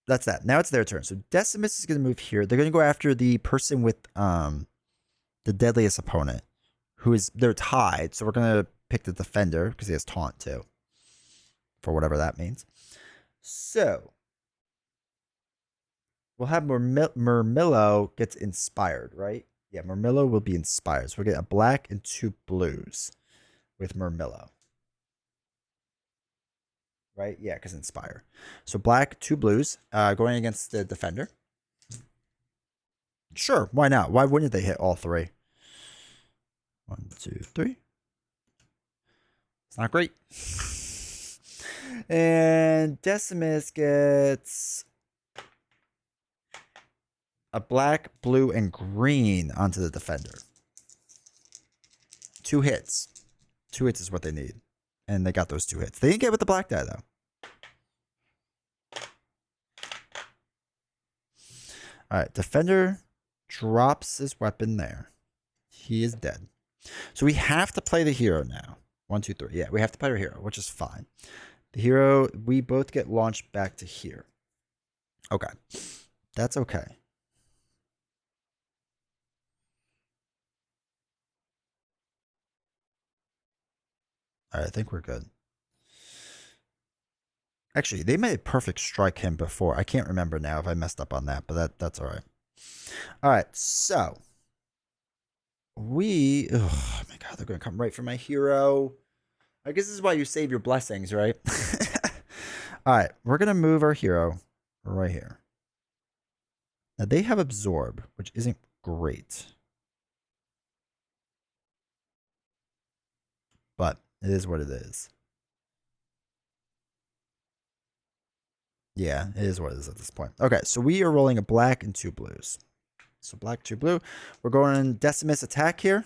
[SPEAKER 1] that's that. Now it's their turn. So Decimus is going to move here. They're going to go after the person with the deadliest opponent, they're tied. So we're going to pick the defender because he has taunt too, for whatever that means. So we'll have Murmillo gets inspired, right? Yeah, Murmillo will be inspired. So we're getting a black and 2 blues with Murmillo. Right? Yeah, because inspire. So black, 2 blues, going against the defender. Sure, why not? Why wouldn't they hit all 3? 1, 2, 3. It's not great. And Decimus gets a black, blue, and green onto the defender. 2 hits. 2 hits is what they need. And they got those 2 hits. They didn't get with the black die, though. Alright, defender drops his weapon there. He is dead. So we have to play the hero now. 1, 2, 3. Yeah, we have to play our hero, which is fine. The hero, we both get launched back to here. Okay. That's okay. All right, I think we're good. Actually, they made perfect strike him before. I can't remember now if I messed up on that, but that's all right. All right, so oh my god, they're going to come right for my hero. I guess this is why you save your blessings, right? All right, we're going to move our hero right here. Now, they have absorb, which isn't great. But it is what it is. Yeah, it is what it is at this point. Okay, so we are rolling a black and 2 blues. So black, 2 blue. We're going Decimus attack here.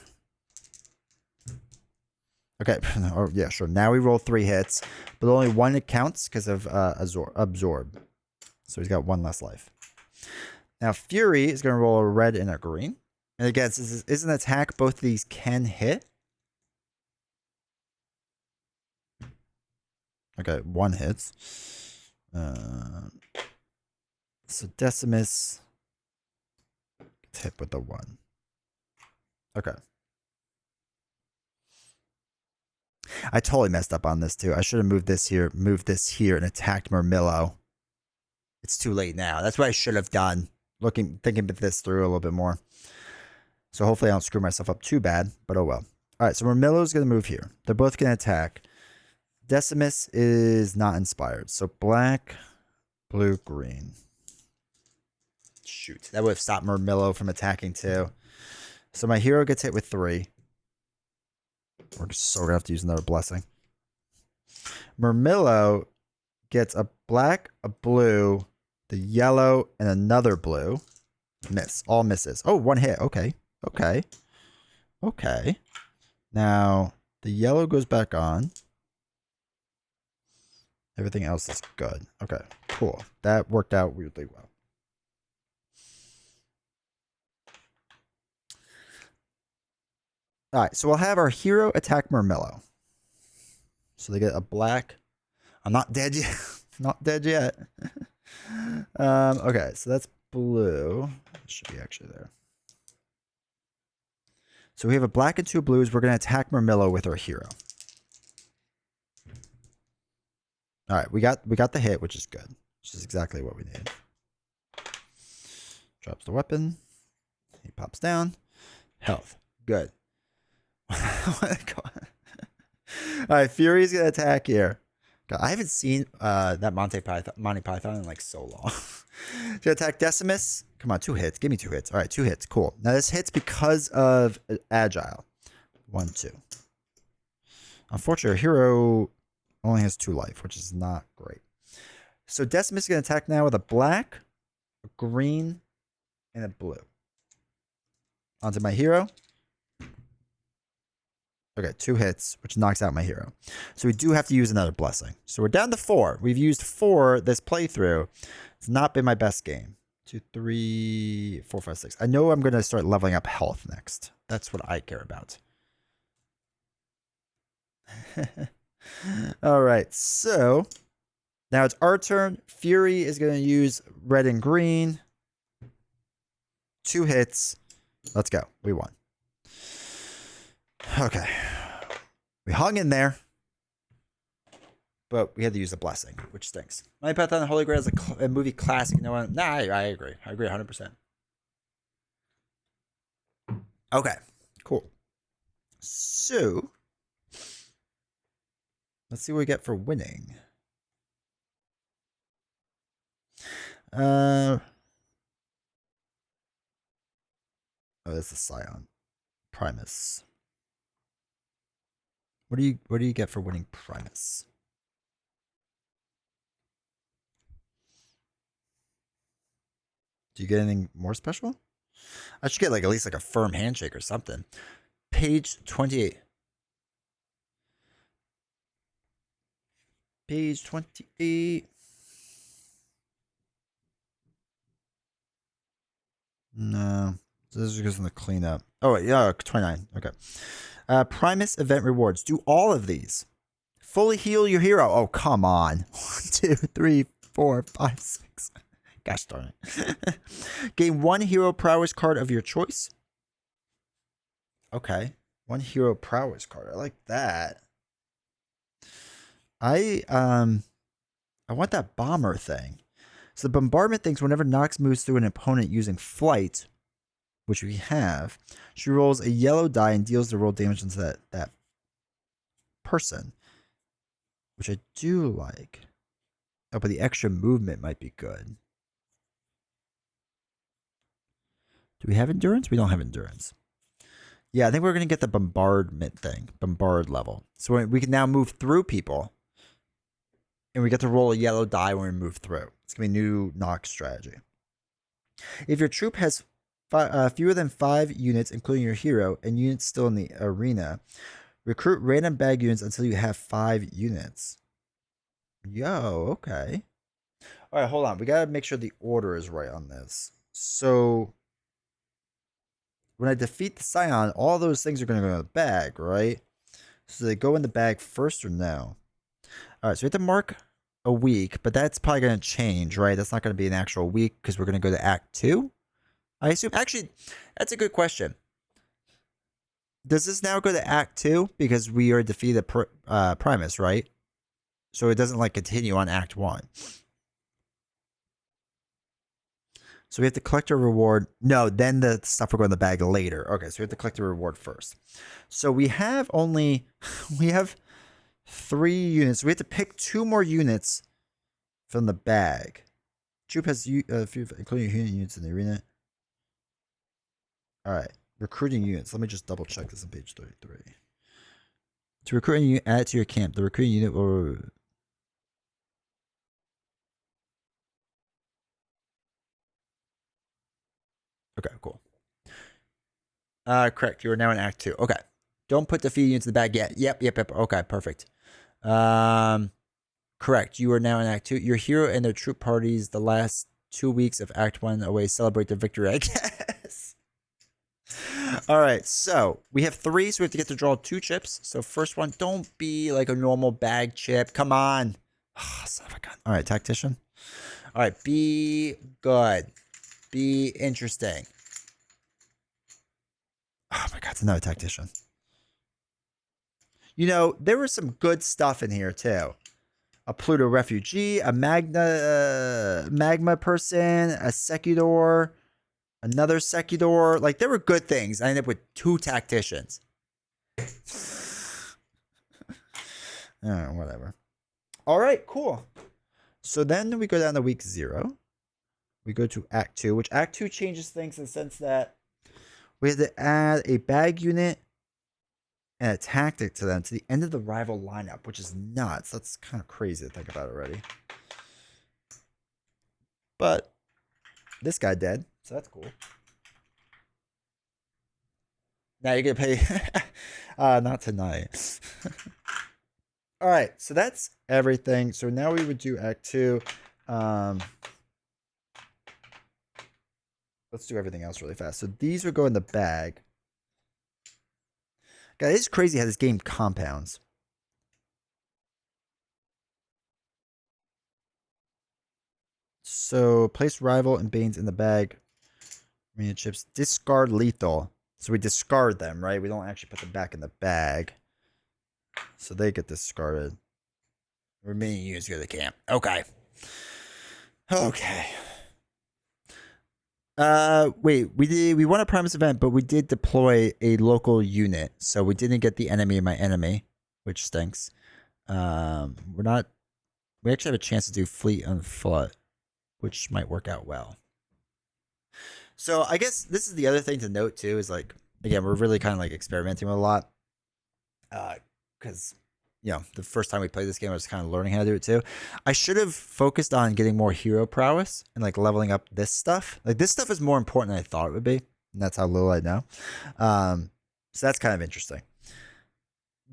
[SPEAKER 1] Okay, oh yeah, sure. Now we roll 3 hits, but only 1 it counts because of absorb. So he's got 1 less life. Now Fury is going to roll a red and a green. And again, this is an attack. Both of these can hit. Okay, 1 hits. So Decimus gets hit with the 1. Okay. I totally messed up on this too. I should have moved this here, and attacked Murmillo. It's too late now. That's what I should have done. Thinking this through a little bit more. So hopefully I don't screw myself up too bad, but oh well. All right, so Murmillo's going to move here. They're both going to attack. Decimus is not inspired. So black, blue, green. Shoot. That would have stopped Murmillo from attacking too. So my hero gets hit with 3. We're so going to have to use another blessing. Murmillo gets a black, a blue, the yellow, and another blue. Miss. All misses. Oh, 1 hit. Okay. Okay. Okay. Now, the yellow goes back on. Everything else is good. Okay, cool. That worked out weirdly well. All right, so we'll have our hero attack Murmillo. So they get a black. I'm not dead yet. Not dead yet. Okay, so that's blue. It should be actually there. So we have a black and 2 blues. We're going to attack Murmillo with our hero. All right, we got the hit, which is good. Which is exactly what we need. Drops the weapon. He pops down. Health. Good. All right, Fury's going to attack here. God, I haven't seen that Monty Python in like so long. To attack Decimus. Come on, 2 hits. Give me 2 hits. All right, 2 hits. Cool. Now this hits because of Agile. 1, 2. Unfortunately, our hero only has 2 life, which is not great. So Decimus is going to attack now with a black, a green, and a blue. Onto my hero. Okay, 2 hits, which knocks out my hero. So we do have to use another blessing. So we're down to 4. We've used 4 this playthrough. It's not been my best game. 2, 3, 4, 5, 6. I know I'm going to start leveling up health next. That's what I care about. All right, so now it's our turn. Fury is going to use red and green. 2 hits. Let's go. We won. Okay. We hung in there. But we had to use a blessing, which stinks. Monty Python and the Holy Grail is a movie classic. You know what? Nah, I agree. I agree 100%. Okay. Cool. So, let's see what we get for winning. Oh, that's the Scion. Primus. What do you get for winning Primus? Do you get anything more special? I should get like at least like a firm handshake or something. Page 28. Page 28. No. This is just going to clean up. Oh, yeah, 29. Okay. Primus event rewards. Do all of these. Fully heal your hero. Oh, come on. 1, 2, 3, 4, 5, 6. Gosh darn it. Gain 1 hero prowess card of your choice. Okay. 1 hero prowess card. I like that. I want that bomber thing. So the bombardment things, whenever Nox moves through an opponent using flight, which we have, she rolls a yellow die and deals the roll damage into that person. Which I do like. Oh, but the extra movement might be good. Do we have endurance? We don't have endurance. Yeah, I think we're going to get the bombardment thing. Bombard level. So we can now move through people. And we get to roll a yellow die when we move through. It's going to be a new Nox strategy. If your troop has fewer than 5 units, including your hero, and units still in the arena, recruit random bag units until you have 5 units. Yo, okay. All right, hold on. We got to make sure the order is right on this. So when I defeat the Scion, all those things are going to go in the bag, right? So they go in the bag first or no? All right, so we have to mark a week, but that's probably going to change, right? That's not going to be an actual week because we're going to go to Act 2, I assume. Actually, that's a good question. Does this now go to Act 2 because we are defeated Primus, right? So it doesn't like continue on Act 1. So we have to collect a reward. No, then the stuff will go in the bag later. Okay, so we have to collect a reward first. So we have 3 units. We have to pick 2 more units from the bag. Troop has including units in the arena. All right, recruiting units. Let me just double check this on page 33. To recruit a unit, add it to your camp. The recruiting unit will... Okay, cool. Correct. You are now in Act 2. Okay. Don't put defeated units in the bag yet. Yep. Okay, perfect. Correct. You are now in Act 2. Your hero and their troop parties the last 2 weeks of Act 1 away celebrate their victory, I guess. All right, so we have 3, so we have to get to draw 2 chips. So first one, don't be like a normal bag chip. Come on. Oh, son of a gun. All right, tactician. All right, be good. be interesting. Oh my god, it's another tactician. You know, there was some good stuff in here too. A Pluto refugee, a magma person, a Secutor, another Secutor. Like, there were good things. I ended up with 2 tacticians. Whatever. All right, cool. So then we go down to week 0. We go to Act 2, which Act 2 changes things in the sense that we had to add a bag unit and a tactic to them to the end of the rival lineup, which is nuts. That's kind of crazy to think about already. But this guy dead, so that's cool. Now you're gonna pay not tonight. All right, so that's everything. So now we would do Act 2. Let's do everything else really fast. So these would go in the bag. God, it's crazy how this game compounds. So place rival and Banes in the bag. Remaining chips. Discard lethal. So we discard them, right? We don't actually put them back in the bag. So they get discarded. Remaining units go to the camp. Okay. Okay. Wait, we won a Primus event, but we did deploy a local unit, so we didn't get the enemy of my enemy, which stinks. We actually have a chance to do fleet on foot, which might work out well. So I guess this is the other thing to note too, is like, again, we're really kind of like experimenting with a lot. Because you know, the first time we played this game, I was kind of learning how to do it too. I should have focused on getting more hero prowess and like leveling up this stuff. Like, this stuff is more important than I thought it would be. And that's how little I know. So that's kind of interesting.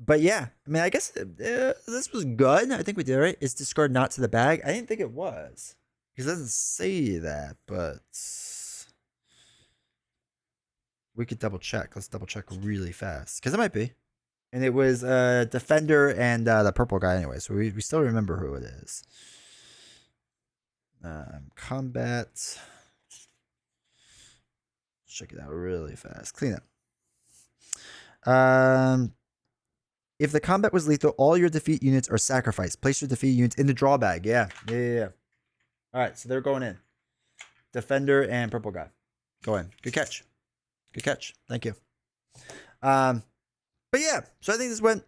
[SPEAKER 1] But yeah, I mean, I guess this was good. I think we did it right. Is discard not to the bag? I didn't think it was. Because it doesn't say that, but we could double check. Let's double check really fast. Because it might be. And it was Defender and the purple guy anyway. So we still remember who it is. Combat. Check it out really fast. Clean up. If the combat was lethal, all your defeat units are sacrificed. Place your defeat units in the draw bag. Yeah. All right, so they're going in. Defender and purple guy. Go in. Good catch. Good catch. Thank you. But yeah, so I think this went,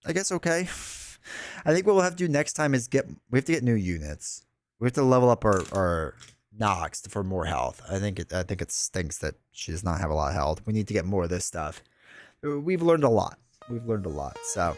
[SPEAKER 1] I guess, okay. I think what we'll have to do next time is we have to get new units. We have to level up our Nox for more health. I think it stinks that she does not have a lot of health. We need to get more of this stuff. We've learned a lot. So